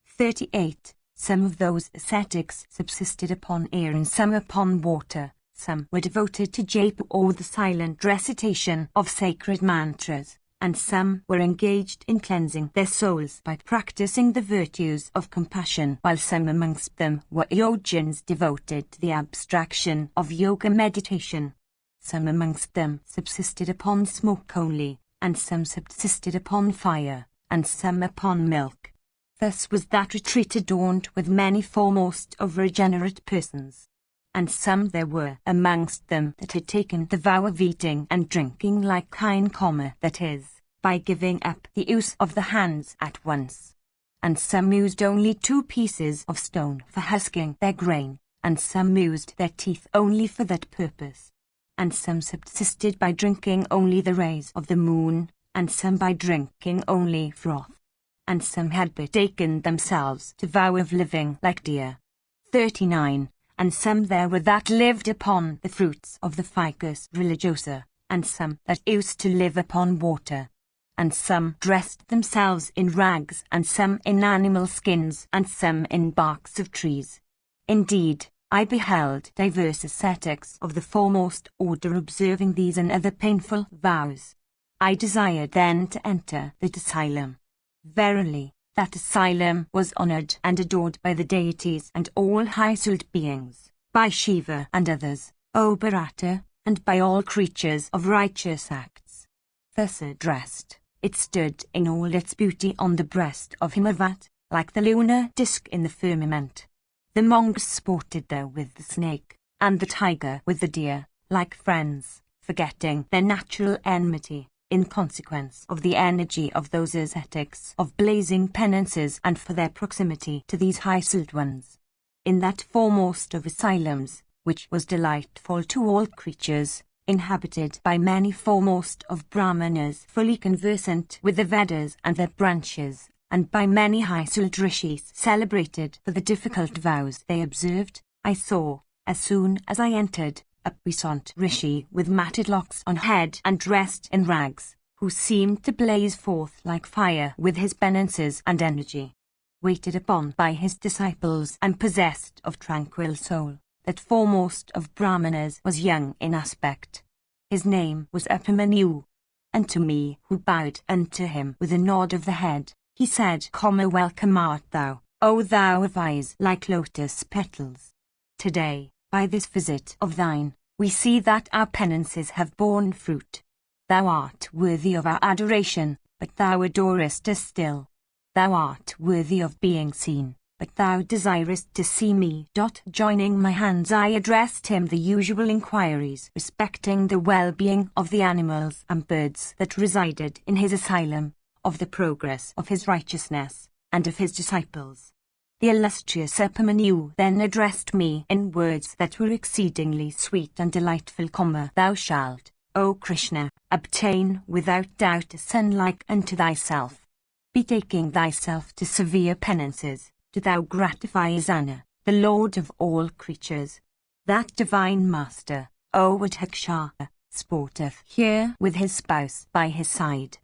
38. Some of those ascetics subsisted upon air and some upon water. Some were devoted to japa or the silent recitation of sacred mantras, and some were engaged in cleansing their souls by practicing the virtues of compassion, while some amongst them were yogins devoted to the abstraction of yoga meditation. Some amongst them subsisted upon smoke only, and some subsisted upon fire, and some upon milk. Thus was that retreat adorned with many foremost of regenerate persons. And some there were amongst them that had taken the vow of eating and drinking like kine comma, that is, by giving up the use of the hands at once. And some used only 2 pieces of stone for husking their grain, and some used their teeth only for that purpose. And some subsisted by drinking only the rays of the moon, and some by drinking only froth. And some had betaken themselves to vow of living like deer. 39. And some there were that lived upon the fruits of the ficus religiosa, and some that used to live upon water. And some dressed themselves in rags, and some in animal skins, and some in barks of trees. Indeed, I beheld diverse ascetics of the foremost order observing these and other painful vows. I desired then to enter that asylum. Verily, that asylum was honored and adored by the deities and all high-souled beings, by Shiva and others, O Bharata, and by all creatures of righteous acts. Thus addressed, it stood in all its beauty on the breast of Himavat, like the lunar disk in the firmament. The monks sported there with the snake, and the tiger with the deer, like friends, forgetting their natural enmity, in consequence of the energy of those ascetics of blazing penances and for their proximity to these high-souled ones. In that foremost of asylums, which was delightful to all creatures, inhabited by many foremost of Brahmanas fully conversant with the Vedas and their branches, and by many high-souled rishis celebrated for the difficult vows they observed, I saw, as soon as I entered, a puissant rishi with matted locks on head and dressed in rags, who seemed to blaze forth like fire with his penances and energy. Waited upon by his disciples and possessed of tranquil soul, that foremost of Brahmanas was young in aspect. His name was Upamanyu. And to me, who bowed unto him with a nod of the head, he said, Welcome art thou, O thou of eyes like lotus petals. Today, by this visit of thine, we see that our penances have borne fruit. Thou art worthy of our adoration, but thou adorest us still. Thou art worthy of being seen, but thou desirest to see me. Joining my hands I addressed him the usual inquiries respecting the well-being of the animals and birds that resided in his asylum, of the progress of his righteousness, and of his disciples. The illustrious Upamanyu then addressed me in words that were exceedingly sweet and delightful. Thou shalt, O Krishna, obtain without doubt a son like unto thyself. Betaking thyself to severe penances, do thou gratify Isana, the Lord of all creatures. That divine master, O Adhiksha, sporteth here with his spouse by his side.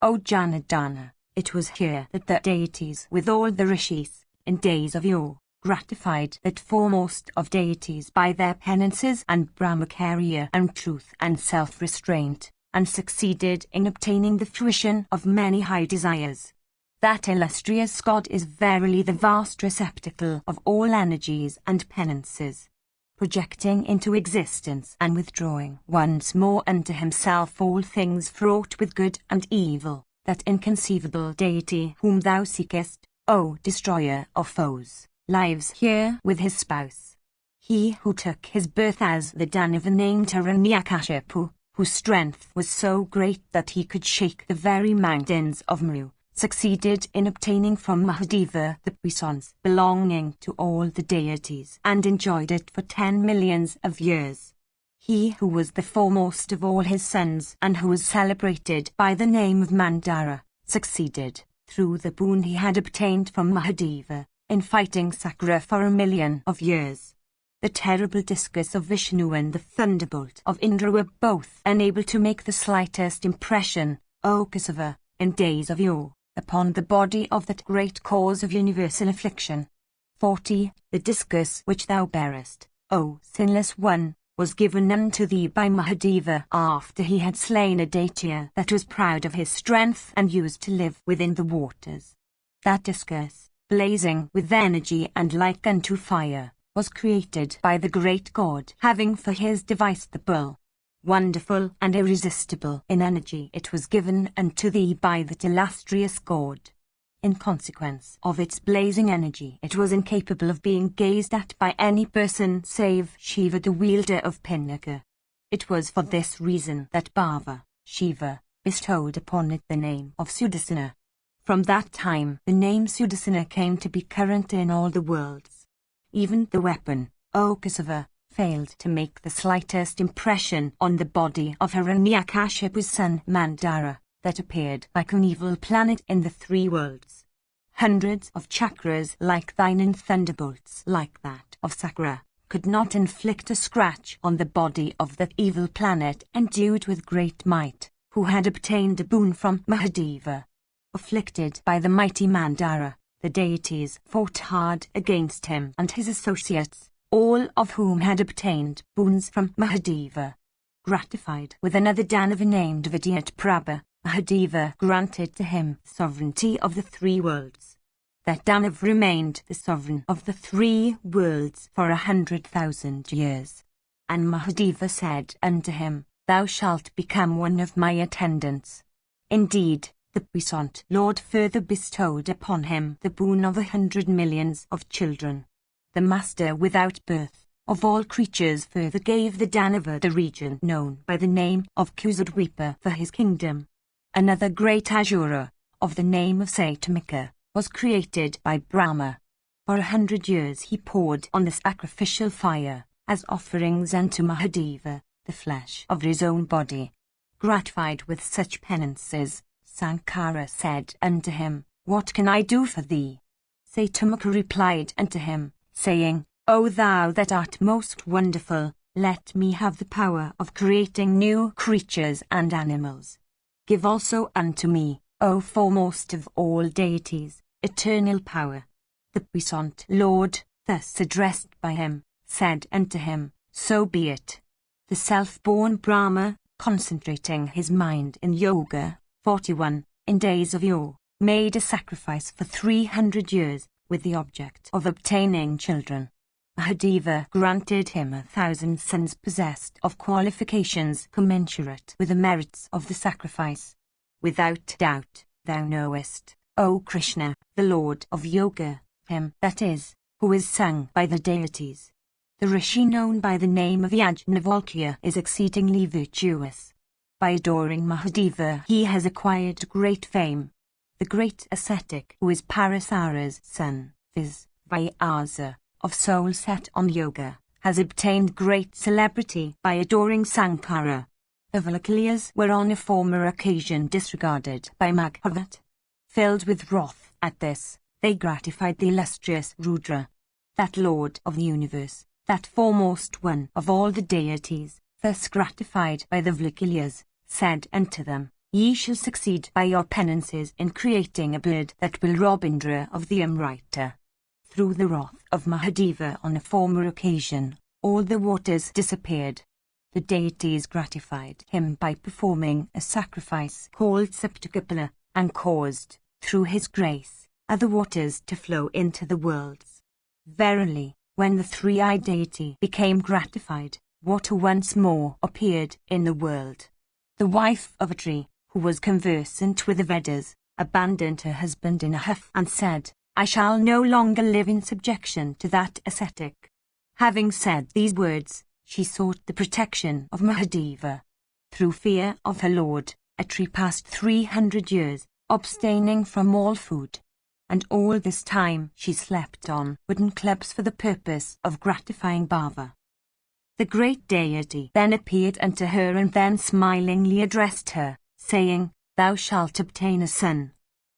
O Janardana, it was here that the deities with all the rishis, in days of yore, gratified that foremost of deities by their penances and brahmacharya and truth and self-restraint, and succeeded in obtaining the fruition of many high desires. That illustrious God is verily the vast receptacle of all energies and penances, projecting into existence and withdrawing once more unto himself all things fraught with good and evil, that inconceivable deity whom thou seekest, O destroyer of foes, lives here with his spouse. He who took his birth as the Danava named Hiranyakashipu, whose strength was so great that he could shake the very mountains of Meru, succeeded in obtaining from Mahadeva the puissance belonging to all the deities and enjoyed it for 10 millions of years. He who was the foremost of all his sons and who was celebrated by the name of Mandara, succeeded, through the boon he had obtained from Mahadeva, in fighting Sakra for 1,000,000 of years. The terrible discus of Vishnu and the thunderbolt of Indra were both unable to make the slightest impression, O Kesava, in days of yore, upon the body of that great cause of universal affliction. 40. The discus which thou bearest, O sinless one, was given unto thee by Mahadeva after he had slain a Daitya that was proud of his strength and used to live within the waters. That discus, blazing with energy and like unto fire, was created by the great God, having for his device the bull. Wonderful and irresistible in energy, it was given unto thee by that illustrious God. In consequence of its blazing energy, it was incapable of being gazed at by any person save Shiva, the wielder of Pinaka. It was for this reason that Bhava, Shiva, bestowed upon it the name of Sudarsana. From that time, the name Sudarsana came to be current in all the worlds. Even the weapon, O Kesava, failed to make the slightest impression on the body of Hiranyakashipu's son Mandara, that appeared like an evil planet in the 3 worlds. Hundreds of chakras like thine and thunderbolts like that of Sakra could not inflict a scratch on the body of that evil planet endued with great might, who had obtained a boon from Mahadeva. Afflicted by the mighty Mandara, the deities fought hard against him and his associates, all of whom had obtained boons from Mahadeva. Gratified with another Danava named Vidyat Prabha, Mahadeva granted to him sovereignty of the 3 worlds. That Danav remained the sovereign of the 3 worlds for 100,000 years. And Mahadeva said unto him, Thou shalt become one of my attendants. Indeed, the puissant Lord further bestowed upon him the boon of 100 millions of children. The master without birth of all creatures further gave the Danava the region known by the name of Kusudvipa for his kingdom, Another great Asura, of the name of Satamika, was created by Brahma. For 100 years he poured on the sacrificial fire, as offerings unto Mahadeva, the flesh of his own body. Gratified with such penances, Sankara said unto him, What can I do for thee? Satamika replied unto him, saying, O thou that art most wonderful, let me have the power of creating new creatures and animals. Give also unto me, O foremost of all deities, eternal power. The puissant Lord, thus addressed by him, said unto him, So be it. The self-born Brahma, concentrating his mind in yoga, 41, in days of yore, made a sacrifice for 300 years, with the object of obtaining children. Mahadeva granted him 1,000 sons possessed of qualifications commensurate with the merits of the sacrifice. Without doubt, thou knowest, O Krishna, the Lord of Yoga, him, that is, who is sung by the deities. The rishi known by the name of Yajnavalkya is exceedingly virtuous. By adoring Mahadeva he has acquired great fame. The great ascetic who is Parasara's son, viz. Vyasa, of soul set on yoga, has obtained great celebrity by adoring Sankara. The Valkyrias were on a former occasion disregarded by Mahabharata. Filled with wrath at this, they gratified the illustrious Rudra, that Lord of the universe, that foremost one of all the deities. Thus gratified by the Valkyrias, said unto them, Ye shall succeed by your penances in creating a bird that will rob Indra of the Amrita. Through the wrath of Mahadeva on a former occasion, all the waters disappeared. The deities gratified him by performing a sacrifice called Saptakapala, and caused, through his grace, other waters to flow into the worlds. Verily, when the three-eyed deity became gratified, water once more appeared in the world. The wife of a tree, who was conversant with the Vedas, abandoned her husband in a huff and said, I shall no longer live in subjection to that ascetic. Having said these words, she sought the protection of Mahadeva. Through fear of her lord, a tree passed 300 years, abstaining from all food. And all this time she slept on wooden clubs for the purpose of gratifying Bhava. The great deity then appeared unto her and then smilingly addressed her, saying, Thou shalt obtain a son.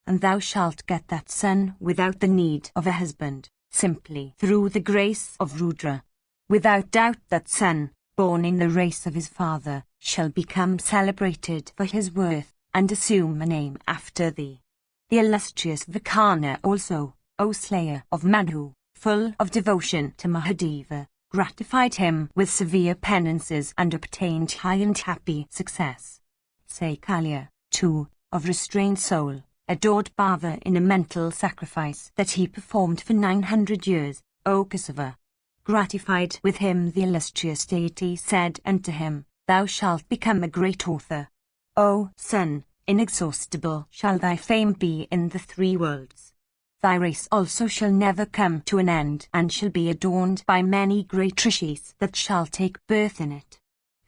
And thou shalt get that son without the need of a husband, simply through the grace of Rudra. Without doubt that son, born in the race of his father, shall become celebrated for his worth, and assume a name after thee. The illustrious Vikarna also, O slayer of Madhu, full of devotion to Mahadeva, gratified him with severe penances and obtained high and happy success. Sakalya, too, of restrained soul, adored Bhava in a mental sacrifice that he performed for 900 years, O Kasava. Gratified with him the illustrious deity said unto him, Thou shalt become a great author. O son, inexhaustible shall thy fame be in the three worlds. Thy race also shall never come to an end and shall be adorned by many great rishis that shall take birth in it.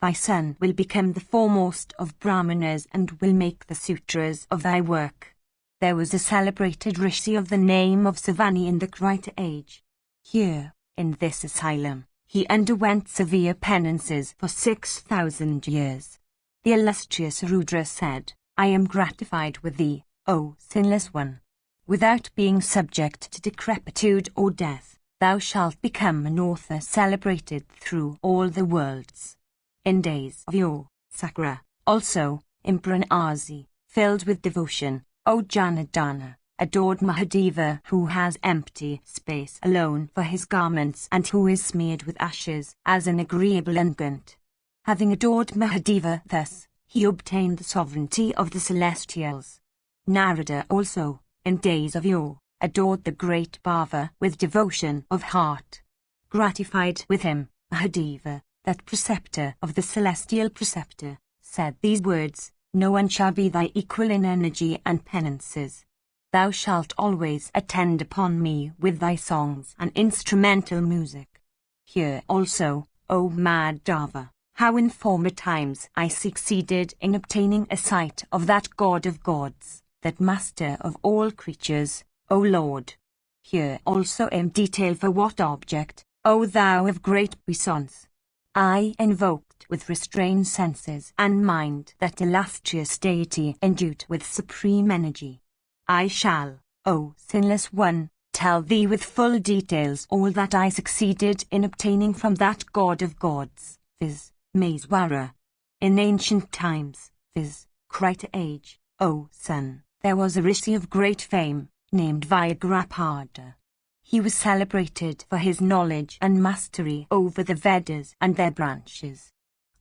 Thy son will become the foremost of Brahmanas and will make the sutras of thy work. There was a celebrated rishi of the name of Savani in the Krita age. Here, in this asylum, he underwent severe penances for 6,000 years. The illustrious Rudra said, I am gratified with thee, O sinless one. Without being subject to decrepitude or death, thou shalt become an author celebrated through all the worlds. In days of yore, Sakra, also, Impranasi, filled with devotion, O Janardana, adored Mahadeva who has empty space alone for his garments and who is smeared with ashes as an agreeable unguent. Having adored Mahadeva thus, he obtained the sovereignty of the celestials. Narada also, in days of yore, adored the great Bhava with devotion of heart. Gratified with him, Mahadeva, that preceptor of the celestial preceptor, said these words, No one shall be thy equal in energy and penances. Thou shalt always attend upon me with thy songs and instrumental music. Here also, O Madhava, how in former times I succeeded in obtaining a sight of that God of gods, that Master of all creatures, O Lord. Here also in detail for what object, O Thou of great puissance. I invoked with restrained senses and mind that illustrious deity endued with supreme energy. I shall, O sinless one, tell thee with full details all that I succeeded in obtaining from that God of gods, viz. Mahabharata. In ancient times, viz. Krita age, O son, there was a rishi of great fame, named Mahabharata. He was celebrated for his knowledge and mastery over the Vedas and their branches.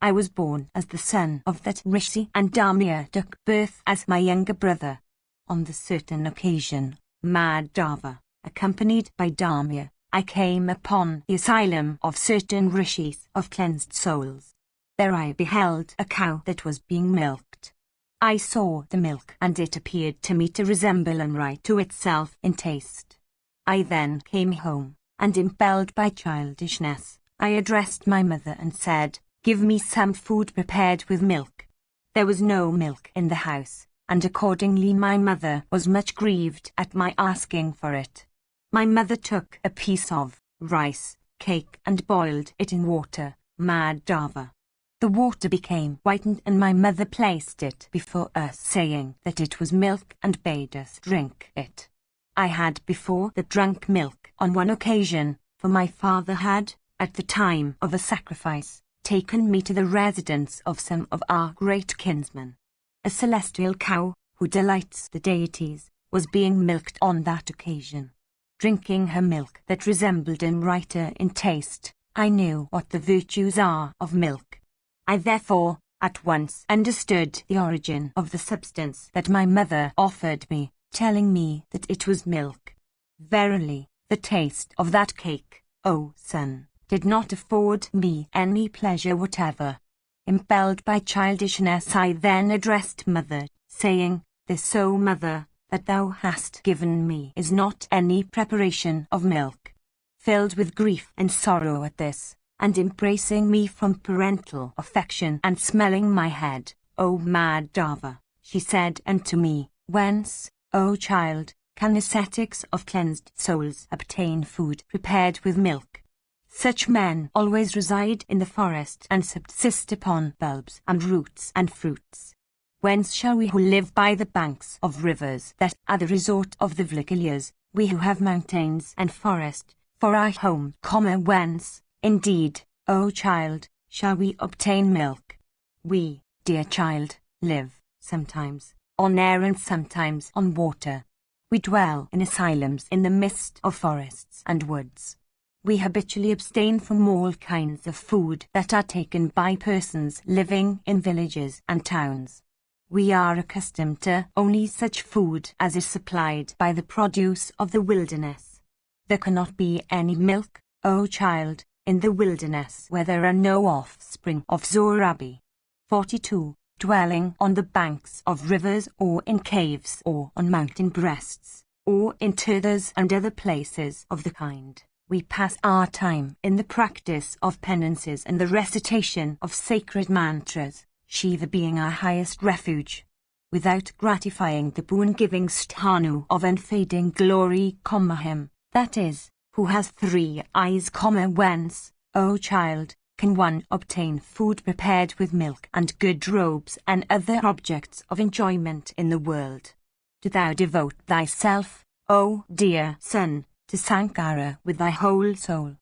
I was born as the son of that rishi, and Dharmya took birth as my younger brother. On the certain occasion, Madhava, accompanied by Dharmya, I came upon the asylum of certain rishis of cleansed souls. There I beheld a cow that was being milked. I saw the milk, and it appeared to me to resemble and right to itself in taste. I then came home, and impelled by childishness, I addressed my mother and said, "Give me some food prepared with milk." There was no milk in the house, and accordingly my mother was much grieved at my asking for it. My mother took a piece of rice cake and boiled it in water, Madhava. The water became whitened, and my mother placed it before us, saying that it was milk, and bade us drink it. I had before the drunk milk on one occasion, for my father had, at the time of a sacrifice, taken me to the residence of some of our great kinsmen. A celestial cow, who delights the deities, was being milked on that occasion. Drinking her milk that resembled and righter in taste, I knew what the virtues are of milk. I therefore at once understood the origin of the substance that my mother offered me, telling me that it was milk. Verily, the taste of that cake, O son, did not afford me any pleasure whatever. Impelled by childishness, I then addressed mother, saying, "This, O mother, that thou hast given me is not any preparation of milk." Filled with grief and sorrow at this, and embracing me from parental affection and smelling my head, O Madhava, she said unto me, "Whence, O child, can ascetics of cleansed souls obtain food prepared with milk? Such men always reside in the forest and subsist upon bulbs and roots and fruits. Whence shall we who live by the banks of rivers that are the resort of the Vlagilias, we who have mountains and forest for our home, whence, indeed, O child, shall we obtain milk? We, dear child, live, sometimes, on air and sometimes on water. We dwell in asylums in the midst of forests and woods. We habitually abstain from all kinds of food that are taken by persons living in villages and towns. We are accustomed to only such food as is supplied by the produce of the wilderness. There cannot be any milk, O child, in the wilderness where there are no offspring of Zorabi. 42. Dwelling on the banks of rivers, or in caves, or on mountain breasts, or in tethers and other places of the kind, we pass our time in the practice of penances and the recitation of sacred mantras, Shiva being our highest refuge. Without gratifying the boon-giving Sthanu of unfading glory, him, that is, who has 3 eyes, whence, O child, can one obtain food prepared with milk and good robes and other objects of enjoyment in the world? Do thou devote thyself, O dear son, to Sankara with thy whole soul.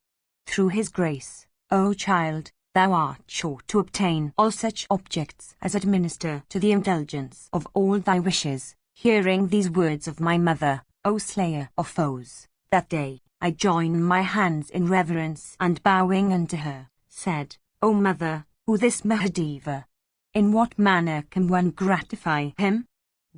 Through his grace, O child, thou art sure to obtain all such objects as administer to the indulgence of all thy wishes. Hearing these words of my mother, O slayer of foes, that day, I joined my hands in reverence and bowing unto her, said, "O mother, who this Mahadeva? In what manner can one gratify him?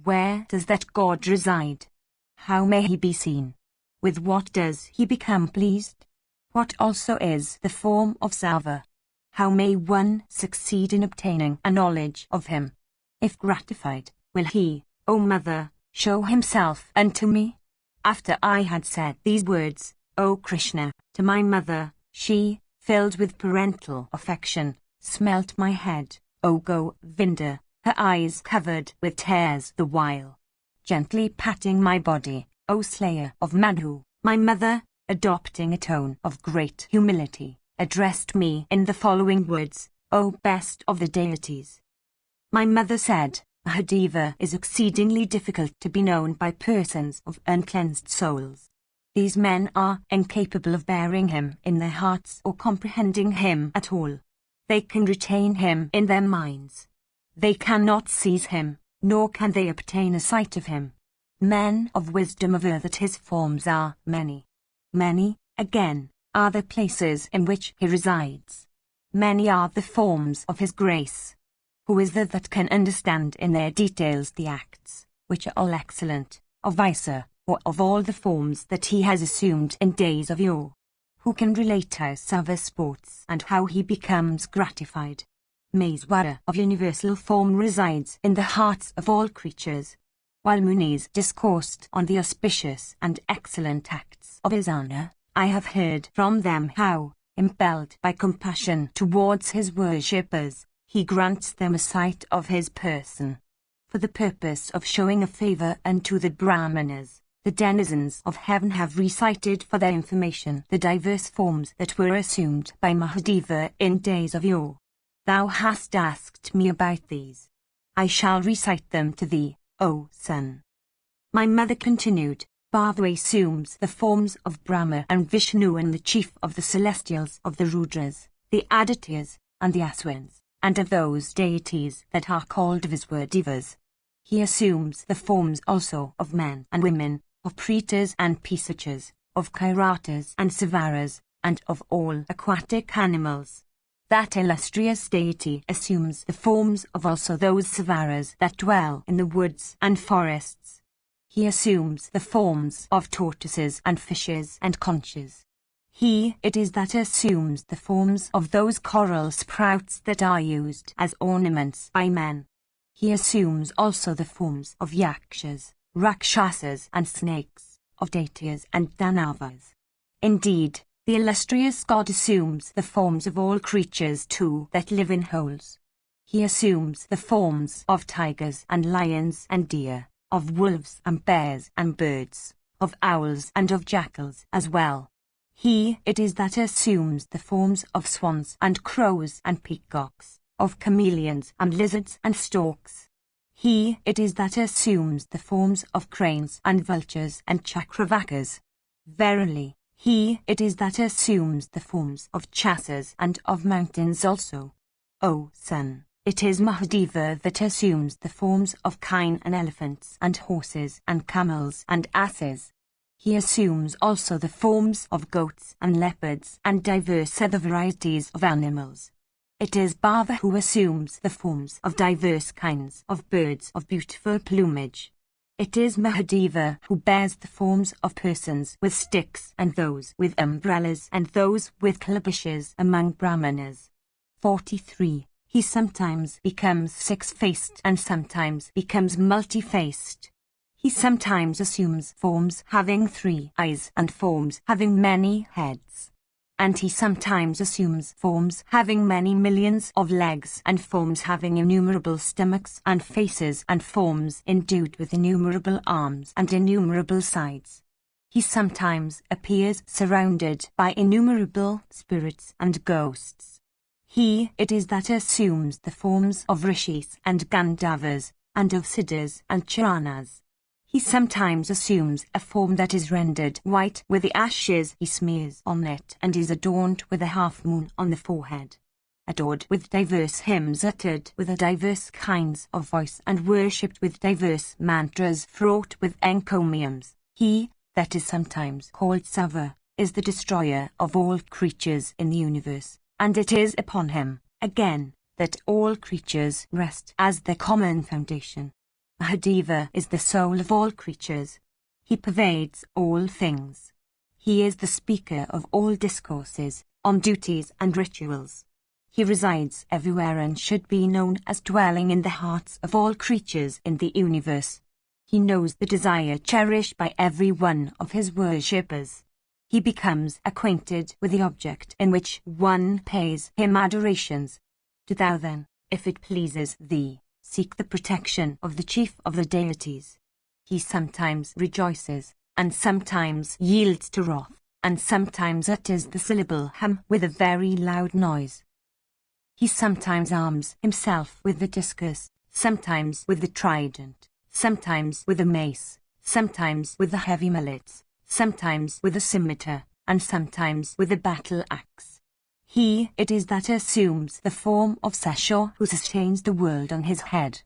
Where does that God reside? How may he be seen? With what does he become pleased? What also is the form of Sava? How may one succeed in obtaining a knowledge of him? If gratified, will he, O mother, show himself unto me?" After I had said these words, O Krishna, to my mother, she, filled with parental affection, smelt my head, O Govinda, her eyes covered with tears the while. Gently patting my body, O slayer of Madhu, my mother, adopting a tone of great humility, addressed me in the following words, O best of the deities. My mother said, Mahadeva is exceedingly difficult to be known by persons of uncleansed souls. These men are incapable of bearing him in their hearts or comprehending him at all. They can retain him in their minds. They cannot seize him, nor can they obtain a sight of him. Men of wisdom aver that his forms are many. Many, again, are the places in which he resides. Many are the forms of his grace. Who is there that can understand in their details the acts, which are all excellent, of Isa, or of all the forms that he has assumed in days of yore? Who can relate how Sava sports and how he becomes gratified? Mahabharata of universal form resides in the hearts of all creatures. While Munis discoursed on the auspicious and excellent acts of his honor, I have heard from them how, impelled by compassion towards his worshippers, he grants them a sight of his person. For the purpose of showing a favor unto the Brahmanas, the denizens of heaven have recited for their information the diverse forms that were assumed by Mahadeva in days of yore. Thou hast asked me about these. I shall recite them to thee, O son. My mother continued, Bhava assumes the forms of Brahma and Vishnu and the chief of the celestials of the Rudras, the Adityas, and the Aswins, and of those deities that are called Viswadevas. He assumes the forms also of men and women, of pretas and pisachas, of kairatas and savaras, and of all aquatic animals. That illustrious deity assumes the forms of also those savaras that dwell in the woods and forests. He assumes the forms of tortoises and fishes and conches. He it is that assumes the forms of those coral sprouts that are used as ornaments by men. He assumes also the forms of yakshas, rakshasas and snakes, of daityas and danavas. Indeed, the illustrious God assumes the forms of all creatures too that live in holes. He assumes the forms of tigers and lions and deer, of wolves and bears and birds, of owls and of jackals as well. He it is that assumes the forms of swans and crows and peacocks, of chameleons and lizards and storks. He it is that assumes the forms of cranes and vultures and chakravakas. Verily, he it is that assumes the forms of chasas and of mountains also. O son, it is Mahadeva that assumes the forms of kine and elephants and horses and camels and asses. He assumes also the forms of goats and leopards and diverse other varieties of animals. It is Bhava who assumes the forms of diverse kinds of birds of beautiful plumage. It is Mahadeva who bears the forms of persons with sticks and those with umbrellas and those with calabashes among Brahmanas. 43. He sometimes becomes six-faced and sometimes becomes multi-faced. He sometimes assumes forms having 3 eyes and forms having many heads. And he sometimes assumes forms having many millions of legs and forms having innumerable stomachs and faces and forms endued with innumerable arms and innumerable sides. He sometimes appears surrounded by innumerable spirits and ghosts. He it is that assumes the forms of rishis and gandharvas, and of siddhas and charanas. He sometimes assumes a form that is rendered white with the ashes he smears on it and is adorned with a half-moon on the forehead. Adored with diverse hymns uttered with a diverse kinds of voice and worshipped with diverse mantras fraught with encomiums. He, that is sometimes called Sava, is the destroyer of all creatures in the universe, and it is upon him, again, that all creatures rest as their common foundation. Mahadeva is the soul of all creatures. He pervades all things. He is the speaker of all discourses, on duties and rituals. He resides everywhere and should be known as dwelling in the hearts of all creatures in the universe. He knows the desire cherished by every one of his worshippers. He becomes acquainted with the object in which one pays him adorations. Do thou then, if it pleases thee, seek the protection of the chief of the deities. He sometimes rejoices, and sometimes yields to wrath, and sometimes utters the syllable hum with a very loud noise. He sometimes arms himself with the discus, sometimes with the trident, sometimes with a mace, sometimes with the heavy mallets, sometimes with a scimitar, and sometimes with a battle-axe. He it is that assumes the form of Seshor, who sustains the world on his head.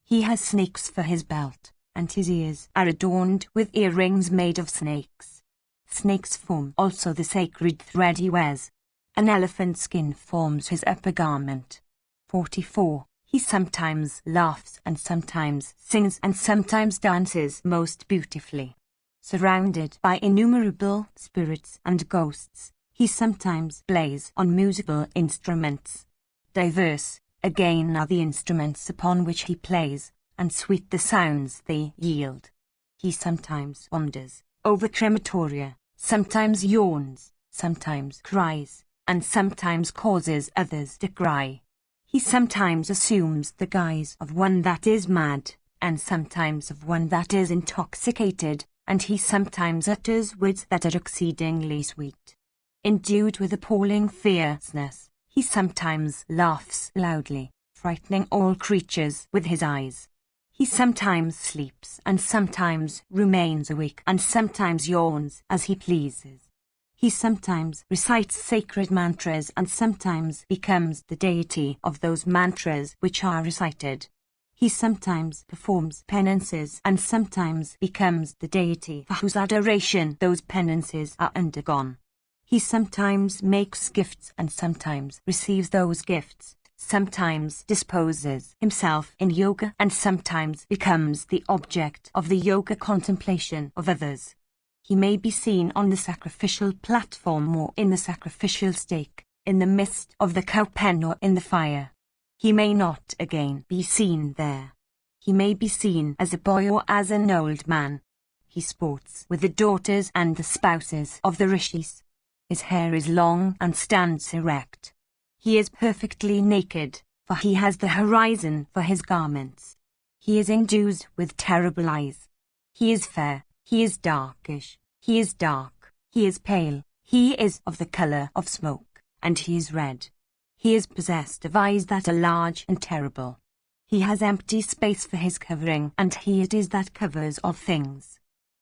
He has snakes for his belt, and his ears are adorned with earrings made of snakes. Snakes form also the sacred thread he wears. An elephant skin forms his upper garment. 44. He sometimes laughs and sometimes sings and sometimes dances most beautifully. Surrounded by innumerable spirits and ghosts, he sometimes plays on musical instruments. Diverse, again, are the instruments upon which he plays, and sweet the sounds they yield. He sometimes wanders over crematoria, sometimes yawns, sometimes cries, and sometimes causes others to cry. He sometimes assumes the guise of one that is mad, and sometimes of one that is intoxicated, and he sometimes utters words that are exceedingly sweet. Endued with appalling fierceness, he sometimes laughs loudly, frightening all creatures with his eyes. He sometimes sleeps and sometimes remains awake and sometimes yawns as he pleases. He sometimes recites sacred mantras and sometimes becomes the deity of those mantras which are recited. He sometimes performs penances and sometimes becomes the deity for whose adoration those penances are undergone. He sometimes makes gifts and sometimes receives those gifts, sometimes disposes himself in yoga and sometimes becomes the object of the yoga contemplation of others. He may be seen on the sacrificial platform or in the sacrificial stake, in the midst of the cowpen or in the fire. He may not again be seen there. He may be seen as a boy or as an old man. He sports with the daughters and the spouses of the rishis. His hair is long and stands erect. He is perfectly naked, for he has the horizon for his garments. He is endued with terrible eyes. He is fair, he is darkish, he is dark, he is pale, he is of the colour of smoke, and he is red. He is possessed of eyes that are large and terrible. He has empty space for his covering, and he it is that covers all things.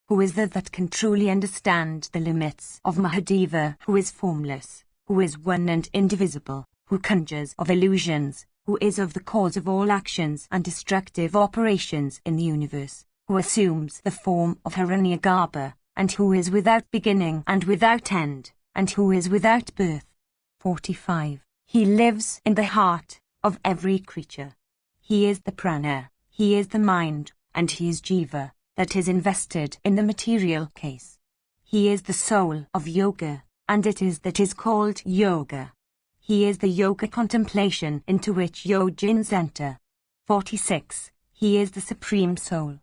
Who is there that can truly understand the limits of Mahadeva, who is formless, who is one and indivisible, who conjures of illusions, who is of the cause of all actions and destructive operations in the universe, who assumes the form of Hiranyagarbha, and who is without beginning and without end, and who is without birth. 45. He lives in the heart of every creature. He is the prana, he is the mind, and he is jiva, that is invested in the material case. He is the soul of yoga, and it is that is called yoga. He is the yoga contemplation into which yogins enter. 46. He is the supreme soul.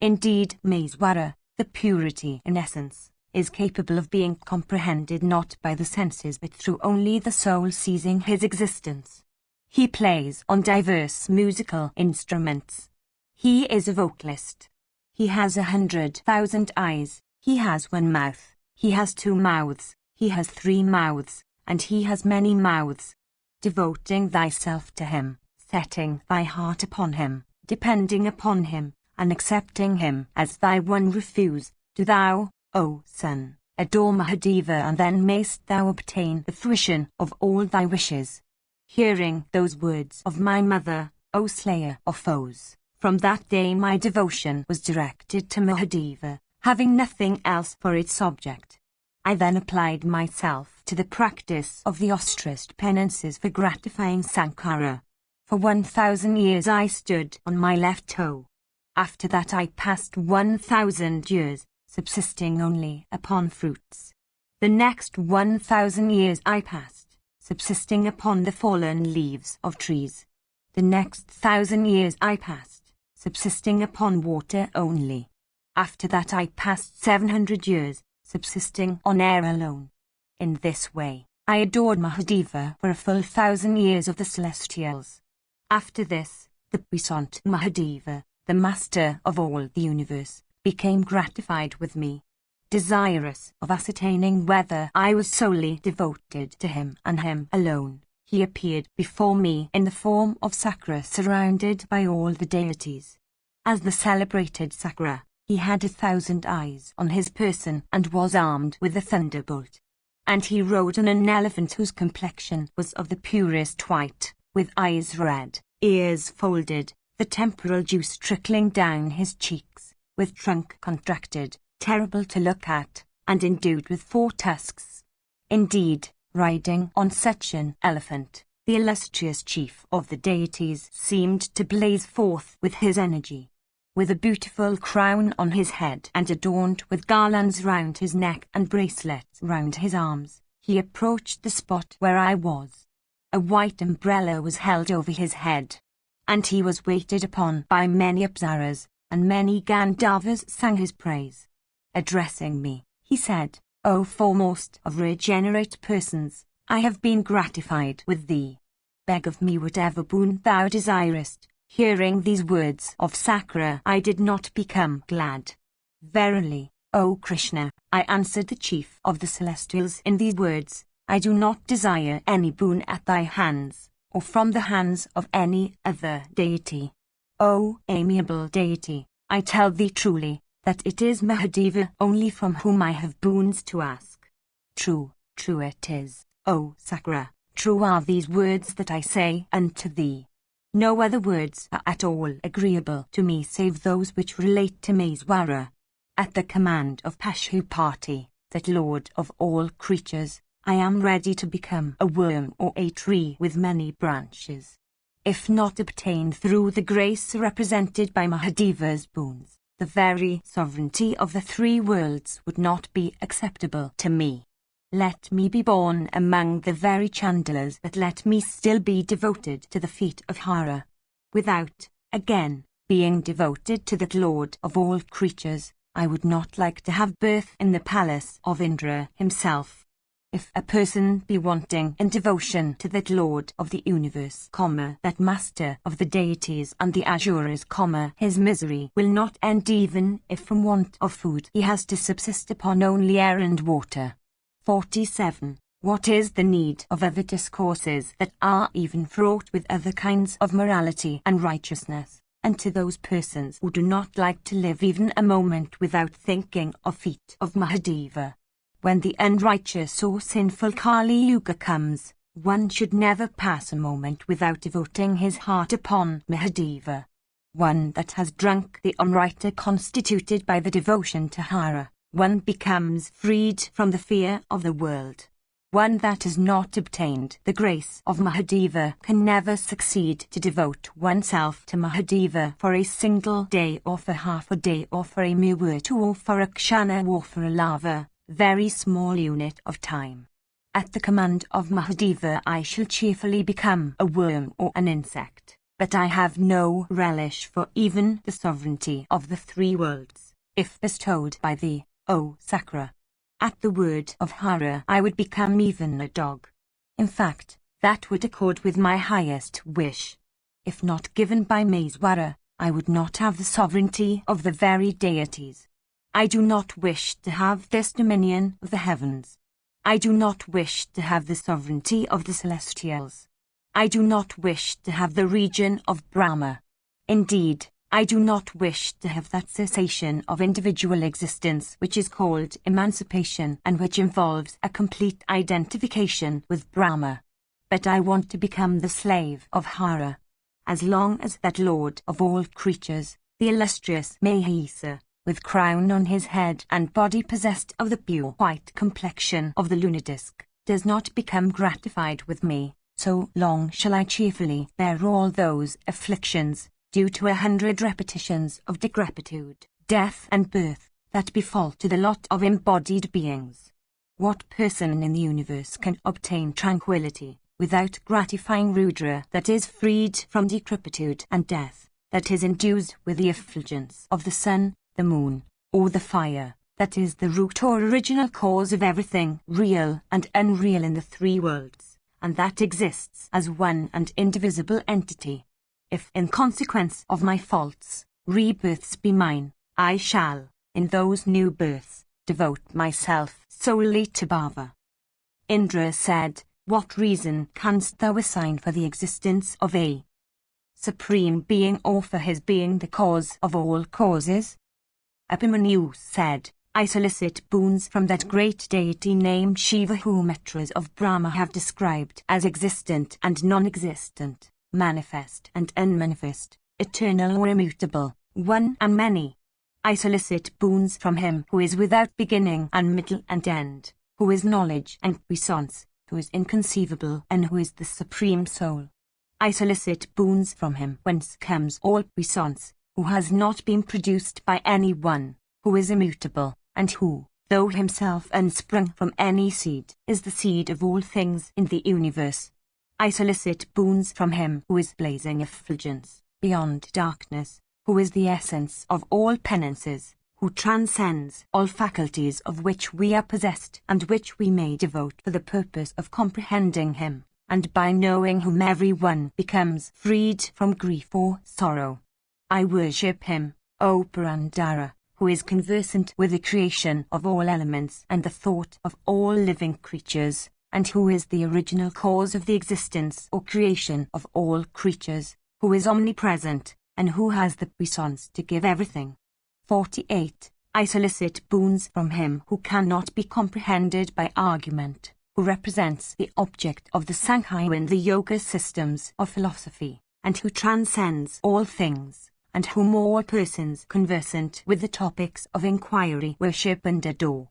Indeed, Maeswara, the purity in essence, is capable of being comprehended not by the senses but through only the soul seizing his existence. He plays on diverse musical instruments. He is a vocalist. He has 100,000 eyes, he has one mouth, he has 2 mouths, he has 3 mouths, and he has many mouths. Devoting thyself to him, setting thy heart upon him, depending upon him, and accepting him as thy one refuge, do thou, O son, adore Mahadeva, and then mayst thou obtain the fruition of all thy wishes. Hearing those words of my mother, O slayer of foes, from that day my devotion was directed to Mahadeva, having nothing else for its object. I then applied myself to the practice of the ostrich penances for gratifying Sankara. For 1,000 years I stood on my left toe. After that I passed 1,000 years, subsisting only upon fruits. The next 1,000 years I passed, subsisting upon the fallen leaves of trees. The next 1,000 years I passed, subsisting upon water only. After that I passed 700 years, subsisting on air alone. In this way, I adored Mahadeva for a full 1,000 years of the celestials. After this, the puissant Mahadeva, the master of all the universe, became gratified with me. Desirous of ascertaining whether I was solely devoted to him and him alone, he appeared before me in the form of Sakra, surrounded by all the deities. As the celebrated Sakra, he had 1,000 eyes on his person and was armed with a thunderbolt. And he rode on an elephant whose complexion was of the purest white, with eyes red, ears folded, the temporal juice trickling down his cheeks, with trunk contracted, terrible to look at, and endued with 4 tusks. Indeed, riding on such an elephant, the illustrious chief of the deities seemed to blaze forth with his energy. With a beautiful crown on his head and adorned with garlands round his neck and bracelets round his arms, he approached the spot where I was. A white umbrella was held over his head, and he was waited upon by many apsaras, and many Gandharvas sang his praise. Addressing me, he said, "O foremost of regenerate persons, I have been gratified with thee. Beg of me whatever boon thou desirest." Hearing these words of Sakra, I did not become glad. "Verily, O Krishna," I answered the chief of the celestials in these words, "I do not desire any boon at thy hands, or from the hands of any other deity. O amiable deity, I tell thee truly, that it is Mahadeva only from whom I have boons to ask. True, true it is, O Sakra, true are these words that I say unto thee. No other words are at all agreeable to me save those which relate to Mahabharata. At the command of Pashupati, that Lord of all creatures, I am ready to become a worm or a tree with many branches. If not obtained through the grace represented by Mahadeva's boons, the very sovereignty of the 3 worlds would not be acceptable to me. Let me be born among the very Chandalas, but let me still be devoted to the feet of Hara. Without, again, being devoted to that Lord of all creatures, I would not like to have birth in the palace of Indra himself. If a person be wanting in devotion to that Lord of the universe, that master of the deities and the Asuras, his misery will not end even if from want of food he has to subsist upon only air and water. 47. What is the need of other discourses that are even fraught with other kinds of morality and righteousness, and to those persons who do not like to live even a moment without thinking of feet of Mahadeva? When the unrighteous or sinful Kali Yuga comes, one should never pass a moment without devoting his heart upon Mahadeva. One that has drunk the amrita constituted by the devotion to Hara, one becomes freed from the fear of the world. One that has not obtained the grace of Mahadeva can never succeed to devote oneself to Mahadeva for a single day or for half a day or for a muhurta or for a kshana or for a lava, very small unit of time. At the command of Mahadeva I shall cheerfully become a worm or an insect, but I have no relish for even the sovereignty of the 3 worlds, if bestowed by thee, O Sakra. At the word of Hara I would become even a dog. In fact, that would accord with my highest wish. If not given by Mahabharata, I would not have the sovereignty of the very deities. I do not wish to have this dominion of the heavens. I do not wish to have the sovereignty of the celestials. I do not wish to have the region of Brahma. Indeed, I do not wish to have that cessation of individual existence which is called emancipation and which involves a complete identification with Brahma. But I want to become the slave of Hara. As long as that Lord of all creatures, the illustrious Mahisa, with crown on his head and body possessed of the pure white complexion of the lunar disk, does not become gratified with me, so long shall I cheerfully bear all those afflictions, due to 100 repetitions of decrepitude, death and birth, that befall to the lot of embodied beings. What person in the universe can obtain tranquility, without gratifying Rudra that is freed from decrepitude and death, that is endued with the effulgence of the sun, the moon, or the fire, that is the root or original cause of everything real and unreal in the three worlds, and that exists as one and indivisible entity. If, in consequence of my faults, rebirths be mine, I shall, in those new births, devote myself solely to Bhava. Indra said, "What reason canst thou assign for the existence of a supreme being, or for his being the cause of all causes?" Abhimanyu said, "I solicit boons from that great deity named Shiva, whom Metras of Brahma have described as existent and non-existent, manifest and unmanifest, eternal or immutable, one and many. I solicit boons from him who is without beginning and middle and end, who is knowledge and puissance, who is inconceivable and who is the supreme soul. I solicit boons from him whence comes all puissance, who has not been produced by any one, who is immutable, and who, though himself unsprung from any seed, is the seed of all things in the universe. I solicit boons from him who is blazing effulgence, beyond darkness, who is the essence of all penances, who transcends all faculties of which we are possessed and which we may devote for the purpose of comprehending him, and by knowing whom every one becomes freed from grief or sorrow. I worship him, O Purandara, who is conversant with the creation of all elements and the thought of all living creatures, and who is the original cause of the existence or creation of all creatures, who is omnipresent, and who has the puissance to give everything. 48. I solicit boons from him who cannot be comprehended by argument, who represents the object of the Sankhya in the yoga systems of philosophy, and who transcends all things, and whom all persons conversant with the topics of inquiry worship and adore.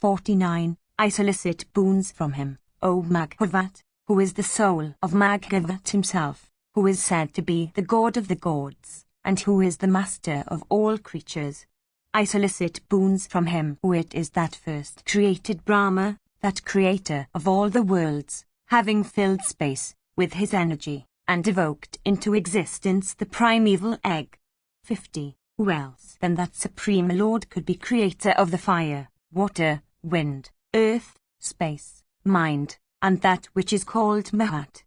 49. I solicit boons from him, O Maghavat, who is the soul of Maghavat himself, who is said to be the god of the gods, and who is the master of all creatures. I solicit boons from him who it is that first created Brahma, that creator of all the worlds, having filled space with his energy, and evoked into existence the primeval egg. 50. Who else than that Supreme Lord could be creator of the fire, water, wind, earth, space, mind, and that which is called Mahat?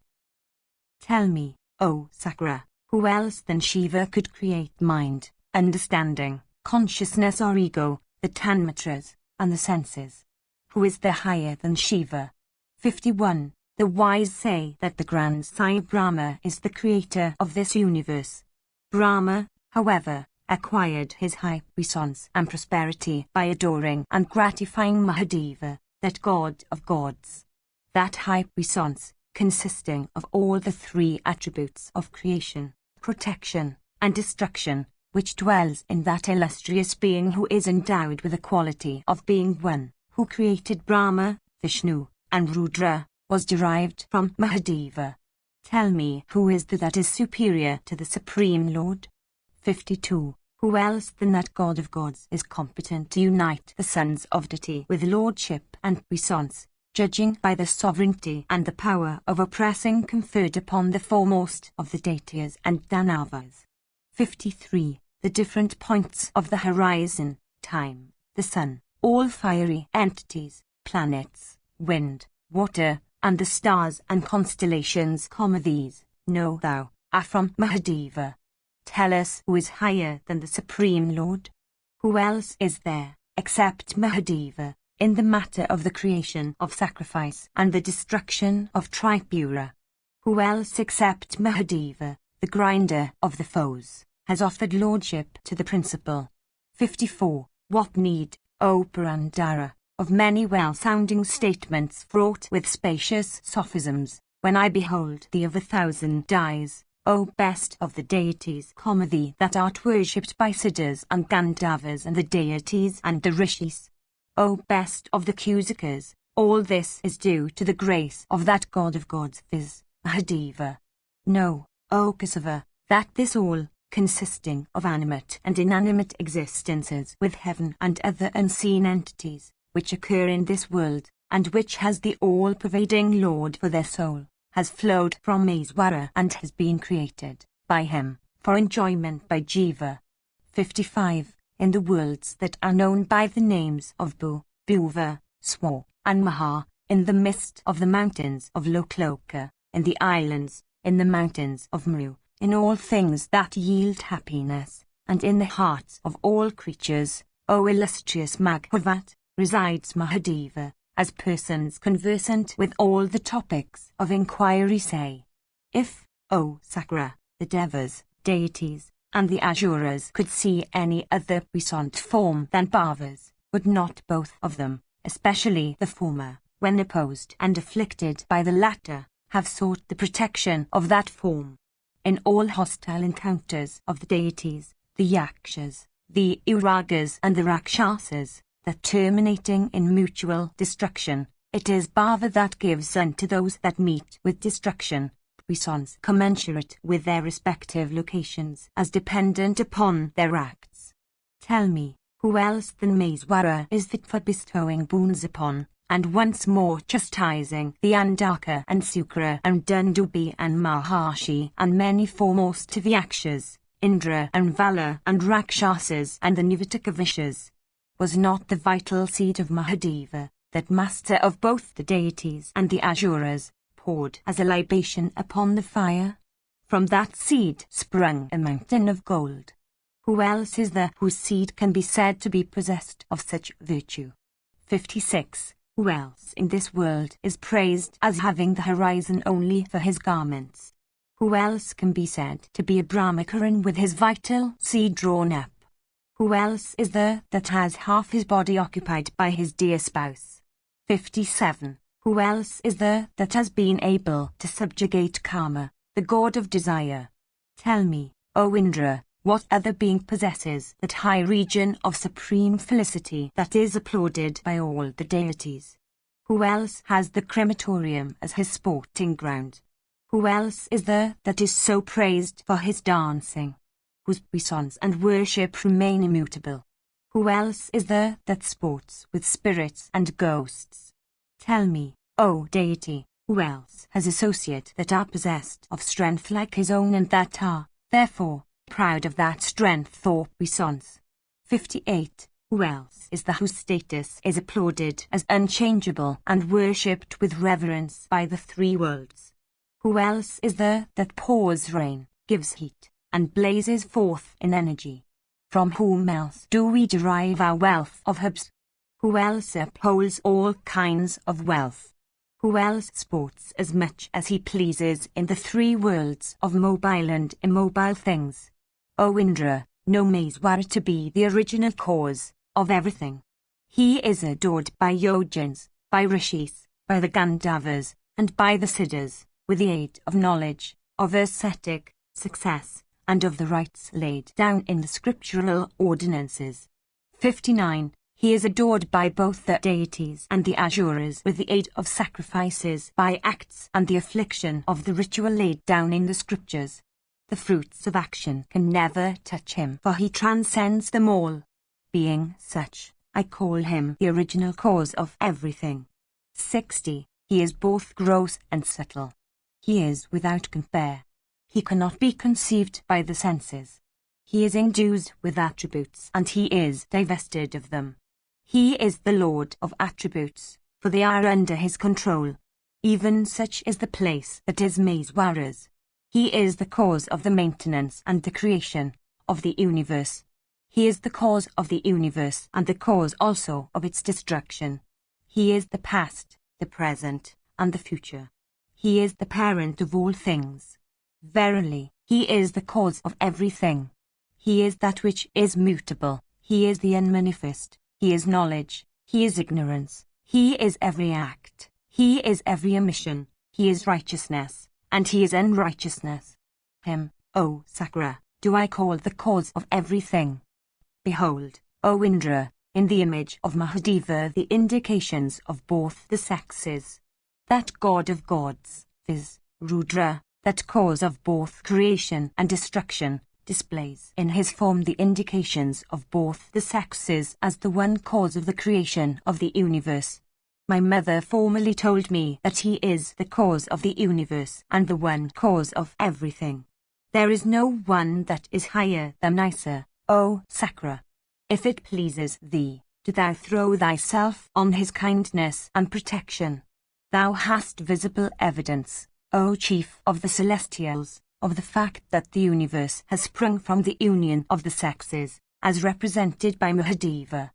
Tell me, O Sakra, who else than Shiva could create mind, understanding, consciousness or ego, the tanmatras, and the senses? Who is there higher than Shiva? 51. The wise say that the grand Sai Brahma is the creator of this universe. Brahma, however, acquired his high puissance and prosperity by adoring and gratifying Mahadeva, that god of gods. That high puissance, consisting of all the three attributes of creation, protection, and destruction, which dwells in that illustrious being who is endowed with the quality of being one, who created Brahma, Vishnu, and Rudra, was derived from Mahadeva. Tell me, who is that is superior to the Supreme Lord? 52. Who else than that God of gods is competent to unite the sons of deity with lordship and puissance, judging by the sovereignty and the power of oppressing conferred upon the foremost of the deities and Danavas? 53. The different points of the horizon, time, the sun, all fiery entities, planets, wind, water, and the stars and constellations, these, know thou, are from Mahadeva. Tell us who is higher than the Supreme Lord? Who else is there, except Mahadeva, in the matter of the creation of sacrifice and the destruction of Tripura? Who else except Mahadeva, the grinder of the foes, has offered lordship to the principal? 54. What need, O Purandara, of many well-sounding statements fraught with spacious sophisms, when I behold thee of 1,000 eyes, O best of the deities, thee that art worshipped by Siddhas and Gandharvas and the deities and the rishis? O best of the Kusikas, all this is due to the grace of that god of gods, viz. Mahadeva. Know, O Kesava, that this all, consisting of animate and inanimate existences with heaven and other unseen entities, which occur in this world, and which has the all-pervading Lord for their soul, has flowed from Iswara and has been created by him, for enjoyment by Jiva. 55. in the worlds that are known by the names of Bu, Buva, Swa, and Maha, in the midst of the mountains of Lokloka, in the islands, in the mountains of Mru, in all things that yield happiness, and in the hearts of all creatures, O illustrious Maghavat, resides Mahadeva, as persons conversant with all the topics of inquiry say. If, O Sakra, the Devas, deities, and the Asuras could see any other puissant form than Bhavas, would not both of them, especially the former, when opposed and afflicted by the latter, have sought the protection of that form? In all hostile encounters of the deities, the Yakshas, the Uragas and the Rakshasas, that terminating in mutual destruction, it is Bhava that gives unto those that meet with destruction, puissance commensurate with their respective locations as dependent upon their acts. Tell me, who else than Maeswara is fit for bestowing boons upon, and once more chastising the Andaka and Sukra and Dundubi and Maharshi and many foremost of Yakshas, Indra and Vala and Rakshasas and the Nivatakavishas? Was not the vital seed of Mahadeva, that master of both the deities and the Asuras, poured as a libation upon the fire? From that seed sprung a mountain of gold. Who else is there whose seed can be said to be possessed of such virtue? 56. Who else in this world is praised as having the horizon only for his garments? Who else can be said to be a Brahmacharan with his vital seed drawn up? Who else is there that has half his body occupied by his dear spouse? 57. Who else is there that has been able to subjugate Kama, the god of desire? Tell me, O Indra, what other being possesses that high region of supreme felicity that is applauded by all the deities? Who else has the crematorium as his sporting ground? Who else is there that is so praised for his dancing, whose puissance and worship remain immutable? Who else is there that sports with spirits and ghosts? Tell me, O deity, who else has associate that are possessed of strength like his own and that are, therefore, proud of that strength or puissance? 58. Who else is there whose status is applauded as unchangeable and worshipped with reverence by the three worlds? Who else is there that pours rain, gives heat, and blazes forth in energy? From whom else do we derive our wealth of herbs? Who else upholds all kinds of wealth? Who else sports as much as he pleases in the three worlds of mobile and immobile things? O Indra, know Maeswara to be the original cause of everything. He is adored by Yojans, by Rishis, by the Gandharvas, and by the Siddhas, with the aid of knowledge, of ascetic success, and of the rites laid down in the scriptural ordinances. 59. He is adored by both the deities and the Asuras with the aid of sacrifices by acts and the affliction of the ritual laid down in the scriptures. The fruits of action can never touch him, for he transcends them all. Being such, I call him the original cause of everything. 60. He is both gross and subtle. He is without compare. He cannot be conceived by the senses. He is endued with attributes, and he is divested of them. He is the Lord of attributes, for they are under his control. Even such is the place that is Maeswara's. He is the cause of the maintenance and the creation of the universe. He is the cause of the universe and the cause also of its destruction. He is the past, the present, and the future. He is the parent of all things. Verily, he is the cause of everything. He is that which is mutable. He is the unmanifest. He is knowledge. He is ignorance. He is every act. He is every omission. He is righteousness, and he is unrighteousness. Him, O Sakra, do I call the cause of everything. Behold, O Indra, in the image of Mahadeva the indications of both the sexes. That god of gods, viz., Rudra, that cause of both creation and destruction, displays in his form the indications of both the sexes as the one cause of the creation of the universe. My mother formerly told me that he is the cause of the universe and the one cause of everything. There is no one that is higher than Isa, O Sakra. If it pleases thee, do thou throw thyself on his kindness and protection. Thou hast visible evidence, O chief of the celestials, of the fact that the universe has sprung from the union of the sexes, as represented by Mahadeva.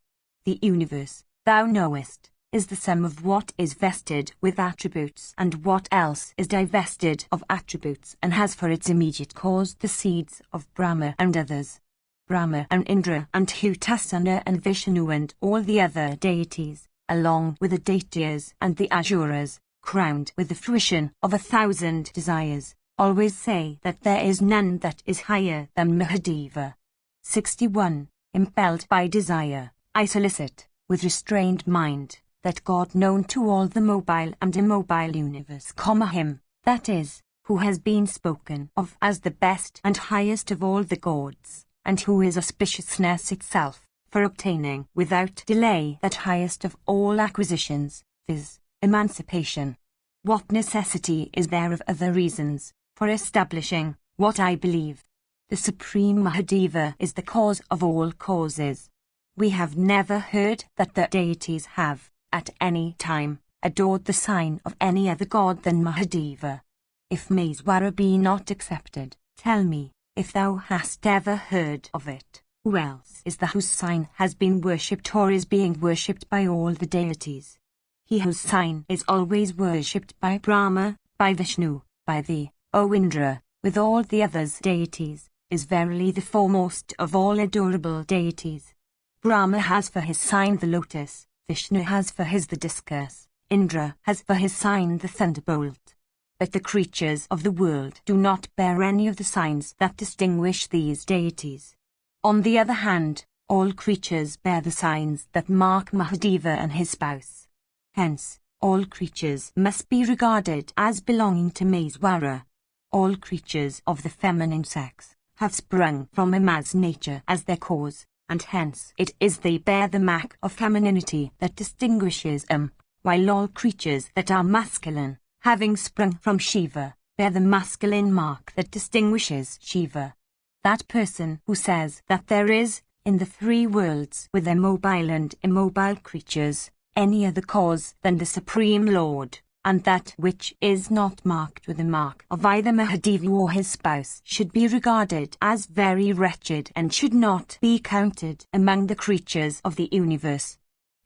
The universe, thou knowest, is the sum of what is vested with attributes and what else is divested of attributes, and has for its immediate cause the seeds of Brahma and others. Brahma and Indra and Hutasana and Vishnu and all the other deities, along with the Daityas and the Asuras, crowned with the fruition of 1,000 desires, always say that there is none that is higher than Mahadeva. 61. Impelled by desire, I solicit, with restrained mind, that God known to all the mobile and immobile universe, him, that is, who has been spoken of as the best and highest of all the gods, and who is auspiciousness itself, for obtaining without delay that highest of all acquisitions, viz., emancipation. What necessity is there of other reasons for establishing what I believe? The Supreme Mahadeva is the cause of all causes. We have never heard that the deities have, at any time, adored the sign of any other god than Mahadeva. If Mahabharata be not accepted, tell me, if thou hast ever heard of it, who else is the whose sign has been worshipped or is being worshipped by all the deities? He whose sign is always worshipped by Brahma, by Vishnu, by thee, O Indra, with all the others deities, is verily the foremost of all adorable deities. Brahma has for his sign the lotus, Vishnu has for his the discus, Indra has for his sign the thunderbolt. But the creatures of the world do not bear any of the signs that distinguish these deities. On the other hand, all creatures bear the signs that mark Mahadeva and his spouse. Hence, all creatures must be regarded as belonging to Maheswara. All creatures of the feminine sex have sprung from him as nature as their cause, and hence it is they bear the mark of femininity that distinguishes them, while all creatures that are masculine, having sprung from Shiva, bear the masculine mark that distinguishes Shiva. That person who says that there is, in the three worlds with their mobile and immobile creatures, any other cause than the Supreme Lord, and that which is not marked with the mark of either Mahadeva or his spouse, should be regarded as very wretched and should not be counted among the creatures of the universe.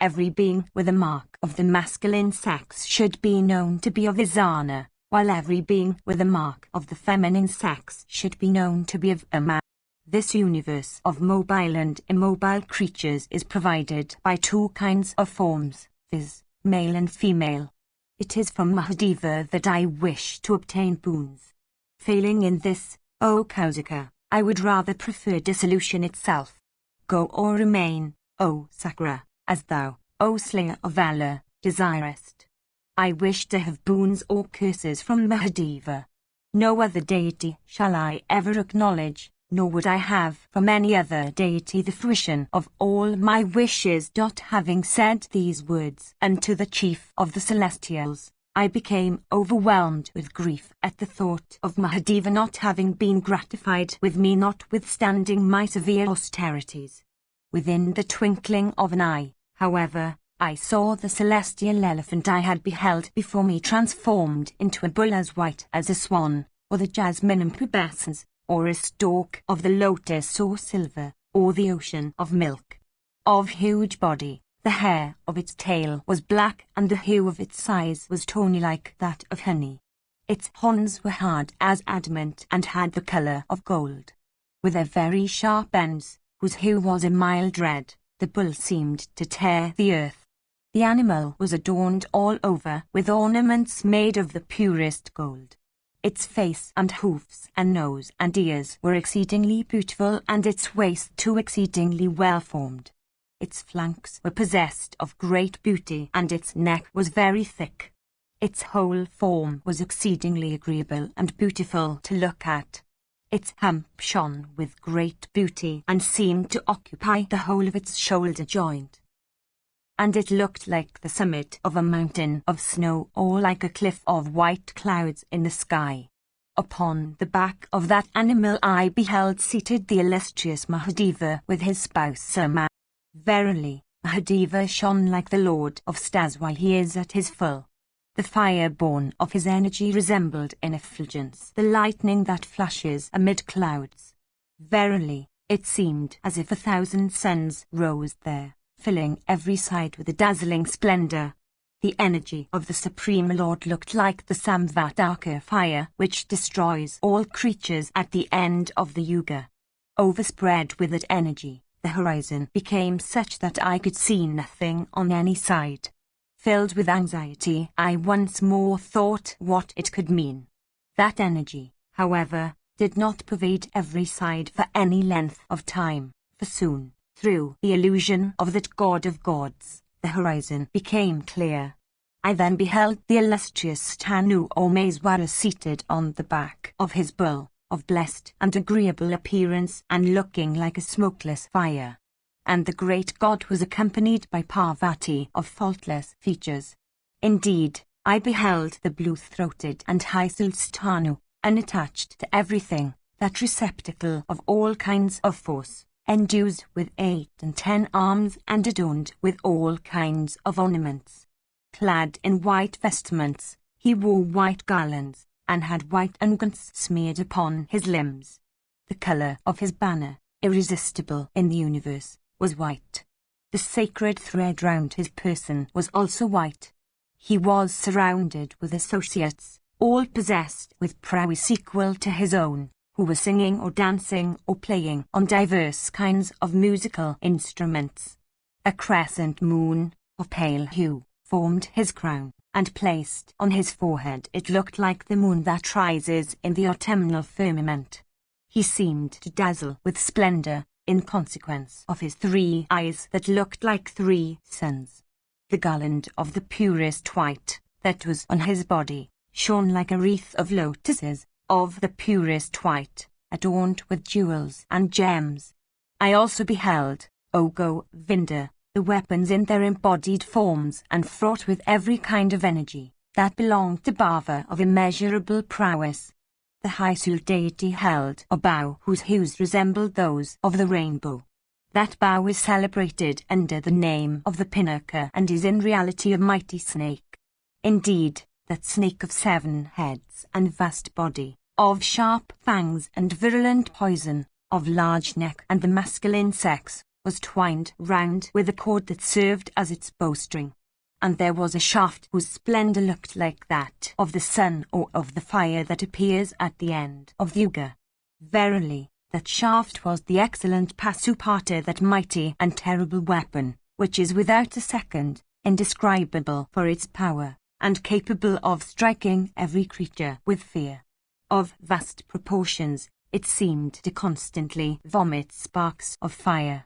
Every being with a mark of the masculine sex should be known to be of Isana, while every being with a mark of the feminine sex should be known to be of a man. This universe of mobile and immobile creatures is provided by two kinds of forms, viz., male and female. It is from Mahadeva that I wish to obtain boons. Failing in this, O Kausika, I would rather prefer dissolution itself. Go or remain, O Sakra, as thou, O slayer of valor, desirest. I wish to have boons or curses from Mahadeva. No other deity shall I ever acknowledge, nor would I have from any other deity the fruition of all my wishes. Having said these words unto the chief of the celestials, I became overwhelmed with grief at the thought of Mahadeva not having been gratified with me, notwithstanding my severe austerities. Within the twinkling of an eye, however, I saw the celestial elephant I had beheld before me transformed into a bull as white as a swan, or the jasmine and pubescence, or a stalk of the lotus or silver, or the ocean of milk. Of huge body, the hair of its tail was black and the hue of its size was tawny like that of honey. Its horns were hard as adamant and had the colour of gold. With their very sharp ends, whose hue was a mild red, the bull seemed to tear the earth. The animal was adorned all over with ornaments made of the purest gold. Its face and hoofs and nose and ears were exceedingly beautiful, and its waist too exceedingly well formed. Its flanks were possessed of great beauty, and its neck was very thick. Its whole form was exceedingly agreeable and beautiful to look at. Its hump shone with great beauty and seemed to occupy the whole of its shoulder joint. And it looked like the summit of a mountain of snow, or like a cliff of white clouds in the sky. Upon the back of that animal I beheld seated the illustrious Mahadeva with his spouse Sama. Verily, Mahadeva shone like the Lord of Stars while he is at his full. The fire born of his energy resembled in effulgence the lightning that flashes amid clouds. Verily, it seemed as if 1,000 suns rose there, filling every side with a dazzling splendor. The energy of the Supreme Lord looked like the Samvataka fire which destroys all creatures at the end of the Yuga. Overspread with that energy, the horizon became such that I could see nothing on any side. Filled with anxiety, I once more thought what it could mean. That energy, however, did not pervade every side for any length of time, for soon, through the illusion of that God of gods, the horizon became clear. I then beheld the illustrious Tanu Omeswara seated on the back of his bull, of blessed and agreeable appearance and looking like a smokeless fire. And the great god was accompanied by Parvati of faultless features. Indeed, I beheld the blue-throated and high-souled Tanu, unattached to everything, that receptacle of all kinds of force, endued with 8 and 10 arms and adorned with all kinds of ornaments. Clad in white vestments, he wore white garlands, and had white unguents smeared upon his limbs. The colour of his banner, irresistible in the universe, was white. The sacred thread round his person was also white. He was surrounded with associates, all possessed with prowess equal to his own, who were singing or dancing or playing on diverse kinds of musical instruments. A crescent moon, of pale hue, formed his crown, and placed on his forehead it looked like the moon that rises in the autumnal firmament. He seemed to dazzle with splendor, in consequence of his 3 eyes that looked like 3 suns. The garland of the purest white, that was on his body, shone like a wreath of lotuses, of the purest white, adorned with jewels and gems. I also beheld, O Govinda, the weapons in their embodied forms and fraught with every kind of energy, that belonged to Bhava of immeasurable prowess. The high-souled deity held a bow whose hues resembled those of the rainbow. That bow is celebrated under the name of the Pinaka and is in reality a mighty snake. Indeed, that snake of 7 heads and vast body, of sharp fangs and virulent poison, of large neck and the masculine sex, was twined round with a cord that served as its bowstring. And there was a shaft whose splendour looked like that of the sun or of the fire that appears at the end of the Yuga. Verily, that shaft was the excellent Pasupata, that mighty and terrible weapon, which is without a second, indescribable for its power, and capable of striking every creature with fear. Of vast proportions, it seemed to constantly vomit sparks of fire.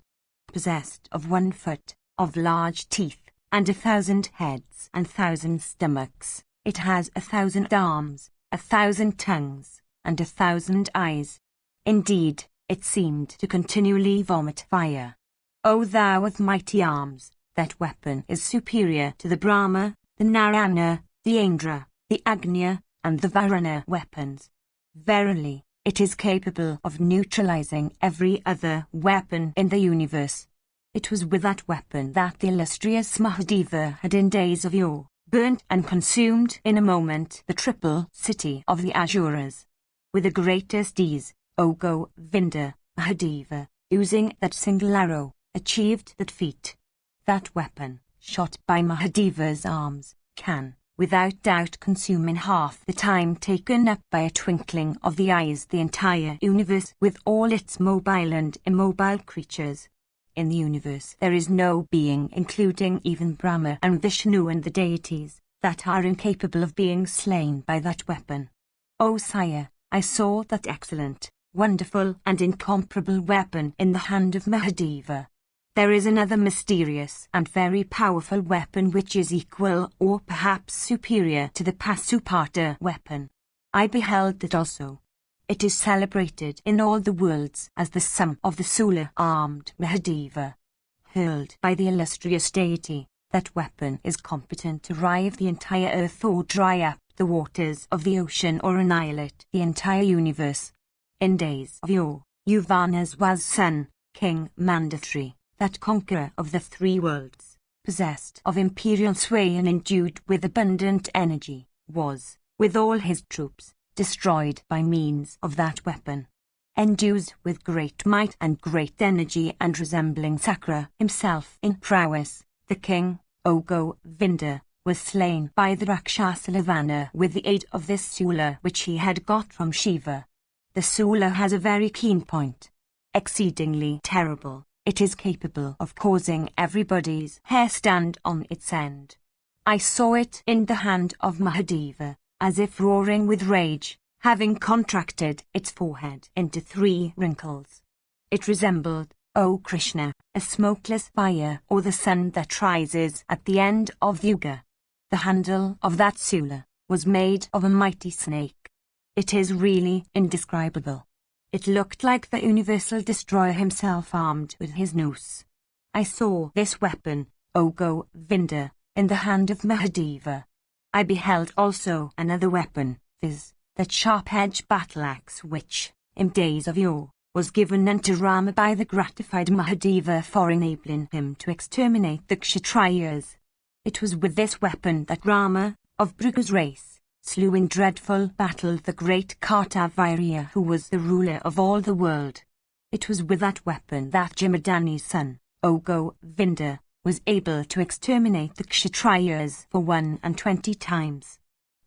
Possessed of 1 foot, of large teeth, and 1,000 heads and 1,000 stomachs, it has 1,000 arms, 1,000 tongues, and 1,000 eyes. Indeed, it seemed to continually vomit fire. O thou with mighty arms, that weapon is superior to the Brahma, the Narayana, the Indra, the Agnya, and the Varuna weapons. Verily, it is capable of neutralizing every other weapon in the universe. It was with that weapon that the illustrious Mahadeva had in days of yore burnt and consumed in a moment the triple city of the Asuras. With the greatest ease, O Govinda, Mahadeva, using that single arrow, achieved that feat. That weapon, shot by Mahadeva's arms, can, without doubt, consume in half the time taken up by a twinkling of the eyes the entire universe with all its mobile and immobile creatures. In the universe there is no being, including even Brahma and Vishnu and the deities, that are incapable of being slain by that weapon. O sire, I saw that excellent, wonderful and incomparable weapon in the hand of Mahadeva. There is another mysterious and very powerful weapon which is equal or perhaps superior to the Pasupata weapon. I beheld it also. It is celebrated in all the worlds as the sum of the solar-armed Mahadeva. Hurled by the illustrious deity, that weapon is competent to rive the entire earth or dry up the waters of the ocean or annihilate the entire universe. In days of yore, Yuvana's was son, King Mandatri, that conqueror of the three worlds, possessed of imperial sway and endued with abundant energy, was, with all his troops, destroyed by means of that weapon. Endued with great might and great energy and resembling Sakra himself in prowess, the king, Govinda, was slain by the Rakshasa Lavana with the aid of this Sula which he had got from Shiva. The Sula has a very keen point. Exceedingly terrible, it is capable of causing everybody's hair stand on its end. I saw it in the hand of Mahadeva, as if roaring with rage, having contracted its forehead into 3 wrinkles. It resembled, O Krishna, a smokeless fire or the sun that rises at the end of the Yuga. The handle of that Sula was made of a mighty snake. It is really indescribable. It looked like the universal destroyer himself armed with his noose. I saw this weapon, O Govinda, in the hand of Mahadeva. I beheld also another weapon, viz., that sharp-edged battle-axe which, in days of yore, was given unto Rama by the gratified Mahadeva for enabling him to exterminate the Kshatriyas. It was with this weapon that Rama, of Bhrigu's race, slew in dreadful battle the great Kartavirya who was the ruler of all the world. It was with that weapon that Jamadani's son, O Govinda, was able to exterminate the Kshatriyas for 21 times.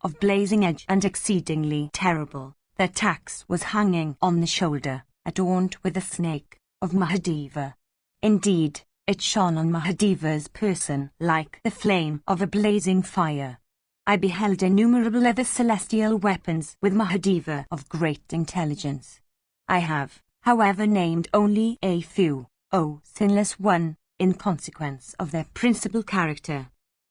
Of blazing edge and exceedingly terrible, their tax was hanging on the shoulder, adorned with a snake, of Mahadeva. Indeed, it shone on Mahadeva's person like the flame of a blazing fire. I beheld innumerable other celestial weapons with Mahadeva of great intelligence. I have, however, named only a few, O sinless one, in consequence of their principal character.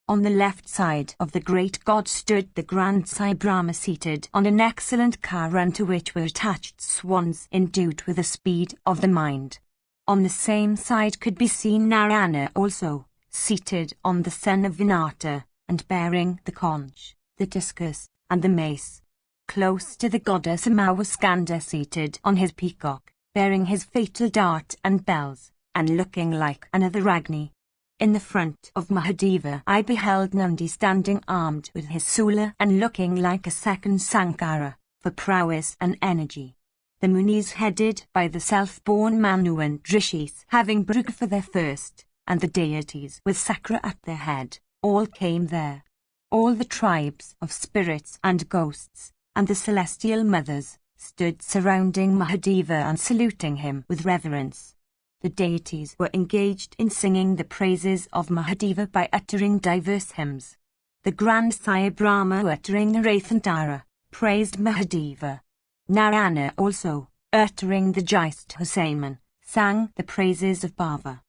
On the left side of the great god stood the grand Sai Brahma seated on an excellent car unto which were attached swans endued with the speed of the mind. On the same side could be seen Narayana also, seated on the son of Vinata, and bearing the conch, the discus, and the mace. Close to the goddess was Skanda seated on his peacock, bearing his fatal dart and bells, and looking like another Agni. In the front of Mahadeva I beheld Nandi standing armed with his Sula and looking like a second Sankara, for prowess and energy. The Munis headed by the self-born Manu and Rishis having Bhrigu for their first, and the deities with Sakra at their head, all came there. All the tribes of spirits and ghosts, and the celestial mothers, stood surrounding Mahadeva and saluting him with reverence. The deities were engaged in singing the praises of Mahadeva by uttering diverse hymns. The grand Sai Brahma uttering the Rathantara, praised Mahadeva. Narayana also, uttering the Jaist Husayman, sang the praises of Bhava.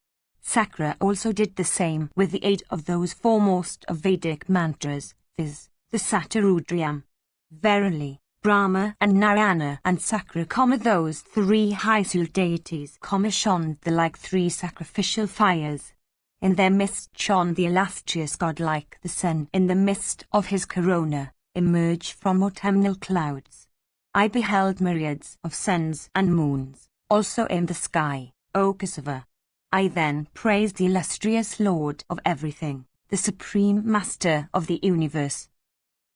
Sakra also did the same with the aid of those foremost of Vedic mantras, viz., the Satarudriyam. Verily, Brahma and Narayana and Sakra, those 3 high-souled deities, shone the like 3 sacrificial fires. In their midst shone the illustrious god like the sun in the midst of his corona, emerge from autumnal clouds. I beheld myriads of suns and moons, also in the sky, O Kesava. I then praised the illustrious Lord of everything, the Supreme Master of the universe.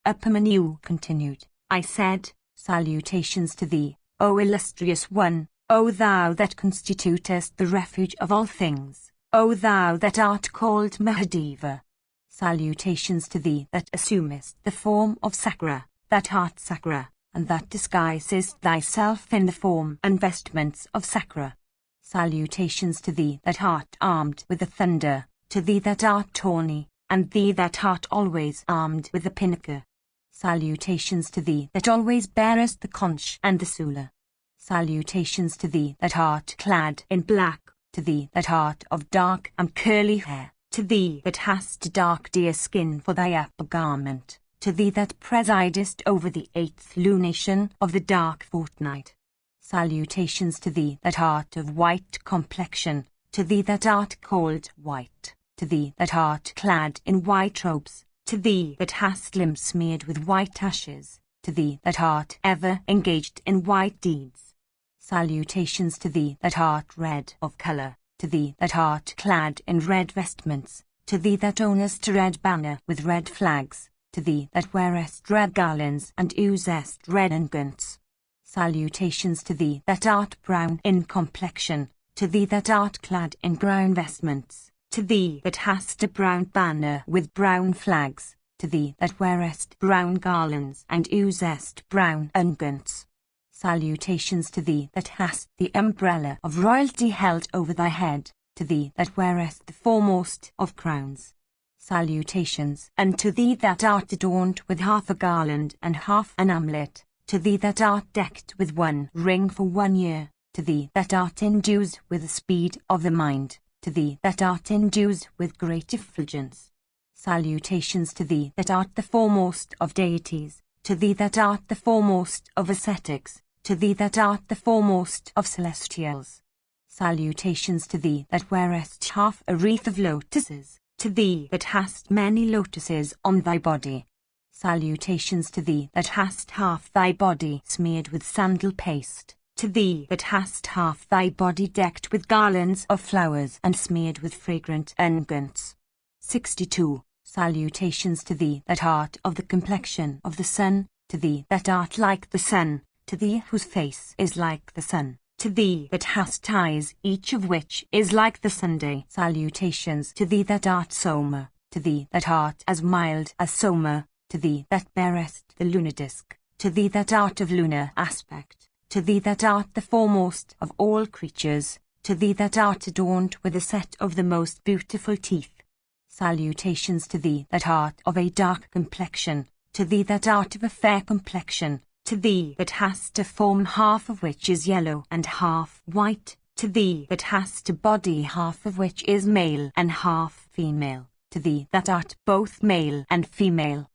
Upamanyu continued, I said, Salutations to thee, O illustrious one, O thou that constitutest the refuge of all things, O thou that art called Mahadeva. Salutations to thee that assumest the form of Sakra, that art Sakra, and that disguisest thyself in the form and vestments of Sakra. Salutations to thee that art armed with the thunder, to thee that art tawny, and thee that art always armed with the pinnaker. Salutations to thee that always bearest the conch and the Sula. Salutations to thee that art clad in black, to thee that art of dark and curly hair, to thee that hast dark deer skin for thy upper garment, to thee that presidest over the 8th lunation of the dark fortnight. Salutations to thee that art of white complexion, to thee that art called white, to thee that art clad in white robes, to thee that hast limbs smeared with white ashes, to thee that art ever engaged in white deeds. Salutations to thee that art red of colour, to thee that art clad in red vestments, to thee that ownest a red banner with red flags, to thee that wearest red garlands and usest red unguents. Salutations to thee that art brown in complexion, to thee that art clad in brown vestments, to thee that hast a brown banner with brown flags, to thee that wearest brown garlands and usest brown unguents. Salutations to thee that hast the umbrella of royalty held over thy head, to thee that wearest the foremost of crowns. Salutations unto thee that art adorned with half a garland and half an amulet, to thee that art decked with one ring for 1 year, to thee that art endued with the speed of the mind, to thee that art endued with great effulgence. Salutations to thee that art the foremost of deities, to thee that art the foremost of ascetics, to thee that art the foremost of celestials. Salutations to thee that wearest half a wreath of lotuses, to thee that hast many lotuses on thy body. Salutations to thee that hast half thy body smeared with sandal paste, to thee that hast half thy body decked with garlands of flowers and smeared with fragrant unguents. 62. Salutations to thee that art of the complexion of the sun, to thee that art like the sun, to thee whose face is like the sun, to thee that hast eyes each of which is like the Sunday. Salutations to thee that art Soma, to thee that art as mild as Soma, to thee that bearest the lunar disk, to thee that art of lunar aspect, to thee that art the foremost of all creatures, to thee that art adorned with a set of the most beautiful teeth. Salutations to thee that art of a dark complexion, to thee that art of a fair complexion, to thee that hast a form half of which is yellow and half white, to thee that hast a body half of which is male and half female, to thee that art both male and female.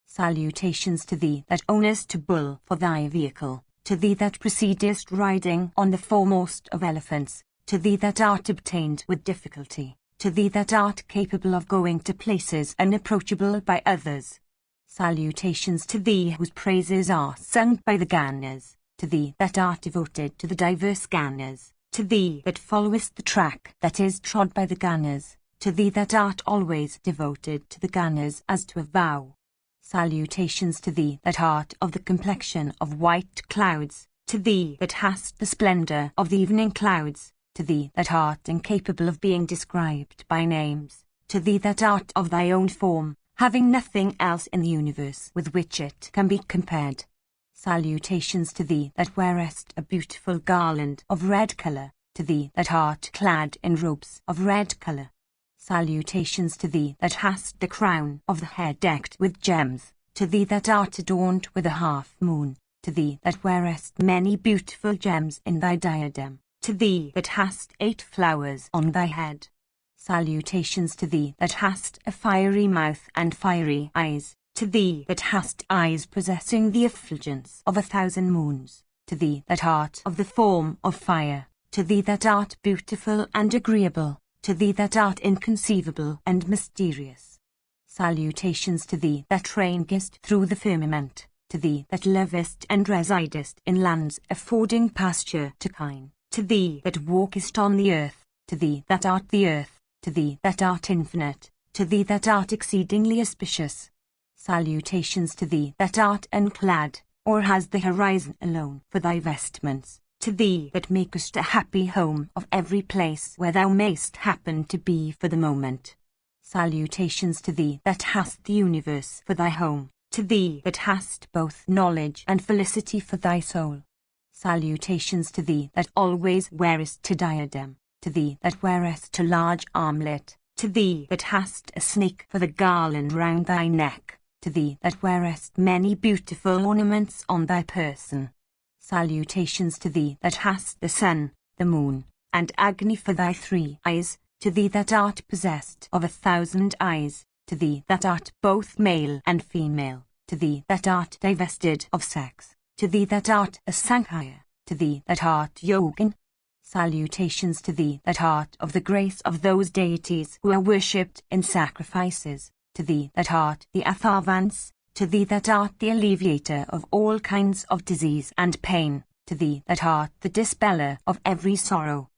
Salutations to thee that ownest a bull for thy vehicle, to thee that proceedest riding on the foremost of elephants, to thee that art obtained with difficulty, to thee that art capable of going to places unapproachable by others. Salutations to thee whose praises are sung by the Ganas, to thee that art devoted to the diverse Ganas, to thee that followest the track that is trod by the Ganas, to thee that art always devoted to the Ganas as to a vow. Salutations to thee that art of the complexion of white clouds, to thee that hast the splendour of the evening clouds, to thee that art incapable of being described by names, to thee that art of thy own form, having nothing else in the universe with which it can be compared. Salutations to thee that wearest a beautiful garland of red colour, to thee that art clad in robes of red colour. Salutations to thee that hast the crown of the head decked with gems, to thee that art adorned with a half moon, to thee that wearest many beautiful gems in thy diadem, to thee that hast 8 flowers on thy head. Salutations to thee that hast a fiery mouth and fiery eyes, to thee that hast eyes possessing the effulgence of 1,000 moons, to thee that art of the form of fire, to thee that art beautiful and agreeable, to thee that art inconceivable and mysterious. Salutations to thee that reignest through the firmament, to thee that livest and residest in lands affording pasture to kine, to thee that walkest on the earth, to thee that art the earth, to thee that art infinite, to thee that art exceedingly auspicious. Salutations to thee that art unclad, or has the horizon alone for thy vestments, to thee that makest a happy home of every place where thou mayst happen to be for the moment. Salutations to thee that hast the universe for thy home, to thee that hast both knowledge and felicity for thy soul. Salutations to thee that always wearest a diadem, to thee that wearest a large armlet, to thee that hast a snake for the garland round thy neck, to thee that wearest many beautiful ornaments on thy person. Salutations to thee that hast the sun, the moon, and Agni for thy 3 eyes, to thee that art possessed of 1,000 eyes, to thee that art both male and female, to thee that art divested of sex, to thee that art a Sankhya, to thee that art Yogin. Salutations to thee that art of the grace of those deities who are worshipped in sacrifices, to thee that art the Atharvans, to thee that art the alleviator of all kinds of disease and pain, to thee that art the dispeller of every sorrow.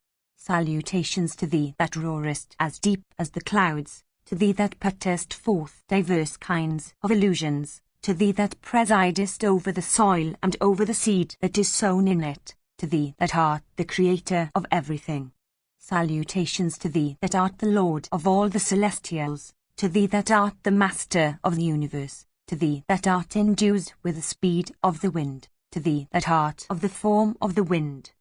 Salutations to thee that roarest as deep as the clouds, to thee that puttest forth diverse kinds of illusions, to thee that presidest over the soil and over the seed that is sown in it, to thee that art the creator of everything. Salutations to thee that art the Lord of all the celestials, to thee that art the master of the universe, to thee that art endued with the speed of the wind, to thee that art of the form of the wind.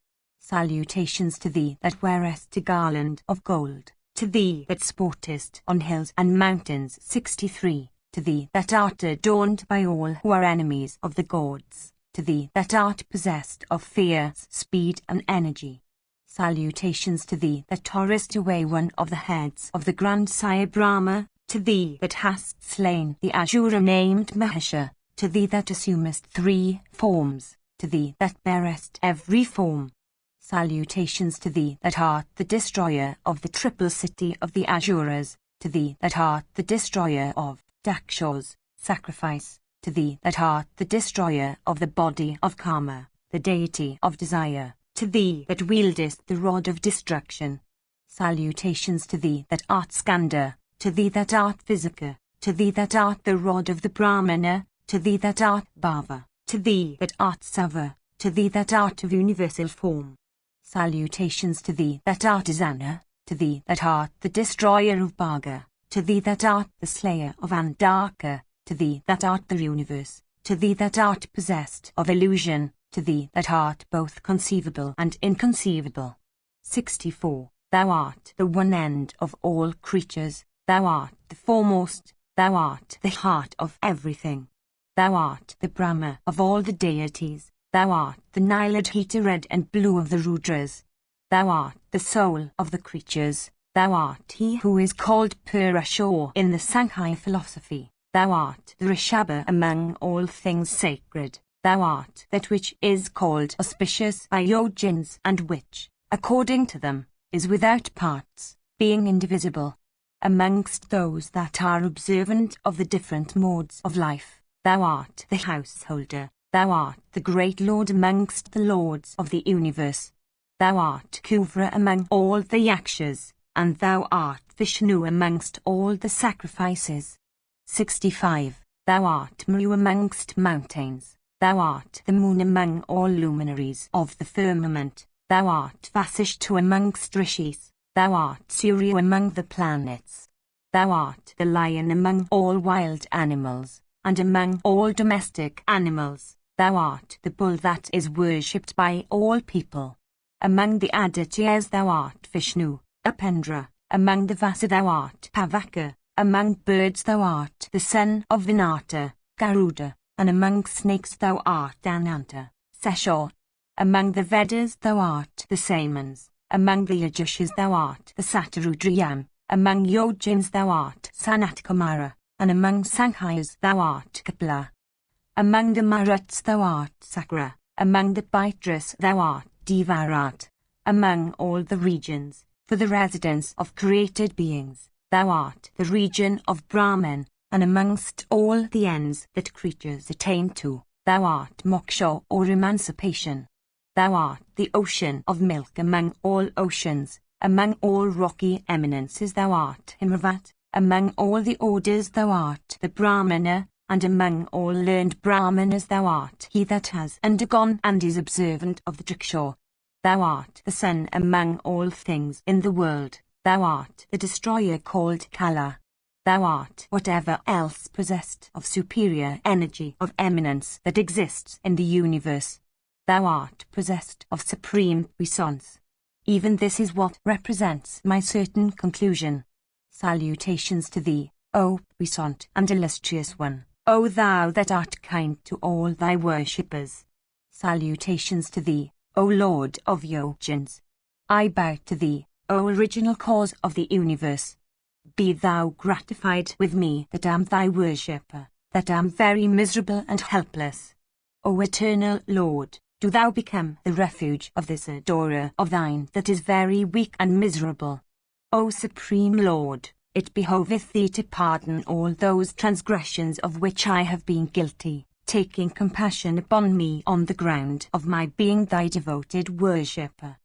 Salutations to thee that wearest a garland of gold, to thee that sportest on hills and mountains. 63. To thee that art adorned by all who are enemies of the gods, to thee that art possessed of fierce speed and energy. Salutations to thee that torest away one of the heads of the grandsire Brahma, to thee that hast slain the Asura named Mahesha, to thee that assumest 3 forms, to thee that bearest every form. Salutations to thee that art the destroyer of the triple city of the Asuras, to thee that art the destroyer of Daksha's sacrifice, to thee that art the destroyer of the body of Karma, the deity of desire, to thee that wieldest the rod of destruction. Salutations to thee that art Skanda, to thee that art Visaka, to thee that art the rod of the Brahmana, to thee that art Bhava, to thee that art Sava, to thee that art of universal form. Salutations to thee that art Isana, to thee that art the destroyer of Bhaga, to thee that art the slayer of Andaka, to thee that art the universe, to thee that art possessed of illusion, to thee that art both conceivable and inconceivable. 64. Thou art the one end of all creatures, thou art the foremost, thou art the heart of everything. Thou art the Brahma of all the deities, thou art the Nilad heater red and blue of the Rudras. Thou art the soul of the creatures, thou art he who is called Purusha in the Sankhya philosophy, thou art the Rishabha among all things sacred, thou art that which is called auspicious by yogins and which, according to them, is without parts, being indivisible. Amongst those that are observant of the different modes of life, thou art the householder, thou art the great lord amongst the lords of the universe. Thou art Kuvra among all the Yakshas, and thou art Vishnu amongst all the sacrifices. 65. Thou art Mru amongst mountains, thou art the moon among all luminaries of the firmament, thou art Vasishtu amongst rishis, thou art Surya among the planets. Thou art the lion among all wild animals, and among all domestic animals, thou art the bull that is worshipped by all people. Among the Adityas thou art Vishnu, Upendra, among the Vasa thou art Pavaka, among birds thou art the son of Vinata, Garuda, and among snakes thou art Ananta, Sesha. Among the Vedas thou art the Samans, among the Yajushas thou art the Satarudriyam, among Yojins thou art Sanatkumara, and among Sankhyas thou art Kapila. Among the Maruts thou art Sakra, among the Baitras thou art Devarat. Among all the regions, for the residence of created beings, thou art the region of Brahman, and amongst all the ends that creatures attain to, thou art moksha or emancipation. Thou art the ocean of milk among all oceans, among all rocky eminences thou art Himravat, among all the orders thou art the Brahmana, and among all learned Brahmanas thou art he that has undergone and is observant of the Triksha. Thou art the sun among all things in the world, thou art the destroyer called Kala. Thou art whatever else possessed of superior energy of eminence that exists in the universe. Thou art possessed of supreme puissance. Even this is what represents my certain conclusion. Salutations to thee, O puissant and illustrious one, O thou that art kind to all thy worshippers. Salutations to thee, O Lord of Yogins. I bow to thee, O original cause of the universe. Be thou gratified with me that am thy worshipper, that am very miserable and helpless. O eternal Lord, do thou become the refuge of this adorer of thine that is very weak and miserable. O Supreme Lord, it behoveth thee to pardon all those transgressions of which I have been guilty, taking compassion upon me on the ground of my being thy devoted worshipper.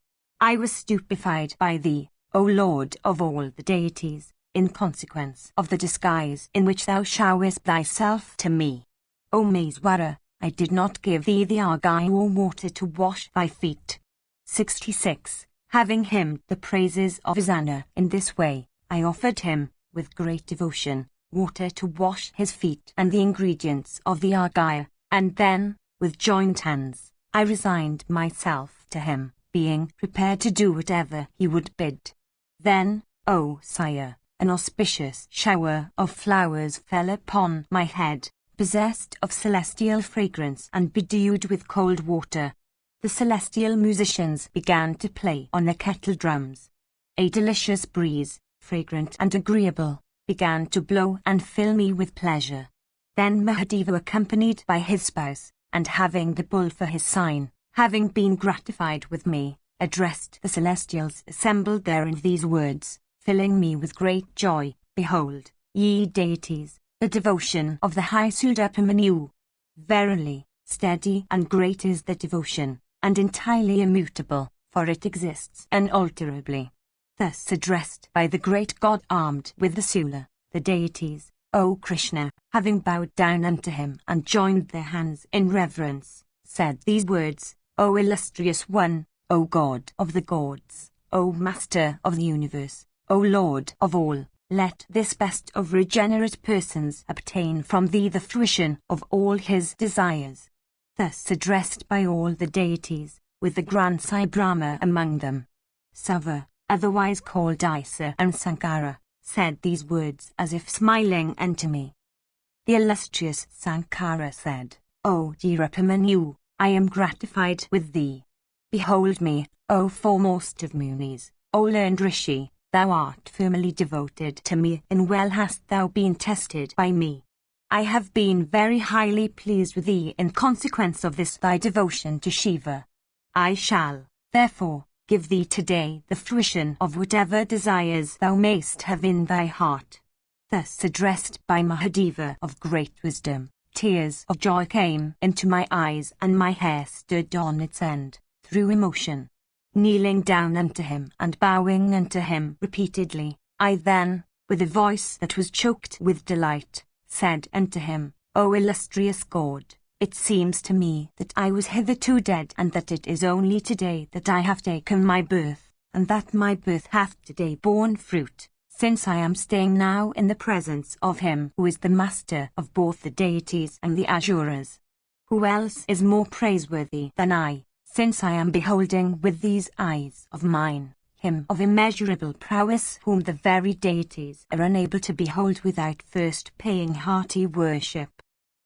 I was stupefied by thee, O Lord of all the deities, in consequence of the disguise in which thou showest thyself to me. O Mahabharata, I did not give thee the Argyle or water to wash thy feet. 66. Having hymned the praises of his honor in this way, I offered him, with great devotion, water to wash his feet and the ingredients of the Argyle, and then, with joined hands, I resigned myself to him, being prepared to do whatever he would bid. Then, O sire, an auspicious shower of flowers fell upon my head, possessed of celestial fragrance and bedewed with cold water. The celestial musicians began to play on the kettle drums. A delicious breeze, fragrant and agreeable, began to blow and fill me with pleasure. Then Mahadeva, accompanied by his spouse, and having the bull for his sign, having been gratified with me, addressed the celestials assembled there in these words, filling me with great joy: Behold, ye deities, the devotion of the high Sudapamanu. Verily, steady and great is the devotion, and entirely immutable, for it exists unalterably. Thus addressed by the great God armed with the Sula, the deities, O Krishna, having bowed down unto him and joined their hands in reverence, said these words: O illustrious one, O God of the gods, O Master of the universe, O Lord of all, let this best of regenerate persons obtain from thee the fruition of all his desires. Thus addressed by all the deities, with the Grand Sai Brahma among them, Sava, otherwise called Isa and Sankara, said these words as if smiling unto me. The illustrious Sankara said, O Dirapamanu, I am gratified with thee. Behold me, O foremost of Munis, O learned Rishi, thou art firmly devoted to me, and well hast thou been tested by me. I have been very highly pleased with thee in consequence of this thy devotion to Shiva. I shall, therefore, give thee today the fruition of whatever desires thou mayst have in thy heart. Thus addressed by Mahadeva of great wisdom, tears of joy came into my eyes and my hair stood on its end, through emotion. Kneeling down unto him and bowing unto him repeatedly, I then, with a voice that was choked with delight, said unto him, O illustrious God, it seems to me that I was hitherto dead, and that it is only today that I have taken my birth, and that my birth hath today borne fruit, since I am staying now in the presence of him who is the master of both the deities and the Asuras. Who else is more praiseworthy than I, since I am beholding with these eyes of mine, him of immeasurable prowess whom the very deities are unable to behold without first paying hearty worship.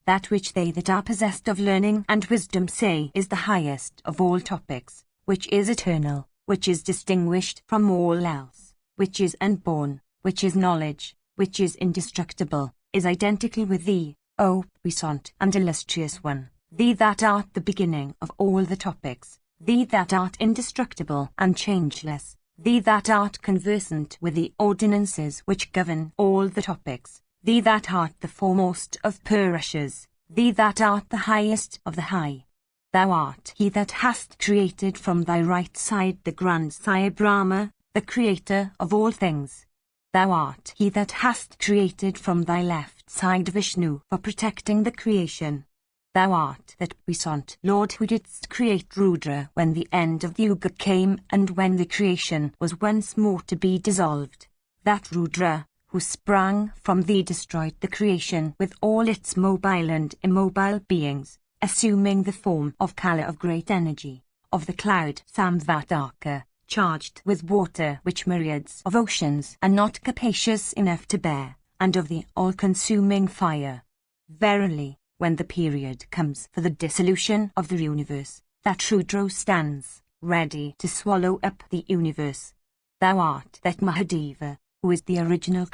That which they that are possessed of learning and wisdom say is the highest of all topics, which is eternal, which is distinguished from all else, which is unborn, which is knowledge, which is indestructible, is identical with thee, O puissant and illustrious one, thee that art the beginning of all the topics, thee that art indestructible and changeless, thee that art conversant with the ordinances which govern all the topics, thee that art the foremost of Purushas, thee that art the highest of the high. Thou art he that hast created from thy right side the Grand Sai Brahma, the creator of all things. Thou art he that hast created from thy left side Vishnu for protecting the creation. Thou art that puissant Lord who didst create Rudra when the end of the Yuga came and when the creation was once more to be dissolved. That Rudra, who sprang from thee, destroyed the creation with all its mobile and immobile beings, assuming the form of Kala of great energy, of the cloud Samvataka, charged with water which myriads of oceans are not capacious enough to bear, and of the all-consuming fire. Verily, when the period comes for the dissolution of the universe, that Rudra stands, ready to swallow up the universe. Thou art that Mahadeva, who is the original